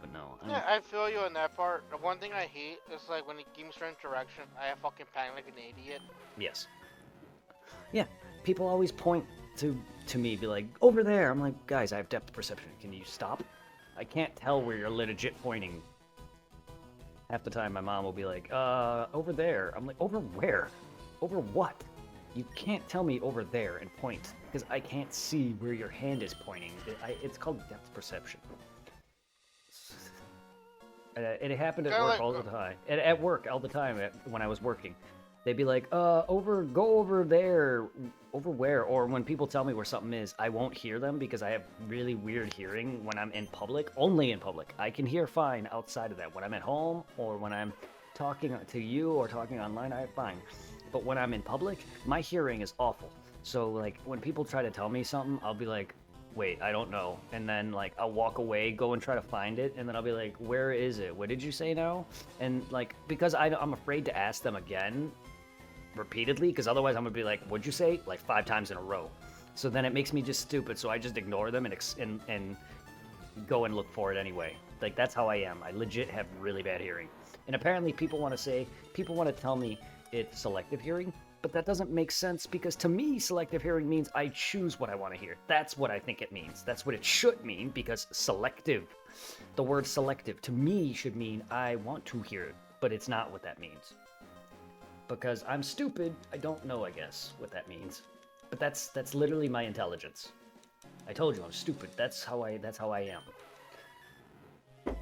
But no. Yeah, I feel you on that part. The one thing I hate is like when it gives me certain direction, I fucking panic like an idiot. Yes. Yeah, people always point to me, be like, over there. I'm like, guys, I have depth perception. Can you stop? I can't tell where you're legit pointing. Half the time my mom will be like, over there. I'm like, over where? Over what? You can't tell me over there and point, because I can't see where your hand is pointing. It's called depth perception. It happened at Kinda work like- all the time. At work all the time when I was working. They'd be like, go over there. Over where? Or when people tell me where something is, I won't hear them because I have really weird hearing when I'm in public. Only in public. I can hear fine outside of that. When I'm at home or when I'm talking to you or talking online, I have fine. But when I'm in public, my hearing is awful. So, like, when people try to tell me something, I'll be like, wait, I don't know. And then, like, I'll walk away, go and try to find it, and then I'll be like, where is it? What did you say now? And, like, because I'm afraid to ask them again repeatedly, because otherwise I'm going to be like, what'd you say? Like, 5 times in a row. So then it makes me just stupid, so I just ignore them and go and look for it anyway. Like, that's how I am. I legit have really bad hearing. And apparently people want to tell me it's selective hearing, but that doesn't make sense because to me, selective hearing means I choose what I want to hear. That's what I think it means. That's what it should mean because selective, the word selective to me should mean I want to hear it, but it's not what that means. Because I'm stupid, I don't know, I guess, what that means. But that's literally my intelligence. I told you I'm stupid. That's how I am.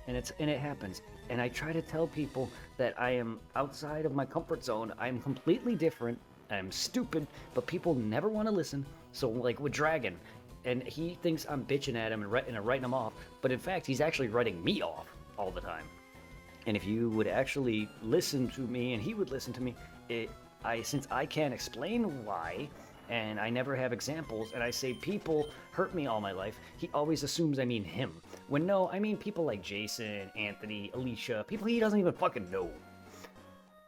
And it happens. And I try to tell people that I am outside of my comfort zone. I'm completely different. I'm stupid, but people never want to listen. So like with Dragon, and he thinks I'm bitching at him and writing him off, but in fact he's actually writing me off all the time. And if you would actually listen to me and he would listen to me, since I can't explain why, and I never have examples, and I say people hurt me all my life, he always assumes I mean him. When no, I mean people like Jason, Anthony, Alicia, people he doesn't even fucking know.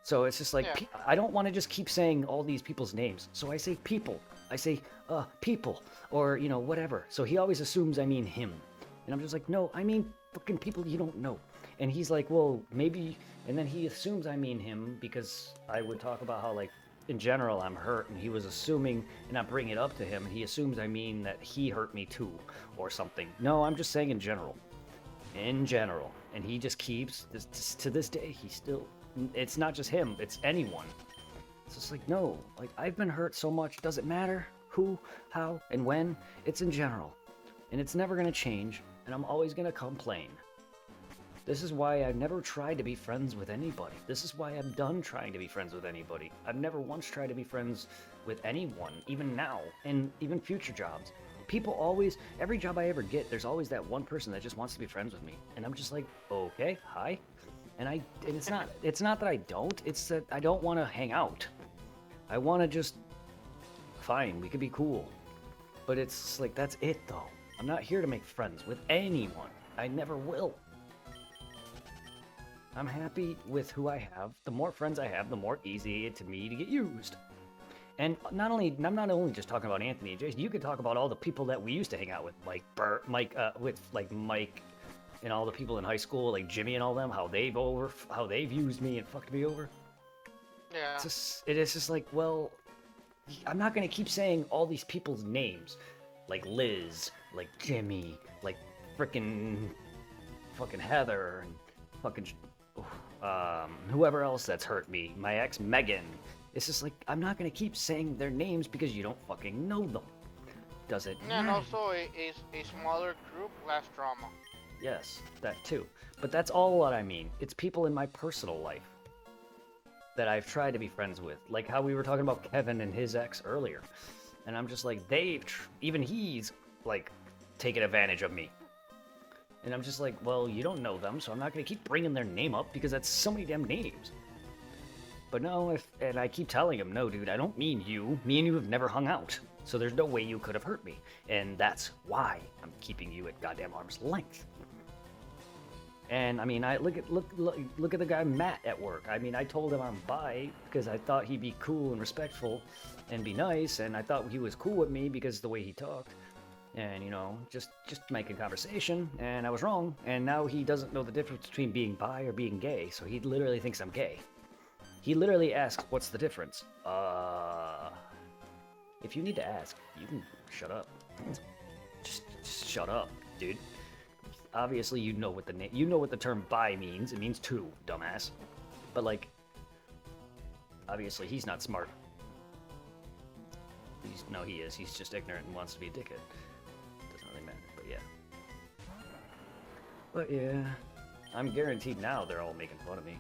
So it's just like, Yeah. I don't want to just keep saying all these people's names. So I say people. I say, people, or, you know, whatever. So he always assumes I mean him. And I'm just like, no, I mean fucking people you don't know. And he's like, well, maybe, and then he assumes I mean him because I would talk about how, like, in general, I'm hurt, and he was assuming, and I bring it up to him, and he assumes I mean that he hurt me too, or something. No, I'm just saying in general. In general. And he just keeps, to this day, he still, it's not just him, it's anyone. It's just like, no, like, I've been hurt so much, does it matter who, how, and when? It's in general. And it's never gonna change, and I'm always gonna complain. This is why I've never tried to be friends with anybody. This is why I'm done trying to be friends with anybody. I've never once tried to be friends with anyone, even now, and even future jobs. People always, every job I ever get, there's always that one person that just wants to be friends with me. And I'm just like, okay, hi. And it's not that I don't, it's that I don't want to hang out. I want to just, fine, we could be cool. But it's like, that's it though. I'm not here to make friends with anyone. I never will. I'm happy with who I have. The more friends I have, the more easy it to me to get used. And I'm not only just talking about Anthony and Jason. You could talk about all the people that we used to hang out with, like Mike, and all the people in high school, like Jimmy and all them. How they've used me and fucked me over. Yeah. It is just like, well, I'm not gonna keep saying all these people's names, like Liz, like Jimmy, like fucking Heather, and fucking. Whoever else that's hurt me, my ex Megan. It's just like, I'm not gonna keep saying their names because you don't fucking know them. Does it? And also a smaller group, less drama. Yes, that too. But that's all what I mean. It's people in my personal life that I've tried to be friends with. Like how we were talking about Kevin and his ex earlier. And I'm just like, even he's like taking advantage of me. And I'm just like, well, you don't know them, so I'm not going to keep bringing their name up because that's so many damn names. But no, and I keep telling him, no, dude, I don't mean you. Me and you have never hung out, so there's no way you could have hurt me. And that's why I'm keeping you at goddamn arm's length. And I mean, I look at the guy Matt at work. I mean, I told him I'm bi because I thought he'd be cool and respectful and be nice, and I thought he was cool with me because of the way he talked. And, you know, just making conversation, and I was wrong, and now he doesn't know the difference between being bi or being gay, so he literally thinks I'm gay. He literally asks, what's the difference? If you need to ask, you can shut up. Just shut up, dude. Obviously, you know what the term bi means. It means two, dumbass. But, like, obviously he's not smart. He is. He's just ignorant and wants to be a dickhead. Doesn't really matter, but yeah. But yeah, I'm guaranteed now they're all making fun of me.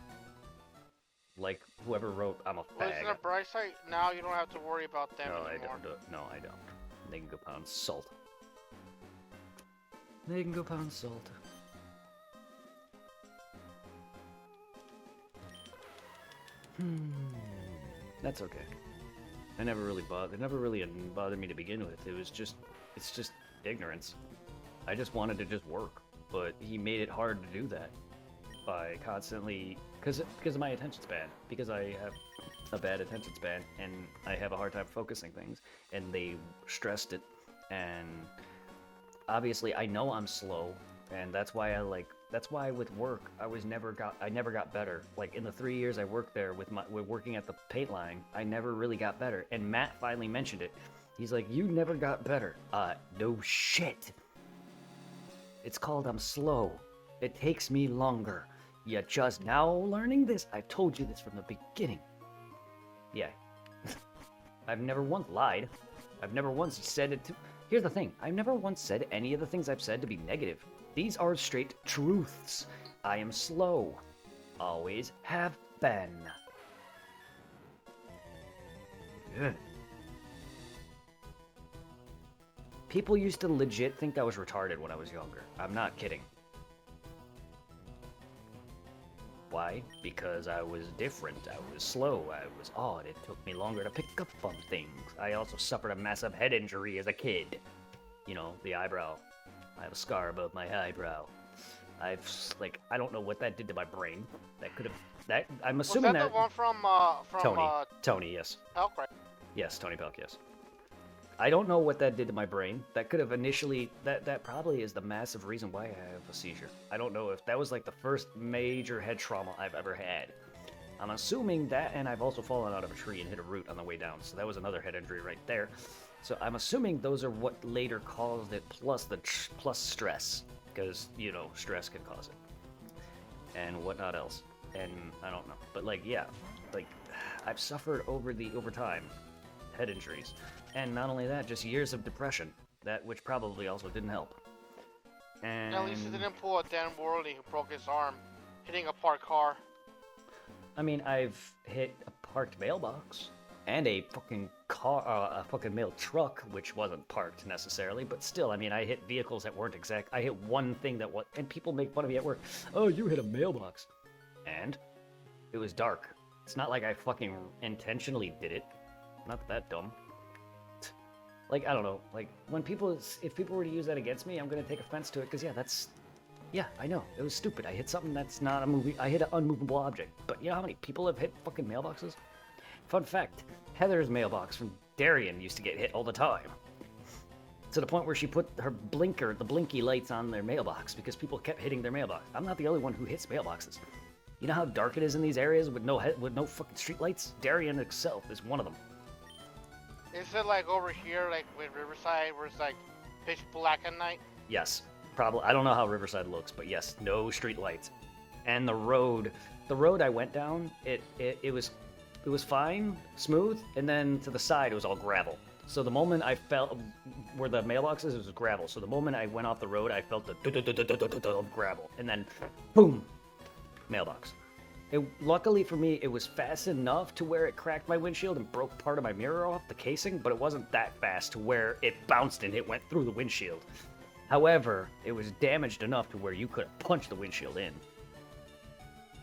Like whoever wrote "I'm a Well, isn't fag." a bright side? Now you don't have to worry about them No, I anymore. don't. No, I don't. They can go pound salt. They can go pound salt. That's okay. It never really bothered me to begin with. It's just ignorance. I just wanted to just work, but he made it hard to do that by constantly, because of my attention span, because I have a bad attention span and I have a hard time focusing things, and they stressed it, and obviously I know I'm slow, and that's why with work I never got better. Like in the 3 years I worked there with working at the paint line, I never really got better. And Matt finally mentioned it. He's like, "You never got better." No shit. It's called I'm slow. It takes me longer. You're just now learning this. I told you this from the beginning. Yeah. I've never once lied. I've never once said it to... Here's the thing. I've never once said any of the things I've said to be negative. These are straight truths. I am slow. Always have been. Yeah. People used to legit think I was retarded when I was younger. I'm not kidding. Why? Because I was different. I was slow. I was odd. It took me longer to pick up on things. I also suffered a massive head injury as a kid. You know, the eyebrow. I have a scar above my eyebrow. I don't know what that did to my brain. I'm assuming Was that the one from Tony, yes. Elk, right? Yes, Tony Pelk, yes. I don't know what that did to my brain. That could have initially... That probably is the massive reason why I have a seizure. I don't know if that was like the first major head trauma I've ever had. I'm assuming that, and I've also fallen out of a tree and hit a root on the way down, so that was another head injury right there. So I'm assuming those are what later caused it, plus stress. Because, you know, stress can cause it. And whatnot else. And I don't know. But like, yeah. Like, I've suffered over time head injuries. And not only that, just years of depression, which probably also didn't help. And At least he didn't pull a Dan Worley who broke his arm hitting a parked car. I mean, I've hit a parked mailbox and a fucking car, a fucking mail truck, which wasn't parked necessarily, but still, I mean, I hit vehicles that weren't exact. I hit one thing that was, and people make fun of me at work. "Oh, you hit a mailbox," and it was dark. It's not like I fucking intentionally did it. Not that dumb. Like, I don't know, like, if people were to use that against me, I'm gonna take offense to it, because, yeah, I know, it was stupid. I hit something that's not I hit an unmovable object. But you know how many people have hit fucking mailboxes? Fun fact, Heather's mailbox from Darien used to get hit all the time. To the point where she put her the blinky lights on their mailbox, because people kept hitting their mailbox. I'm not the only one who hits mailboxes. You know how dark it is in these areas with no fucking street lights? Darien itself is one of them. Is it like over here, like with Riverside, where it's like pitch black at night? Yes, probably. I don't know how Riverside looks, but yes, no street lights. And the road I went down, it was fine, smooth, and then to the side it was all gravel. So the moment I felt where the mailbox is, it was gravel. So the moment I went off the road, I felt the gravel, and then boom, mailbox. Luckily for me, it was fast enough to where it cracked my windshield and broke part of my mirror off the casing, but it wasn't that fast to where it bounced and it went through the windshield. However, it was damaged enough to where you could have punched the windshield in.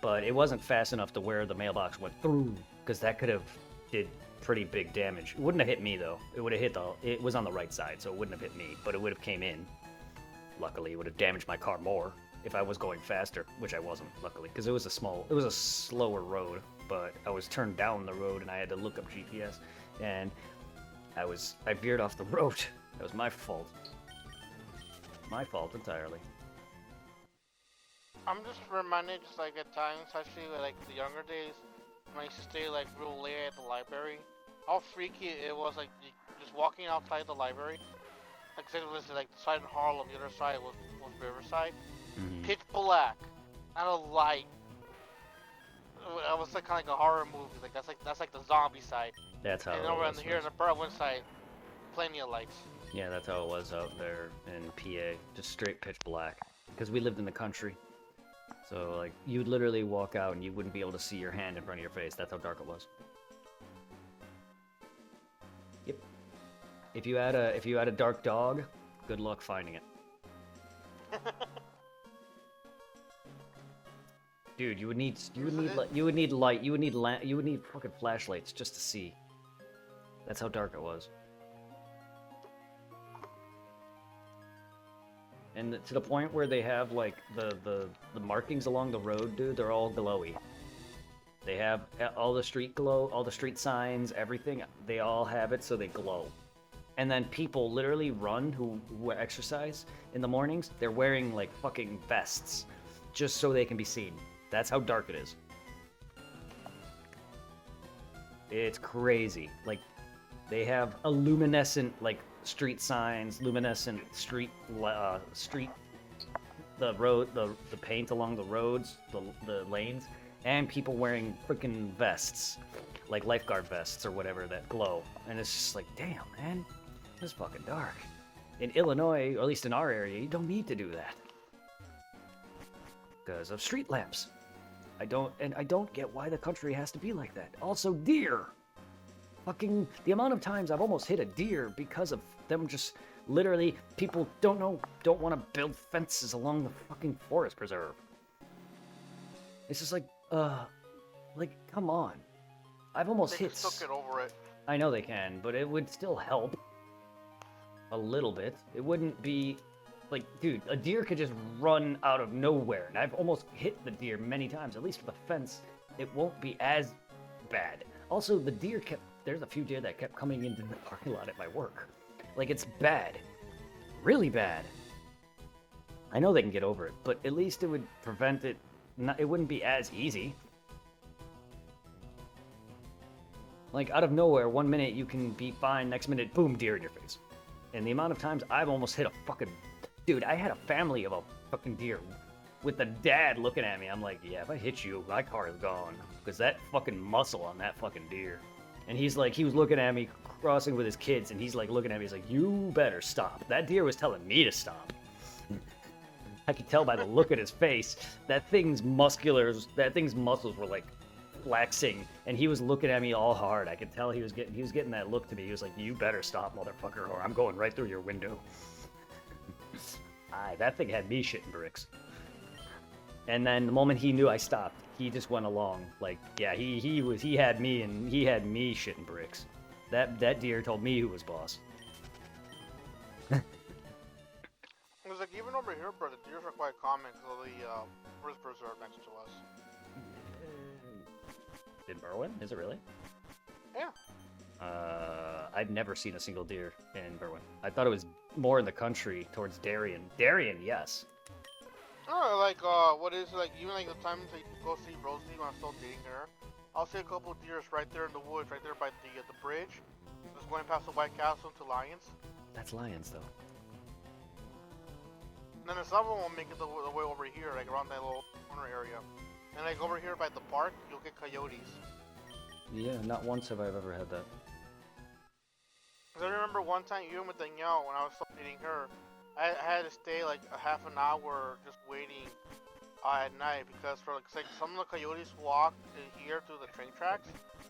But it wasn't fast enough to where the mailbox went through, because that could have did pretty big damage. It wouldn't have hit me though. It would have hit it was on the right side, so it wouldn't have hit me, but it would have came in. Luckily, it would have damaged my car more if I was going faster, which I wasn't, luckily, because it was a slower road, but I was turned down the road and I had to look up GPS, and I veered off the road. That was my fault. My fault entirely. I'm just reminded, just like at times, especially like the younger days, when I used to stay like real late at the library, how freaky it was, like just walking outside the library. Like I said, it was like the side in Harlem, the other side was Riverside. Mm-hmm. Pitch black, not a light. It was like kind of like a horror movie. Like that's like the zombie side. That's how And it over was. here on the Berwyn side, plenty of lights. Yeah, that's how it was out there in PA. Just straight pitch black. Because we lived in the country. So, like, you'd literally walk out and you wouldn't be able to see your hand in front of your face. That's how dark it was. Yep. If you had a dark dog, good luck finding it. Dude, you would need light, you would need fucking flashlights just to see. That's how dark it was. And to the point where they have like the markings along the road, dude, they're all glowy. They have all the street glow, all the street signs, everything. They all have it so they glow. And then people literally run who exercise in the mornings. They're wearing like fucking vests just so they can be seen. That's how dark it is. It's crazy. Like, they have a luminescent like street signs, luminescent street the road, the paint along the roads, the lanes, and people wearing freaking vests, like lifeguard vests or whatever that glow. And it's just like, damn, man, it's fucking dark. In Illinois, or at least in our area, you don't need to do that because of street lamps. I don't get why the country has to be like that. Also, deer. Fucking, the amount of times I've almost hit a deer because of them just literally, people don't want to build fences along the fucking forest preserve. It's just like, come on. I've almost They hit. can still get over it. I know they can, but it would still help a little bit. It wouldn't be like, dude, a deer could just run out of nowhere, and I've almost hit the deer many times. At least with a fence, it won't be as bad. Also, the deer there's a few deer that kept coming into the parking lot at my work. Like, it's bad. Really bad. I know they can get over it, but at least it would prevent it. It wouldn't be as easy. Like, out of nowhere, 1 minute you can be fine, next minute, boom, deer in your face. And the amount of times I've almost hit a fucking... Dude, I had a family of a fucking deer with the dad looking at me. I'm like, yeah, if I hit you, my car is gone. Because that fucking muscle on that fucking deer. And he's like, he was looking at me crossing with his kids, and he's like looking at me, he's like, you better stop. That deer was telling me to stop. I could tell by the look at his face, that thing's muscles were like flexing, and he was looking at me all hard. I could tell he was getting that look to me. He was like, you better stop, motherfucker, or I'm going right through your window. That thing had me shitting bricks. And then the moment he knew I stopped, he just went along. Like, yeah, he had me shitting bricks. That deer told me who was boss. It's like, even over here, bro, the deers are quite common because of the forest preserve next to us. In Berwyn? Is it really? Yeah. I've never seen a single deer in Berwyn. I thought it was more in the country towards Darien. Darien, yes. Oh, like, what is it, like, even like the times I go see Rosie when I'm still dating her, I'll see a couple of deers right there in the woods, right there by the bridge, just going past the White Castle to Lions. That's lions, though. And then some of them will make it the way over here, like around that little corner area. And like over here by the park, you'll get coyotes. Yeah, not once have I ever had that. Cause I remember one time, even with Danielle, when I was still dating her, I had to stay like a half an hour just waiting at night because for like some of the coyotes walked here through the train tracks,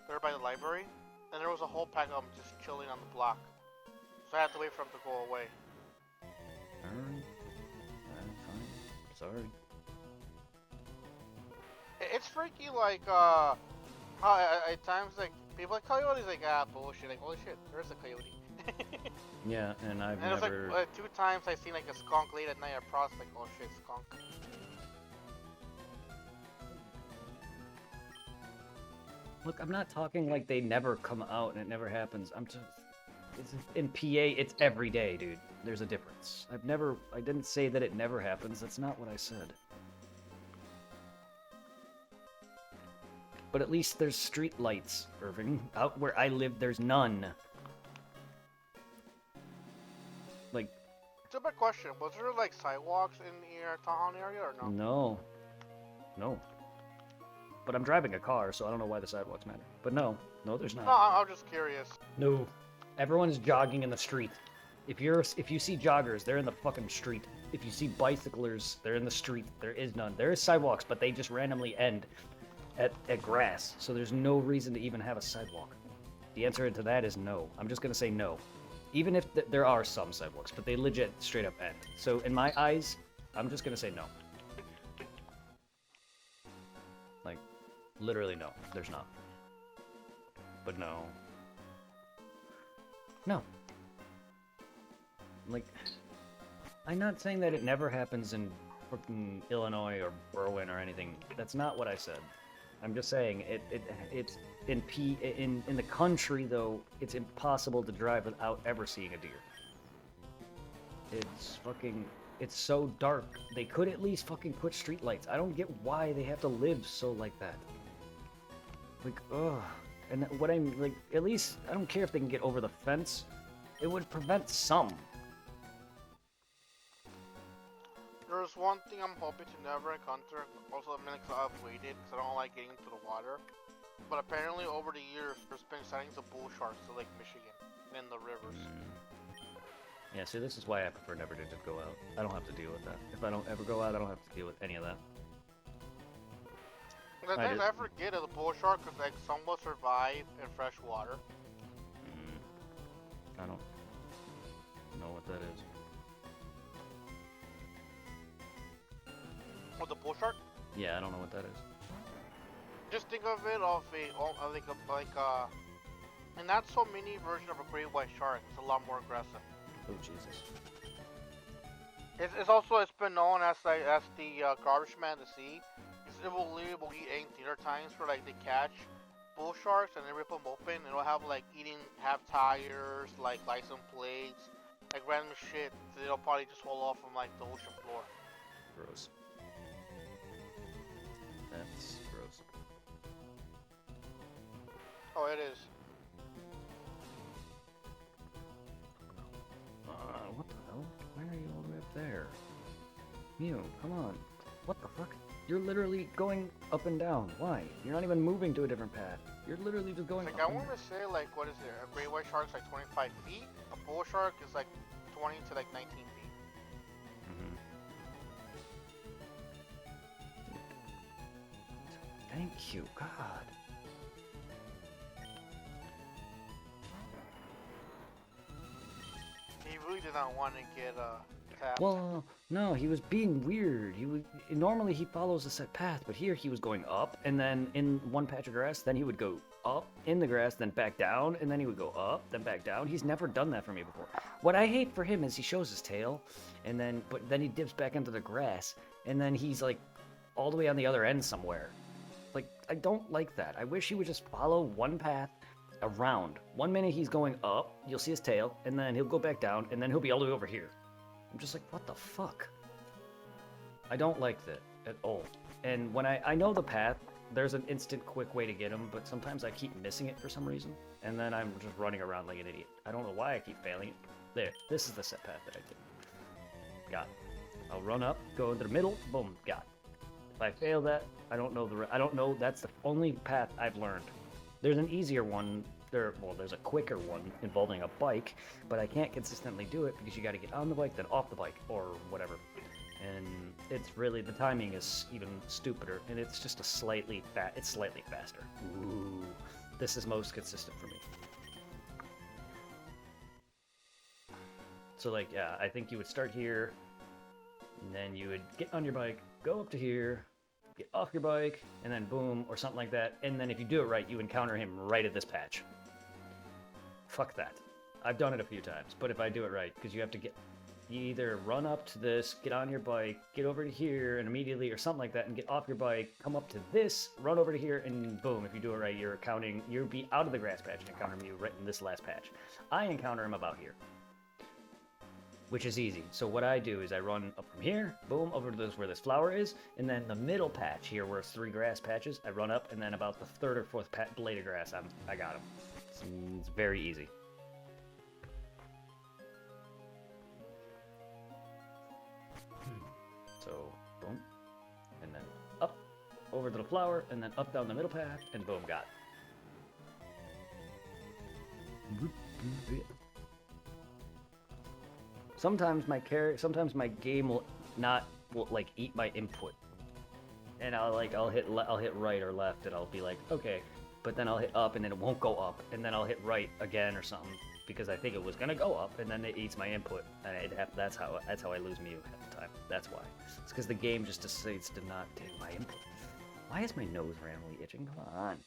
there by the library, and there was a whole pack of them just chilling on the block. So I had to wait for them to go away. Alright. Fine. Sorry. It's freaky, like, how at times, like, people like coyotes, like, bullshit, like, holy shit, there's a coyote. Yeah, and I've And never... it's like, 2 times I seen, like, a skunk late at night at Prospect, oh shit, skunk. Look, I'm not talking like they never come out and it never happens. I'm just... in PA, it's every day, dude. There's a difference. I didn't say that it never happens. That's not what I said. But at least there's street lights, Irving. Out where I live, there's none. Like... It's a big question. Was there, like, sidewalks in your town area or no? No. No. But I'm driving a car, so I don't know why the sidewalks matter. But no. No, there's not. No, I'm just curious. No. Everyone's jogging in the street. If you see joggers, they're in the fucking street. If you see bicyclers, they're in the street. There is none. There is sidewalks, but they just randomly end at grass. So there's no reason to even have a sidewalk. The answer to that is no. I'm just gonna say no. Even if there are some sidewalks, but they legit straight up end. So in my eyes, I'm just gonna say no. Like, literally no. There's not. But no. No. Like, I'm not saying that it never happens in fucking Illinois or Berwyn or anything. That's not what I said. I'm just saying it's in the country though. It's impossible to drive without ever seeing a deer. It's so dark. They could at least fucking put streetlights. I don't get why they have to live so like that. Like, ugh. And what I'm like, at least I don't care if they can get over the fence. It would prevent some. There's one thing I'm hoping to never encounter, also because I've waited, because I don't like getting into the water. But apparently over the years, there's been sightings of bull sharks to Lake Michigan, in the rivers. Yeah, see, this is why I prefer never to just go out. I don't have to deal with that. If I don't ever go out, I don't have to deal with any of that. The thing I forget is the bull shark could like somewhat survive in fresh water. I don't know what that is. With the bull shark? Yeah, I don't know what that is. Just think of it of and not so many version of a great white shark. It's a lot more aggressive. Oh Jesus! It's been known as the garbage man of the sea. It will literally eat dinner times for like they catch bull sharks and they rip them open and it'll have like have tires, like license plates, like random shit. So it'll probably just fall off from like the ocean floor. Gross. That's gross. Oh, it is. What the hell? Why are you all the way up there? Mew, come on. What the fuck? You're literally going up and down. Why? You're not even moving to a different path. You're literally just going Like up I want to say like what is it? A great white shark's like 25 feet. A bull shark is like 20 to like 19 feet. Thank you, God. He really did not want to get tapped. Well, no, he was being weird. Normally he follows a set path, but here he was going up, and then in one patch of grass, then he would go up in the grass, then back down, and then he would go up, then back down. He's never done that for me before. What I hate for him is he shows his tail, but then he dips back into the grass, and then he's like all the way on the other end somewhere. Like, I don't like that. I wish he would just follow one path around. 1 minute he's going up, you'll see his tail, and then he'll go back down, and then he'll be all the way over here. I'm just like, what the fuck? I don't like that at all. And when I know the path, there's an instant quick way to get him, but sometimes I keep missing it for some reason, and then I'm just running around like an idiot. I don't know why I keep failing it. There, this is the set path that I did. Got it. I'll run up, go into the middle, boom, got it. If I fail that, I don't know, that's the only path I've learned. There's an easier one, there's a quicker one involving a bike, but I can't consistently do it because you gotta get on the bike, then off the bike, or whatever. And it's really, the timing is even stupider, and it's just slightly faster. Ooh, this is most consistent for me. So like, yeah, I think you would start here, and then you would get on your bike, go up to here, get off your bike, and then boom, or something like that. And then if you do it right, you encounter him right at this patch. Fuck that. I've done it a few times, but if I do it right, because you either run up to this, get on your bike, get over to here, and immediately, or something like that, and get off your bike, come up to this, run over to here, and boom, if you do it right, you'll be out of the grass patch and encounter me right in this last patch. I encounter him about here, which is easy. So what I do is I run up from here, boom, over to where this flower is, and then the middle patch here where it's 3 grass patches, I run up, and then about the 3rd or 4th blade of grass, I got him. It's very easy. So, boom, and then up, over to the flower, and then up down the middle path, and boom, got it. Sometimes my game will like eat my input, and I'll hit right or left, and I'll be like, okay, but then I'll hit up, and then it won't go up, and then I'll hit right again or something because I think it was gonna go up, and then it eats my input, and that's how I lose Mew half the time. That's why. It's because the game just decides to not take my input. Why is my nose randomly itching? Come on.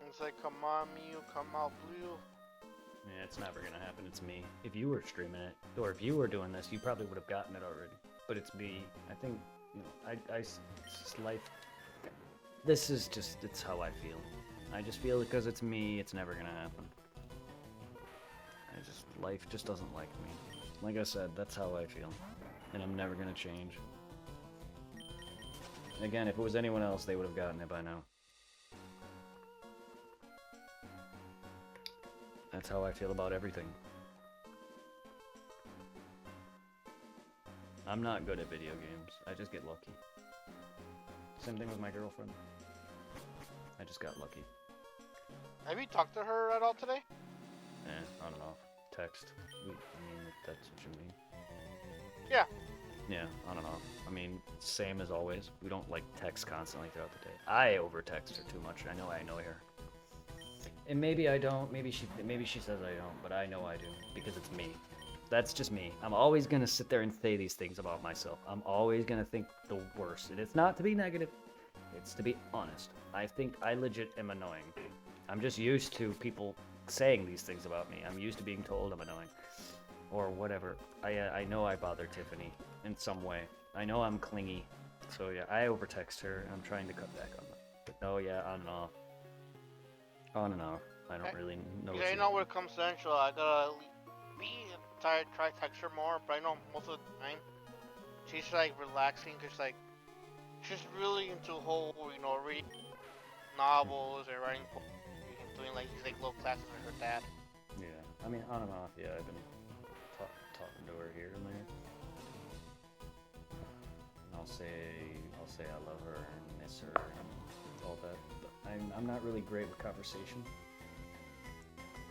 It's like, come on, Mew, come out blue. Yeah, it's never gonna happen. It's me. If you were streaming it, or if you were doing this, you probably would have gotten it already. But it's me. I think, you know, it's just life. This is just, it's how I feel. I just feel because it's me, it's never gonna happen. Life just doesn't like me. Like I said, that's how I feel. And I'm never gonna change. Again, if it was anyone else, they would have gotten it by now. That's how I feel about everything. I'm not good at video games. I just get lucky. Same thing with my girlfriend. I just got lucky. Have you talked to her at all today? On and off. Text. I mean, if that's what you mean. Yeah. Yeah, on and off. I mean, same as always. We don't, like, text constantly throughout the day. I over-text her too much. I know her. And maybe I don't. Maybe she says I don't, but I know I do because it's me. That's just me. I'm always gonna sit there and say these things about myself. I'm always gonna think the worst, and it's not to be negative. It's to be honest. I think I legit am annoying. I'm just used to people saying these things about me. I'm used to being told I'm annoying, or whatever. I know I bother Tiffany in some way. I know I'm clingy, so yeah, I overtext her. And I'm trying to cut back on that. But no, yeah, on and off. On and off. I don't really know. Yeah, you know when it comes to Angela, I gotta try to text her more, but I know most of the time she's like relaxing, cause like she's really into whole, you know, reading novels and writing poetry and doing like these like little classes with her dad. Yeah, I mean on and off. Yeah, I've been talking to her here and there. And I'll say I love her and miss her and all that. But I'm not really great with conversation.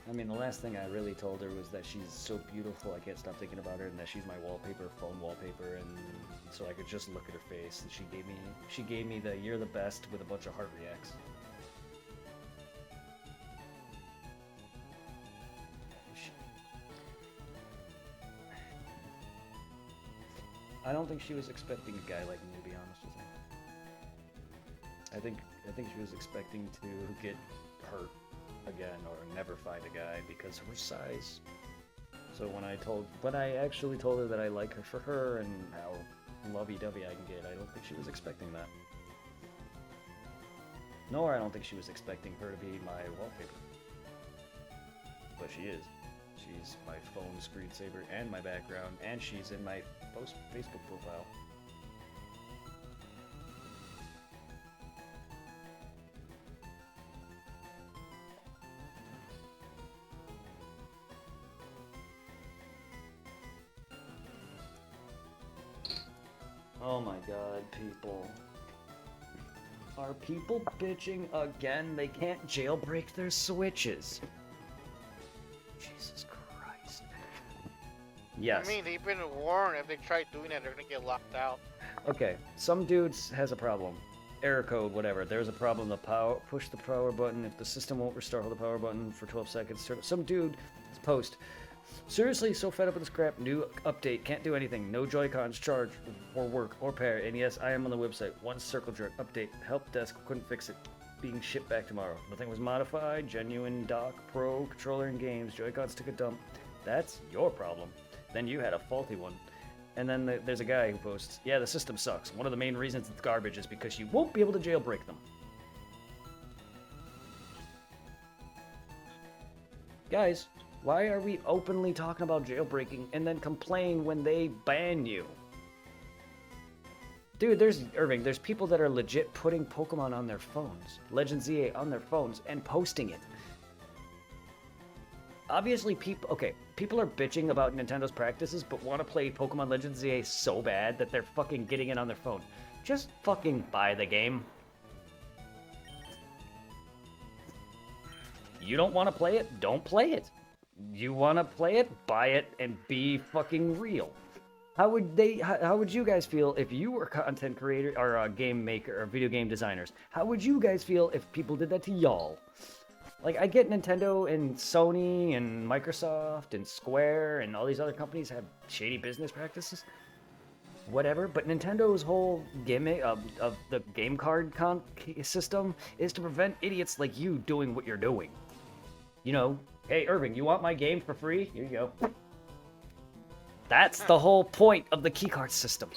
I mean, the last thing I really told her was that she's so beautiful, I can't stop thinking about her, and that she's my wallpaper, phone wallpaper, and so I could just look at her face. And she gave me the "You're the best" with a bunch of heart reacts. I don't think she was expecting a guy like me, to be honest with you. I think she was expecting to get hurt again or never fight a guy because of her size. So when I actually told her that I like her for her and how lovey-dovey I can get, I don't think she was expecting that. Nor I don't think she was expecting her to be my wallpaper. But she is. She's my phone screensaver and my background, and she's in my Facebook profile. Oh my god, people. Are people bitching again? They can't jailbreak their Switches. Jesus Christ. Yes. I mean, they've been warned if they try doing it, they're gonna get locked out. Okay, some dudes has a problem. Error code, whatever. There's a problem. Push the power button. If the system won't restart, hold the power button for 12 seconds. Some dude post. Seriously, so fed up with this crap. New update. Can't do anything. No Joy-Cons charge or work or pair. And yes, I am on the website. One circle jerk update. Help desk couldn't fix it. Being shipped back tomorrow. Nothing was modified. Genuine dock, pro, controller and games. Joy-Cons took a dump. That's your problem. Then you had a faulty one. And then there's a guy who posts, yeah, the system sucks. One of the main reasons it's garbage is because you won't be able to jailbreak them. Guys, why are we openly talking about jailbreaking and then complain when they ban you? Dude, there's people that are legit putting Pokemon on their phones, Legends EA on their phones, and posting it. Obviously, people are bitching about Nintendo's practices, but want to play Pokemon Legends EA so bad that they're fucking getting it on their phone. Just fucking buy the game. You don't want to play it? Don't play it. You want to play it? Buy it and be fucking real. How would you guys feel if you were content creator or a game maker or video game designers? How would you guys feel if people did that to y'all? Like, I get Nintendo and Sony and Microsoft and Square and all these other companies have shady business practices. Whatever, but Nintendo's whole gimmick of the game card system is to prevent idiots like you doing what you're doing. You know, hey, Irving, you want my game for free? Here you go. That's the whole point of the keycard system,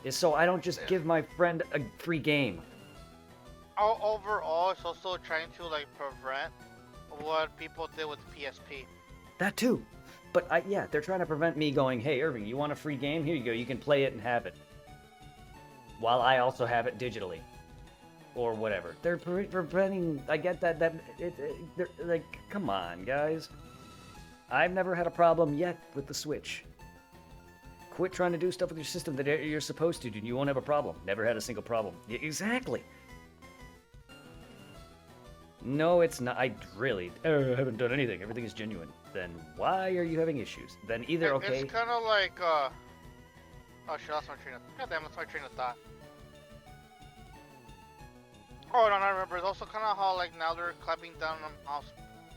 is so I don't just give my friend a free game. Overall, it's also trying to like prevent what people did with PSP. That too. But yeah, they're trying to prevent me going, hey, Irving, you want a free game? Here you go, you can play it and have it. While I also have it digitally. Or whatever. They're preventing, I get that, they're like, come on, guys. I've never had a problem yet with the Switch. Quit trying to do stuff with your system that you're supposed to, and you won't have a problem. Never had a single problem. Yeah, exactly. No, it's not. I really haven't done anything. Everything is genuine. Then why are you having issues? Then either okay. It's kind of like, oh shit, that's my train of, goddamn, that's my train of thought. Oh, no, I remember. It's also kind of how, like, now they're clamping down on how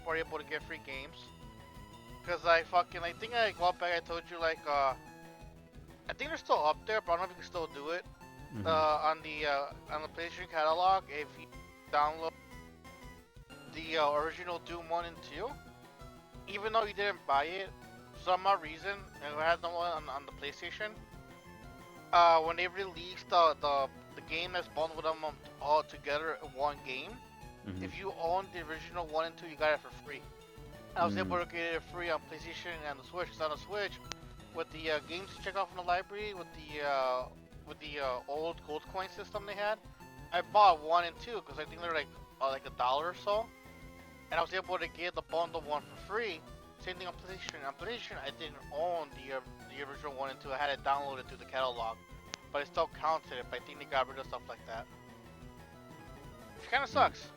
we're able to get free games. Because I think a while back I told you, like, I think they're still up there, but I don't know if you can still do it. Mm-hmm. On the PlayStation catalog, if you download the original Doom 1 and 2, even though you didn't buy it, for some odd reason, and it had no one on the PlayStation, when they released the game that's bundled with them all together in one game, Mm-hmm. if you owned the original 1 and 2, you got it for free. I was able to get it free on PlayStation and the Switch. It's on the Switch with the games to check off in the library with the old gold coin system they had. I bought 1 and 2 because I think they're like $1 or so, and I was able to get the bundle 1 for free. Same thing on PlayStation. On PlayStation, I didn't own the original 1 and 2. I had it downloaded through the catalog, but it still counted it. But I think they got rid of stuff like that, which kind of sucks.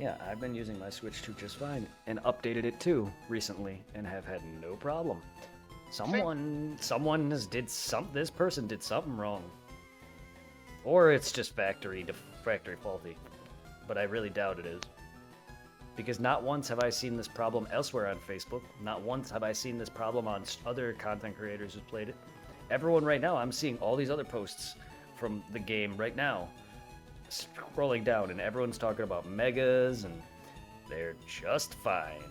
Yeah, I've been using my Switch 2 just fine, and updated it too recently, and have had no problem. This person did something wrong. Or it's just factory faulty. But I really doubt it is. Because not once have I seen this problem elsewhere on Facebook. Not once have I seen this problem on other content creators who played it. everyone right now, I'm seeing all these other posts from the game right now, scrolling down, and everyone's talking about megas, and they're just fine.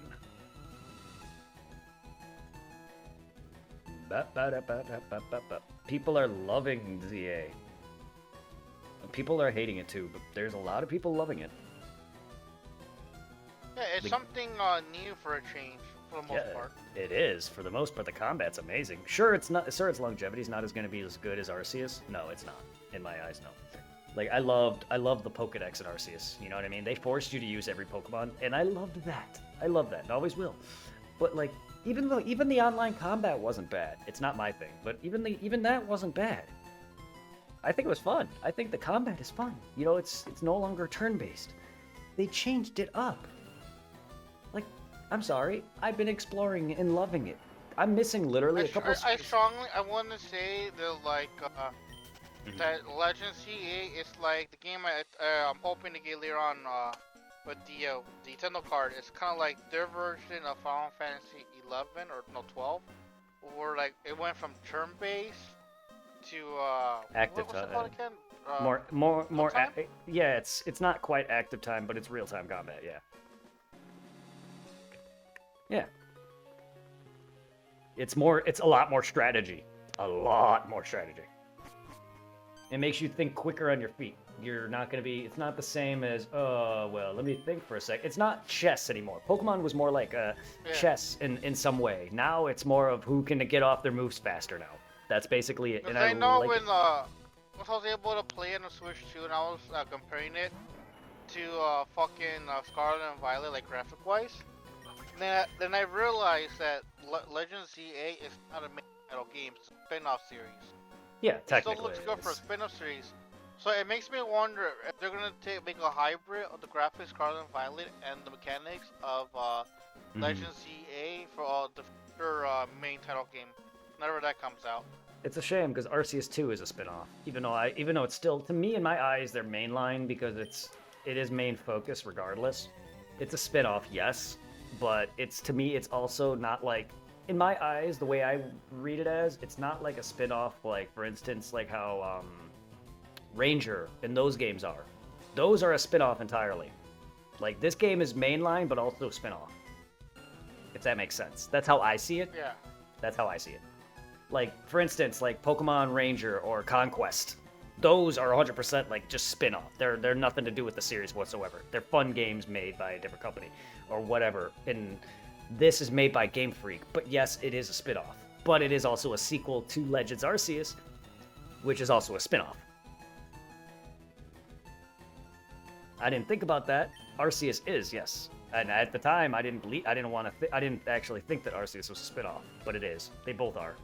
People are loving ZA. People are hating it too, but there's a lot of people loving it. Yeah, it's something new for a change, for the most part. It is for the most part. The combat's amazing. Sure, it's not. Sure, its longevity's not going to be as good as Arceus. No, it's not. In my eyes, no. Like I loved the Pokedex in Arceus. You know what I mean? They forced you to use every Pokemon, and I loved that. I love that, and always will. But like, even the online combat wasn't bad. It's not my thing, but even that wasn't bad. I think it was fun. I think the combat is fun. You know, it's no longer turn-based. They changed it up. Like, I'm sorry, I've been exploring and loving it. I'm missing literally a couple. I want to say that like that Legend CA is like the game I'm hoping to get later on with the Nintendo card. It's kind of like their version of Final Fantasy 11 or no 12, where like it went from turn-based to active what's it time. called again? More yeah, it's not quite active time, but it's real-time combat. Yeah. It's a lot more strategy. A lot more strategy. It makes you think quicker on your feet. You're not going to be, it's not the same as, well, let me think for a sec. It's not chess anymore. Pokemon was more like chess in some way. Now it's more of who can get off their moves faster now. That's basically it. And I know like when I was able to play in the Switch 2 and I was comparing it to fucking Scarlet and Violet, like graphic-wise. Then I realized that Legend ZA is not a main title game, it's a spin-off series. Yeah, technically. It still looks good for a spin-off series. So it makes me wonder if they're gonna make a hybrid of the graphics Scarlet and Violet and the mechanics of Legend ZA for the future main title game, whenever that comes out. It's a shame because Arceus 2 is a spin-off. Even though it's still, to me in my eyes, they're mainline because it is main focus regardless. It's a spin-off, yes, but to me it's also not like, in my eyes, the way I read it as, it's not like a spin-off, like for instance like how Ranger and those games are. Those are a spin-off entirely. Like this game is mainline but also spin-off. If that makes sense. That's how I see it. Yeah. That's how I see it. Like for instance, like Pokemon Ranger or Conquest. Those are 100% like just spin-off. They're nothing to do with the series whatsoever. They're fun games made by a different company or whatever. And this is made by Game Freak. But yes, it is a spin-off. But it is also a sequel to Legends Arceus, which is also a spin-off. I didn't think about that. Arceus is, yes. And at the time, I didn't actually think that Arceus was a spin-off, but it is. They both are.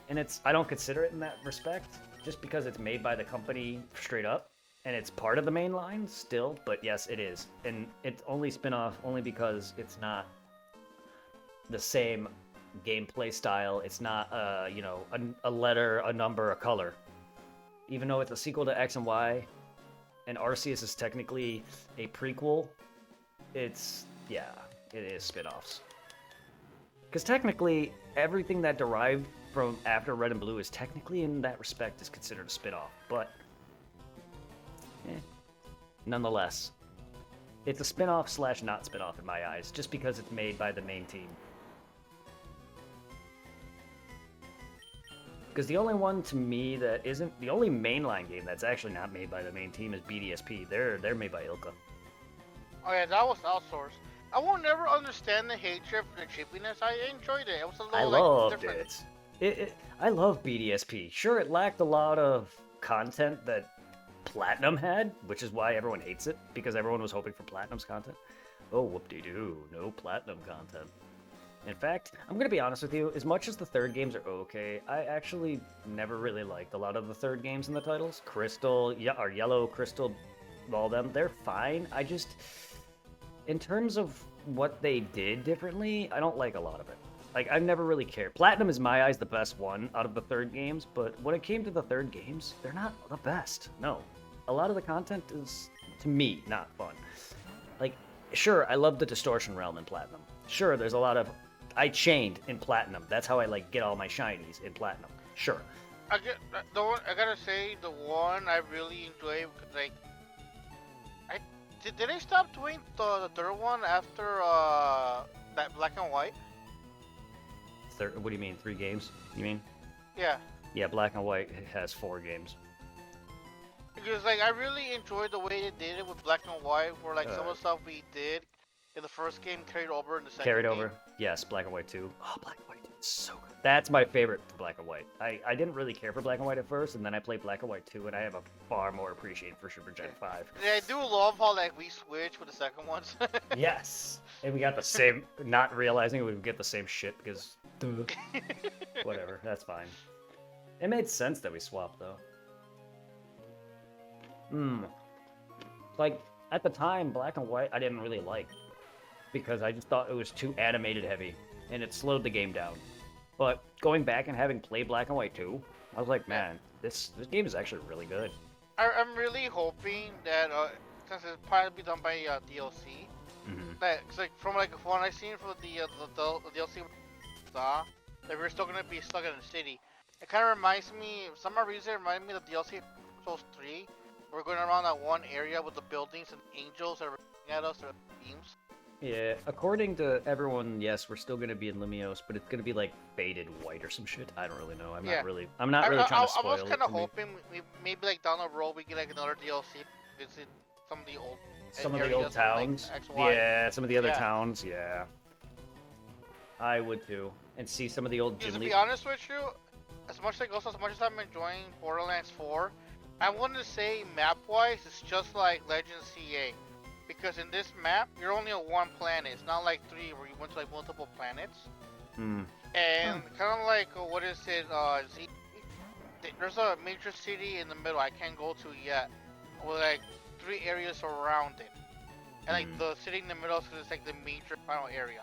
And I don't consider it in that respect, just because it's made by the company straight up, and it's part of the main line still, but yes, it is. And it's only spin-off only because it's not the same gameplay style. It's not, a letter, a number, a color. Even though it's a sequel to X and Y, and Arceus is technically a prequel, it is spin-offs. Because technically, everything that derived from after Red and Blue is technically, in that respect, is considered a spin-off. But, nonetheless, it's a spin-off / not spin-off in my eyes, just because it's made by the main team. Because the only one to me that isn't, the only mainline game that's actually not made by the main team is BDSP. They're made by Ilka. Oh yeah, that was outsourced. I will never understand the hatred for the chippiness. I enjoyed it. It was a little loved different. I love BDSP. Sure, it lacked a lot of content that Platinum had, which is why everyone hates it, because everyone was hoping for Platinum's content. Oh, whoop-de-doo, no Platinum content. In fact, I'm going to be honest with you, as much as the third games are okay, I actually never really liked a lot of the third games in the titles. Crystal, or Yellow, Crystal, all them, they're fine. I just, in terms of what they did differently, I don't like a lot of it. Like, I've never really cared. Platinum is, in my eyes, the best one out of the third games, but when it came to the third games, they're not the best. No. A lot of the content is, to me, not fun. Like, sure, I love the Distortion Realm in Platinum. Sure, there's a lot of... I chained in Platinum. That's how I, get all my shinies in Platinum. Sure. I gotta say the one I really enjoy, like, I did they stop doing the third one after that black and white? What do you mean? 3 games? You mean? Yeah, Yeah, Black and White has 4 games. because like I really enjoyed the way they did it with black and white, where like some of the stuff we did in the first game carried over in the second Carried game. over. Yes, Black and White 2. Oh, Black and White 2 is so good. That's my favorite for Black and White. I didn't really care for Black and White at first, and then I played Black and White 2, and I have a far more appreciation for Super Gen 5. Yeah, I do love how like we switched with the second ones. Yes! And we got the same, not realizing we would get the same shit because, whatever, that's fine. It made sense that we swapped, though. Like, at the time, Black and White I didn't really like. Because I just thought it was too animated heavy, and it slowed the game down. But going back and having played Black and White 2, I was like, man, this game is actually really good. I'm really hoping that since it's probably done by DLC, that cause, like from like what I seen from the DLC, that we're still gonna be stuck in the city. It kind of reminds me, for some reason, it reminded me of the DLC Souls 3. We're going around that one area with the buildings and angels that are looking at us, or beams. Yeah, according to everyone, yes, we're still gonna be in Lumiose, but it's gonna be like faded white or some shit. I don't really know. I'm not really trying to spoil I was it kind of for me. hoping maybe like down the road we get like another DLC, visit some of the old old towns. Like XY. Yeah, some of the other towns. Yeah, I would too, and see some of the old Because gym to be honest with you, as much as I'm enjoying Borderlands 4, I wouldn't say map-wise it's just like Legend CA. Because in this map, you're only on one planet. It's not like 3 where you went to like multiple planets. And kind of like, what is it, there's a major city in the middle I can't go to yet. With like 3 areas around it. And like the city in the middle is like the major final area.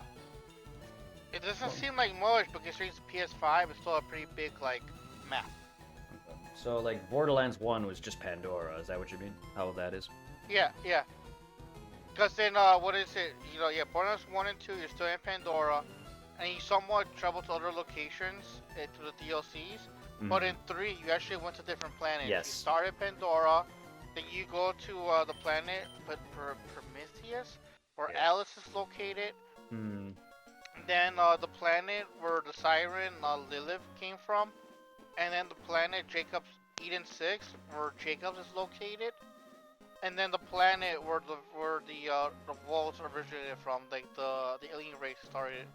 It doesn't seem like much, but considering it's PS5, it's still a pretty big like map. So like Borderlands 1 was just Pandora. Is that what you mean? How that is? Yeah. Because then, what is it? You know, Borderlands 1 and 2, you're still in Pandora, and you somewhat travel to other locations to the DLCs. But in 3, you actually went to different planets. Yes. You start in Pandora, then you go to the planet Prometheus, where Alice is located. Then the planet where the Siren Lilith came from, and then the planet Eden 6, where Jacobs is located. And then the planet where the wolves originated from, like the alien race started,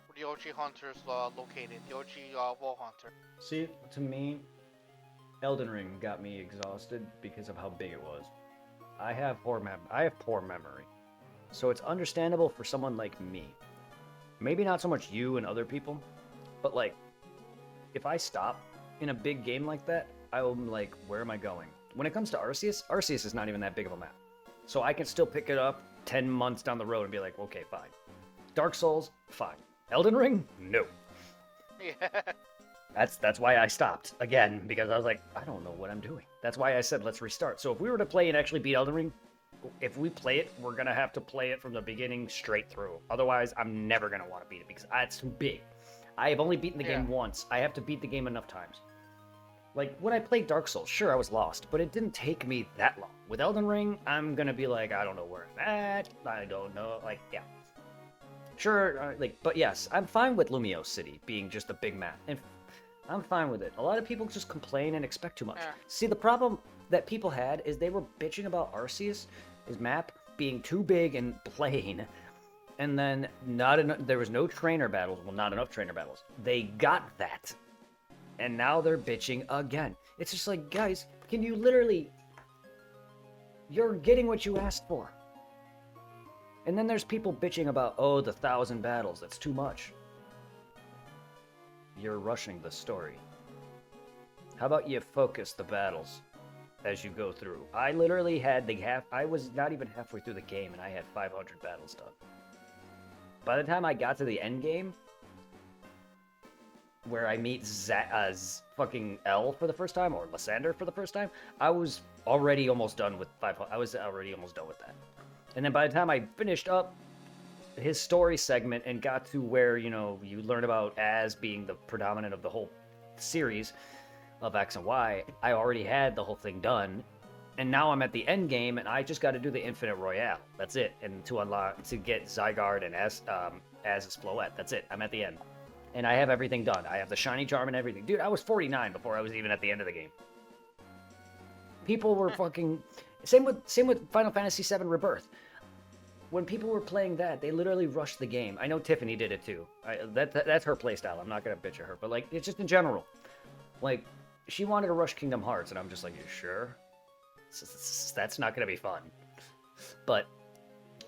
where the OG hunters located, the OG wolf hunter. See, to me, Elden Ring got me exhausted because of how big it was. I have poor memory, so it's understandable for someone like me. Maybe not so much you and other people, but like, if I stop in a big game like that, I'm like, where am I going? When it comes to Arceus is not even that big of a map. So I can still pick it up 10 months down the road and be like, okay, fine. Dark Souls, fine. Elden Ring? No. Yeah. That's why I stopped, again, because I was like, I don't know what I'm doing. That's why I said, let's restart. So if we were to play and actually beat Elden Ring, if we play it, we're going to have to play it from the beginning straight through. Otherwise, I'm never going to want to beat it because it's too big. I have only beaten the game once. I have to beat the game enough times. Like, when I played Dark Souls, sure, I was lost, but it didn't take me that long. With Elden Ring, I'm gonna be like, I don't know where I'm at, I don't know, like, yeah. Sure, but yes, I'm fine with Lumiose City being just a big map, and I'm fine with it. A lot of people just complain and expect too much. See, the problem that people had is they were bitching about Arceus, his map, being too big and plain, and then there was no trainer battles, well, not enough trainer battles. They got that. And now they're bitching again. It's just like, guys, can you literally... You're getting what you asked for. And then there's people bitching about, oh, the 1,000 battles, that's too much. You're rushing the story. How about you focus the battles as you go through? I literally had I was not even halfway through the game and I had 500 battles done. By the time I got to the end game, where I meet fucking L for the first time, or Lysander for the first time, I was already almost done with 500. I was already almost done with that. And then by the time I finished up his story segment and got to where, you learn about Az being the predominant of the whole series, of X and Y, I already had the whole thing done. And now I'm at the end game, and I just got to do the Infinite Royale. That's it. And to get Zygarde and as Sploette. That's it. I'm at the end. And I have everything done. I have the shiny charm and everything. Dude, I was 49 before I was even at the end of the game. People were fucking... Same with Final Fantasy VII Rebirth. When people were playing that, they literally rushed the game. I know Tiffany did it too. That's her playstyle. I'm not going to bitch at her. But, like, it's just in general. Like, she wanted to rush Kingdom Hearts, and I'm just like, you sure? That's not going to be fun. But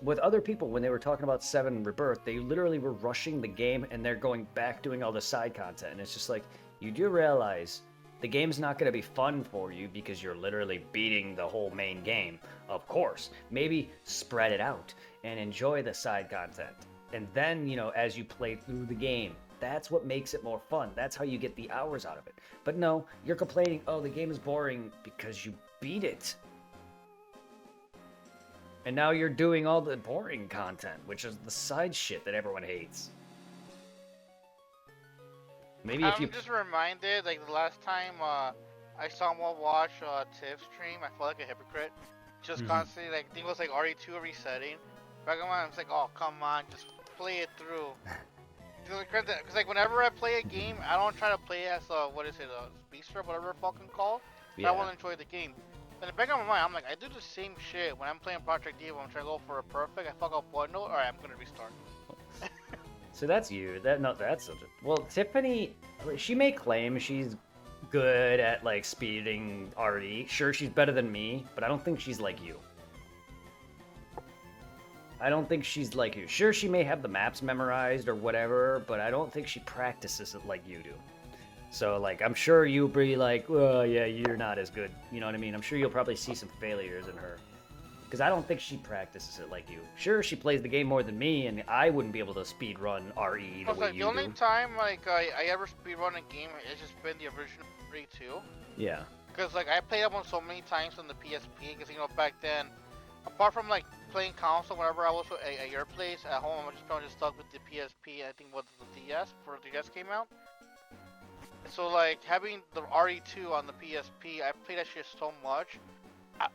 with other people, when they were talking about 7 Rebirth, they literally were rushing the game, and they're going back doing all the side content. And it's just like, you do realize the game's not going to be fun for you because you're literally beating the whole main game. Of course, maybe spread it out and enjoy the side content. And then, as you play through the game, that's what makes it more fun. That's how you get the hours out of it. But no, you're complaining, oh, the game is boring because you beat it. And now you're doing all the boring content, which is the side shit that everyone hates. Maybe if you... I'm just reminded, like, the last time I saw someone watch Tiff stream, I felt like a hypocrite. Just constantly, like, I think it was like RE2 resetting. Back on my, I was like, oh, come on, just play it through. Because, like, whenever I play a game, I don't try to play as, speedster, whatever it's fucking called. Yeah. I want to enjoy the game. In the back of my mind, I'm like, I do the same shit when I'm playing Project Diva. I'm trying to go for a perfect. I fuck up one note. Alright, I'm gonna restart. So that's you. That's such a... Well, Tiffany, she may claim she's good at, like, speeding RE. Sure, she's better than me, but I don't think she's like you. I don't think she's like you. Sure, she may have the maps memorized or whatever, but I don't think she practices it like you do. So, like, I'm sure you'll be like, well, yeah, you're not as good. You know what I mean? I'm sure you'll probably see some failures in her. Because I don't think she practices it like you. Sure, she plays the game more than me, and I wouldn't be able to speed run RE the way you do. The only time, like, I ever speed run a game has just been the original RE2. Yeah. Because, like, I played that one so many times on the PSP, because, back then, apart from, like, playing console whenever I was at your place, at home, I'm just probably stuck with the PSP, I think, was the DS, before the DS came out. So, like, having the RE2 on the PSP, I played that shit so much.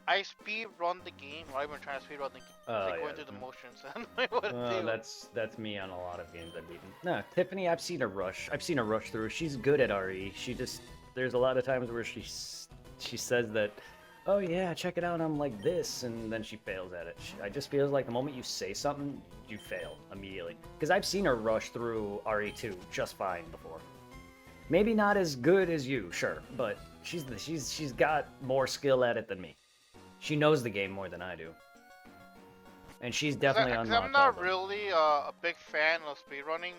I speed run the game, or I've been trying to speed run the game, going through the motions. That's me on a lot of games I've beaten. No, Tiffany, I've seen her rush through. She's good at RE. There's a lot of times where she says that, oh yeah, check it out, I'm like this, and then she fails at it. I just feel like the moment you say something, you fail immediately. Because I've seen her rush through RE2 just fine before. Maybe not as good as you, sure, but she's got more skill at it than me. She knows the game more than I do. And she's definitely unlocked. I'm not really a big fan of speedrunning.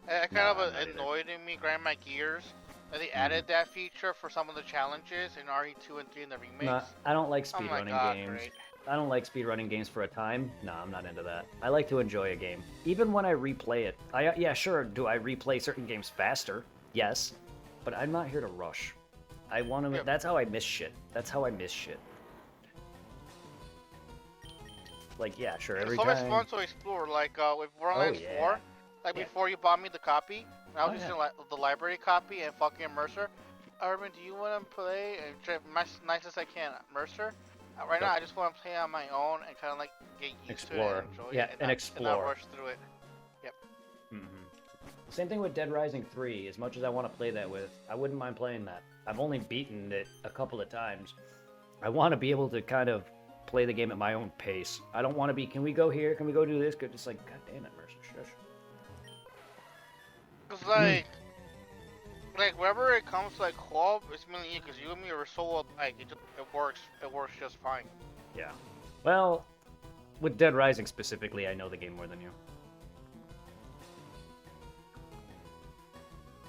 It kind of annoyed me, grind my gears. And they added that feature for some of the challenges in RE2 and 3 in the remakes. No, I don't like speedrunning games. Great. I don't like speedrunning games for a time. No, I'm not into that. I like to enjoy a game. Even when I replay it. Yeah, sure, do I replay certain games faster? Yes. But I'm not here to rush. I want to... Yep. That's how I miss shit. Like, yeah, sure, every time... It's always fun to explore, like, with Borderlands 4, like, before you bought me the copy, I was using the library copy and fucking Mercer. Urban, do you want to play and try as nice as I can, Mercer? Right now, I just want to play on my own and kind of, like, get used to it and enjoy it. And explore. And not rush through it. Yep. Same thing with Dead Rising 3. As much as I want to play that with, I wouldn't mind playing that. I've only beaten it a couple of times. I want to be able to kind of play the game at my own pace. I don't want to be, can we go here? Can we go do this? Just like, god damn it, Mercer, shush. Cause like whenever it comes to like co-op, it's mainly you, cause you and me are so alike. It works just fine. Yeah. Well, with Dead Rising specifically, I know the game more than you.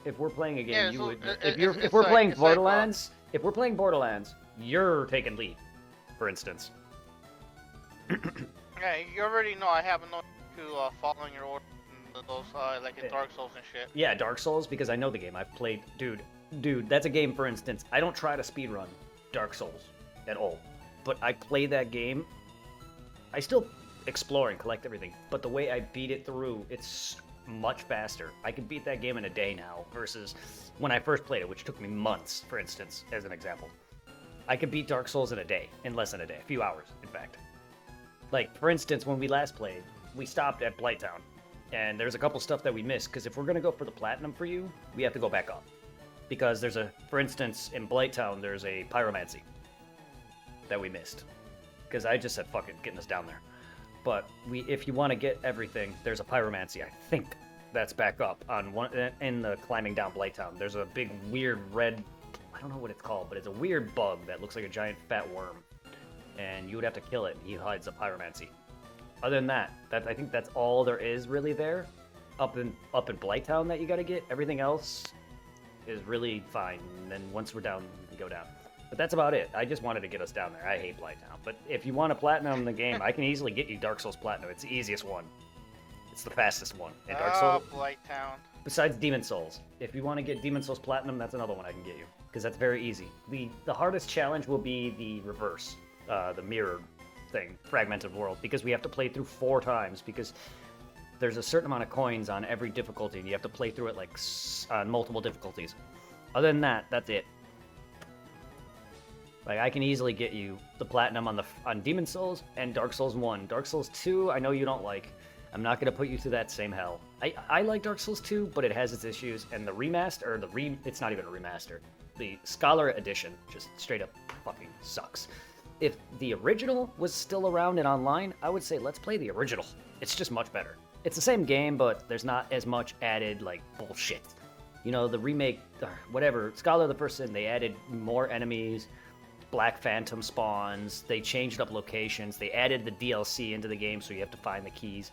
If we're playing a game, you would. If we're playing Borderlands, if we're playing Borderlands, you're taking lead, for instance. Yeah, you already know I have no to following your orders in those like in Dark Souls and shit. Yeah, Dark Souls, because I know the game. I've played, dude, that's a game. For instance, I don't try to speedrun Dark Souls at all, but I play that game. I still explore and collect everything, but the way I beat it through, it's much faster. I could beat that game in a day now versus when I first played it, which took me months, for instance, as an example. I could beat Dark Souls in a day, in less than a day, a few hours, in fact. Like, for instance, when we last played, we stopped at Blighttown, and there's a couple stuff that we missed, because if we're going to go for the Platinum for you, we have to go back up. Because there's a, for instance, in Blighttown, there's a Pyromancy that we missed. Because I just said, fuck it, getting us down there. But if you want to get everything, there's a Pyromancy, I think, that's back up on one in the climbing down Blighttown. There's a big, weird red, I don't know what it's called, but it's a weird bug that looks like a giant fat worm. And you would have to kill it, and he hides a Pyromancy. Other than that, I think that's all there is really there. Up in Blighttown that you gotta get. Everything else is really fine. And then once we're down, we can go down. But that's about it. I just wanted to get us down there. I hate Blighttown. But if you want to platinum the game, I can easily get you Dark Souls Platinum. It's the easiest one. It's the fastest one. And Dark Souls, Blighttown. besides Demon Souls. If you want to get Demon Souls Platinum, that's another one I can get you. Because that's very easy. The hardest challenge will be the reverse. The mirror thing, Fragmented World. Because we have to play through 4 times. Because there's a certain amount of coins on every difficulty. And you have to play through it like on multiple difficulties. Other than that, that's it. Like, I can easily get you the platinum on Demon Souls and Dark Souls 1. Dark Souls 2, I know you don't like. I'm not going to put you through that same hell. I like Dark Souls 2, but it has its issues. And the remaster, it's not even a remaster. The Scholar Edition just straight up fucking sucks. If the original was still around and online, I would say let's play the original. It's just much better. It's the same game, but there's not as much added, like, bullshit. You know, the remake, whatever, Scholar of the First Sin, they added more enemies, Black Phantom spawns, they changed up locations, they added the DLC into the game so you have to find the keys.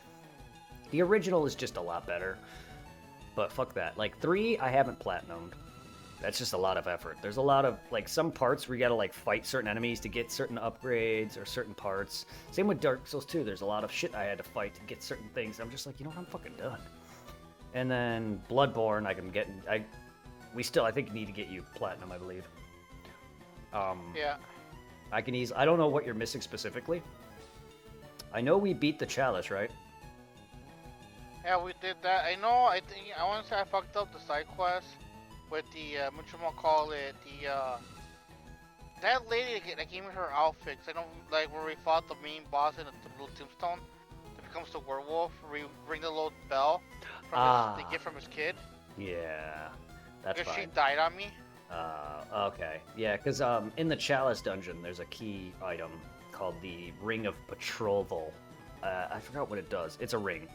The original is just a lot better, but fuck that. Like, 3, I haven't platinumed. That's just a lot of effort. There's a lot of, like, some parts where you gotta, like, fight certain enemies to get certain upgrades or certain parts. Same with Dark Souls 2, there's a lot of shit I had to fight to get certain things. I'm just like, you know what, I'm fucking done. And then Bloodborne, I think need to get you platinum, I believe. Yeah. I don't know what you're missing specifically. I know we beat the Chalice, right? Yeah, we did that. I want to say I fucked up the side quest with the, that lady that gave me her outfit. 'Cause I know, like, where we fought the main boss in the little tombstone, that becomes the werewolf, where we ring the little bell they get from his kid. Yeah, that's because fine. she died on me. Okay. Yeah, because in the Chalice dungeon, there's a key item called the Ring of Betrothal. I forgot what it does. It's a ring.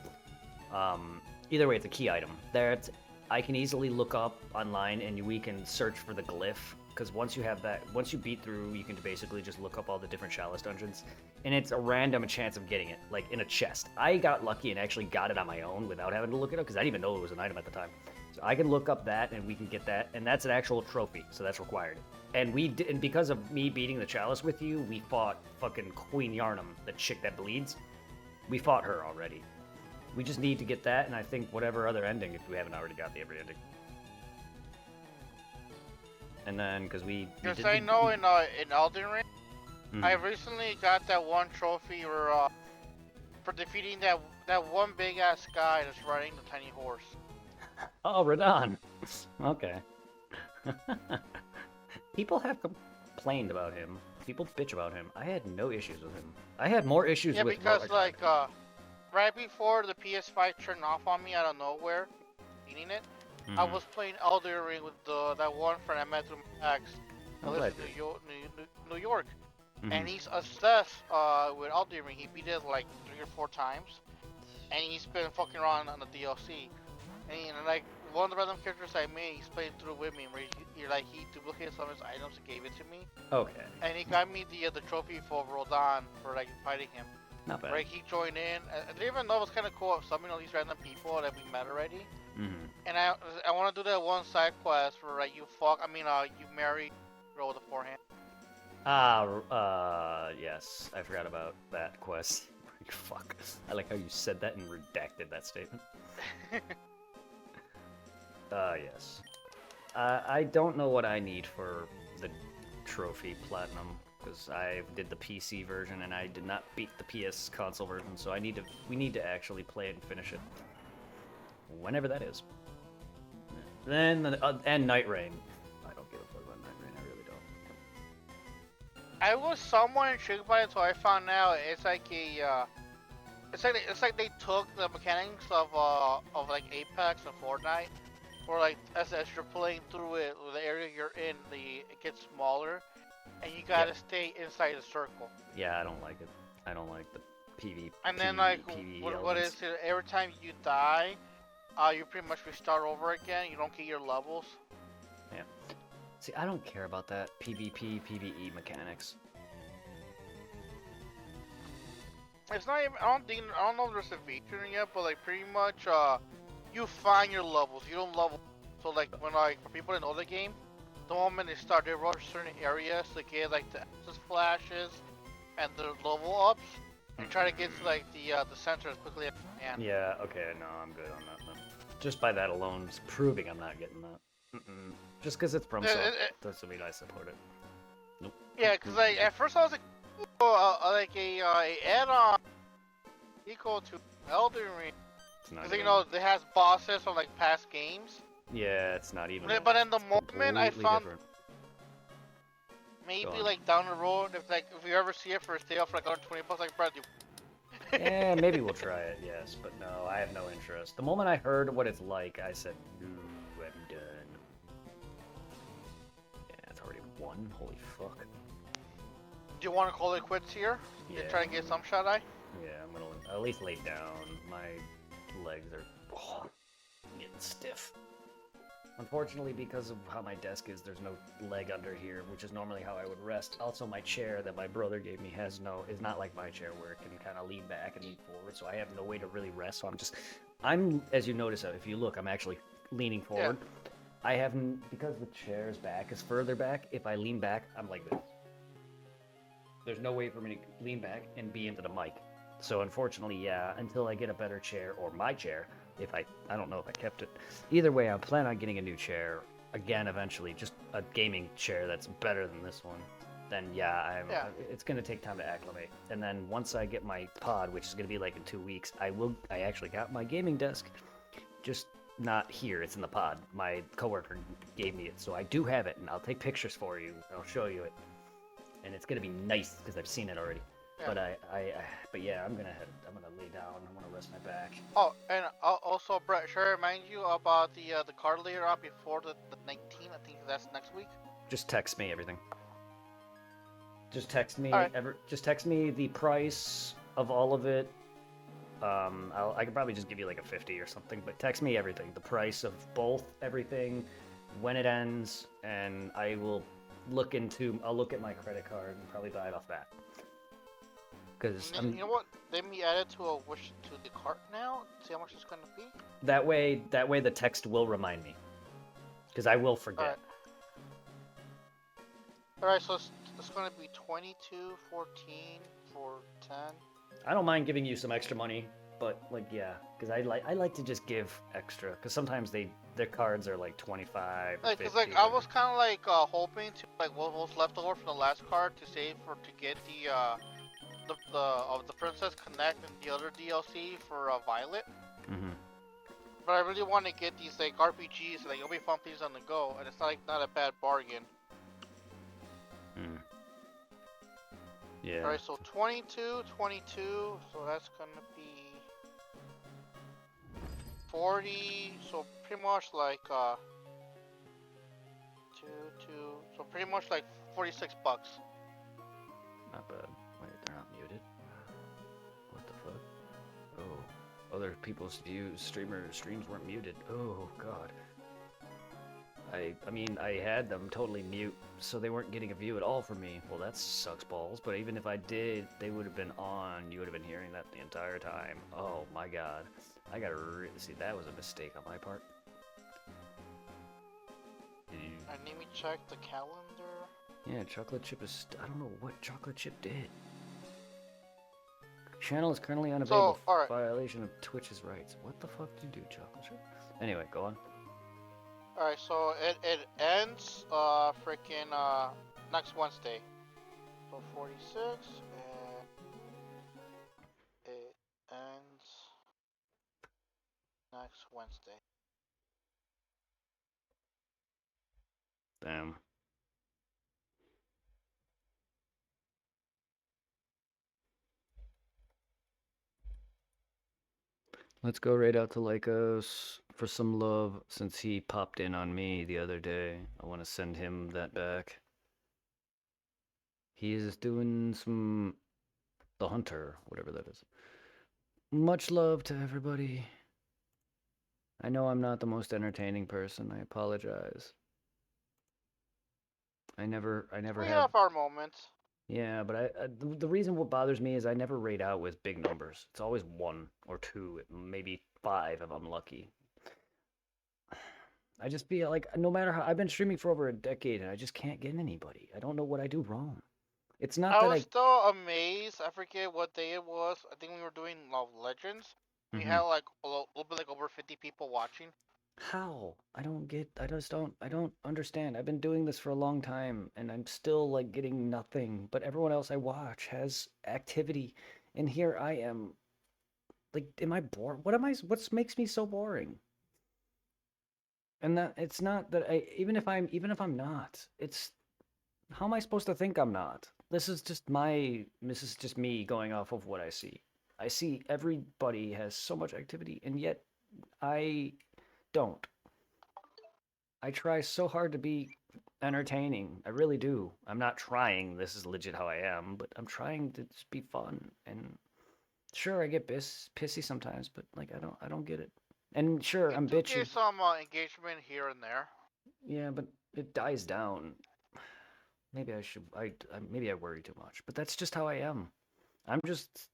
Either way, it's a key item. I can easily look up online and we can search for the glyph. Because once you beat through, you can basically just look up all the different Chalice dungeons. And it's a random chance of getting it, like in a chest. I got lucky and actually got it on my own without having to look it up, because I didn't even know it was an item at the time. So I can look up that and we can get that, and that's an actual trophy, so that's required. And and because of me beating the Chalice with you, we fought fucking Queen Yarnum, the chick that bleeds. We fought her already. We just need to get that, and I think whatever other ending, if we haven't already got the every ending. And then, because Because I know in Elden Ring, I recently got that one trophy for defeating that one big ass guy that's riding the tiny horse. Oh, Radon. Okay. People have complained about him. People bitch about him. I had no issues with him. I had more issues with... Yeah, because, like, right before the PS5 turned off on me out of nowhere, eating it, I was playing Elden Ring with that one friend I met through Max. I live in New York. And he's obsessed with Elden Ring. He beat it like 3 or 4 times. And he's been fucking around on the DLC. And like, one of the random characters I made, he's playing through with me, where he duplicated some of his items and gave it to me. Okay. And he got me the trophy for Rodan for, like, fighting him. Not bad. Right, he joined in. I didn't even know it was kind of cool of summoning all these random people that we met already. And I want to do that one side quest where, like, you marry girl with a forehand. Yes. I forgot about that quest. Fuck. I like how you said that and redacted that statement. Yes. I don't know what I need for the trophy platinum, because I did the PC version and I did not beat the PS console version, so we need to actually play it and finish it. whenever that is. Then and Night Rain. I don't give a fuck about Night Rain. I really don't. I was somewhat intrigued by it until I found out it's like a it's like they took the mechanics of like Apex and Fortnite, where like as you're playing through it, the area you're in, it gets smaller, and you gotta stay inside the circle. Yeah, I don't like it. I don't like the PvP. And then like what is it? Every time you die, you pretty much restart over again. You don't get your levels. Yeah. See, I don't care about that PvP, PvE mechanics. It's not even. I don't know if there's a feature in yet, but like pretty much, you find your levels. You don't level. So like when like for people that know the game, the moment they start, they rush certain areas to get like the access flashes and the level ups, and try to get to like the center as quickly as you can. Yeah. Okay. No, I'm good on that then. Just by that alone, it's proving I'm not getting that. Just because it's FromSoft doesn't mean I support it. Nope. Yeah, because like at first I was like a add-on equal to Elden Ring. Because you know it has bosses from like past games. Yeah, it's not even. But in the moment I found different. maybe like down the road if you ever see it for a sale for like $120, like Brad, Yeah, maybe we'll try it. Yes, but no, I have no interest. The moment I heard what it's like, I said, "No, I'm done." Yeah, it's already won. Holy fuck. Do you want to call it quits here? Yeah. Try to get some shot eye? Yeah, I'm gonna at least lay down. My legs are getting stiff. Unfortunately, because of how my desk is, there's no leg under here, which is normally how I would rest. Also, my chair that my brother gave me is not like my chair where it can kind of lean back and lean forward, so I have no way to really rest. So I'm, as you notice, if you look, I'm actually leaning forward. Yeah. I haven't, because the chair's back is further back, if I lean back, I'm like this. There's no way for me to lean back and be into the mic. So unfortunately, yeah, until I get a better chair, or my chair, I don't know if I kept it. Either way, I plan on getting a new chair, again, eventually, just a gaming chair that's better than this one. Then yeah, it's gonna take time to acclimate. And then once I get my pod, which is gonna be like in 2 weeks, I actually got my gaming desk, just not here, it's in the pod. My coworker gave me it, so I do have it, and I'll take pictures for you, and I'll show you it. And it's gonna be nice, because I've seen it already. Yeah. But yeah, I'm gonna lay down. I'm gonna rest my back. Oh, and also, Brett, should I remind you about the card layer out before the 19th? I think that's next week. Just text me everything. Just text me. Right. Just text me the price of all of it. I could probably just give you like a 50 or something, but text me everything. The price of both, everything, when it ends, and I'll look at my credit card and probably buy it off that. Because you know what? Let me add it to the cart now. See how much it's going to be. That way the text will remind me. Because I will forget. All right, so it's going to be 22.14 for 10. I don't mind giving you some extra money, but like yeah, because I like to just give extra. Because sometimes their cards are like 25. Because like I was kind of like hoping to like what was left over from the last card to save to get the Princess Connect and the other DLC for Violet. Mm-hmm. But I really want to get these like RPGs, like it'll be fun pieces on the go, and it's not a bad bargain. Yeah. Alright, so 22, so that's gonna be 40, so pretty much like so pretty much like $46. Not bad. Wait, they're not muted. What the fuck? Oh, other people's streams weren't muted. Oh god. I mean, I had them totally mute, so they weren't getting a view at all from me. Well, that sucks balls, but even if I did, they would have been on. You would have been hearing that the entire time. Oh my god. I gotta see, that was a mistake on my part. And let me check the calendar. Yeah, Chocolate Chip is... I don't know what Chocolate Chip did. Channel is currently unavailable. Alright. Violation of Twitch's rights. What the fuck did you do, Chocolate Chip? Anyway, go on. Alright, so it ends freaking next Wednesday. So 46 and it ends 9 next Wednesday. Damn. Let's go right out to Lycos for some love since he popped in on me the other day. I want to send him that back. He is doing some... The Hunter, whatever that is. Much love to everybody. I know I'm not the most entertaining person. I apologize. I never We have... have our moments. Yeah, but the reason what bothers me is I never rate out with big numbers. It's always 1 or 2, maybe 5 if I'm lucky. I just feel like no matter how I've been streaming for over a decade and I just can't get anybody. I don't know what I do wrong. It's not I that was still amazed. I forget what day it was. I think we were doing Love Legends. We had like a little bit like over 50 people watching. How? I don't understand. I've been doing this for a long time and I'm still like getting nothing, but everyone else I watch has activity and here I am. Like, am I bored? What makes me so boring? And that it's not that even if I'm not, it's how am I supposed to think I'm not? This is just me going off of what I see. I see everybody has so much activity and yet I don't. I try so hard to be entertaining. I really do. I'm not trying. This is legit how I am, but I'm trying to just be fun. And sure, I get pissy sometimes, but like I don't get it. And sure, I'm do bitchy. get some engagement here and there. Yeah, but it dies down. Maybe I should. Maybe I worry too much, but that's just how I am. I'm just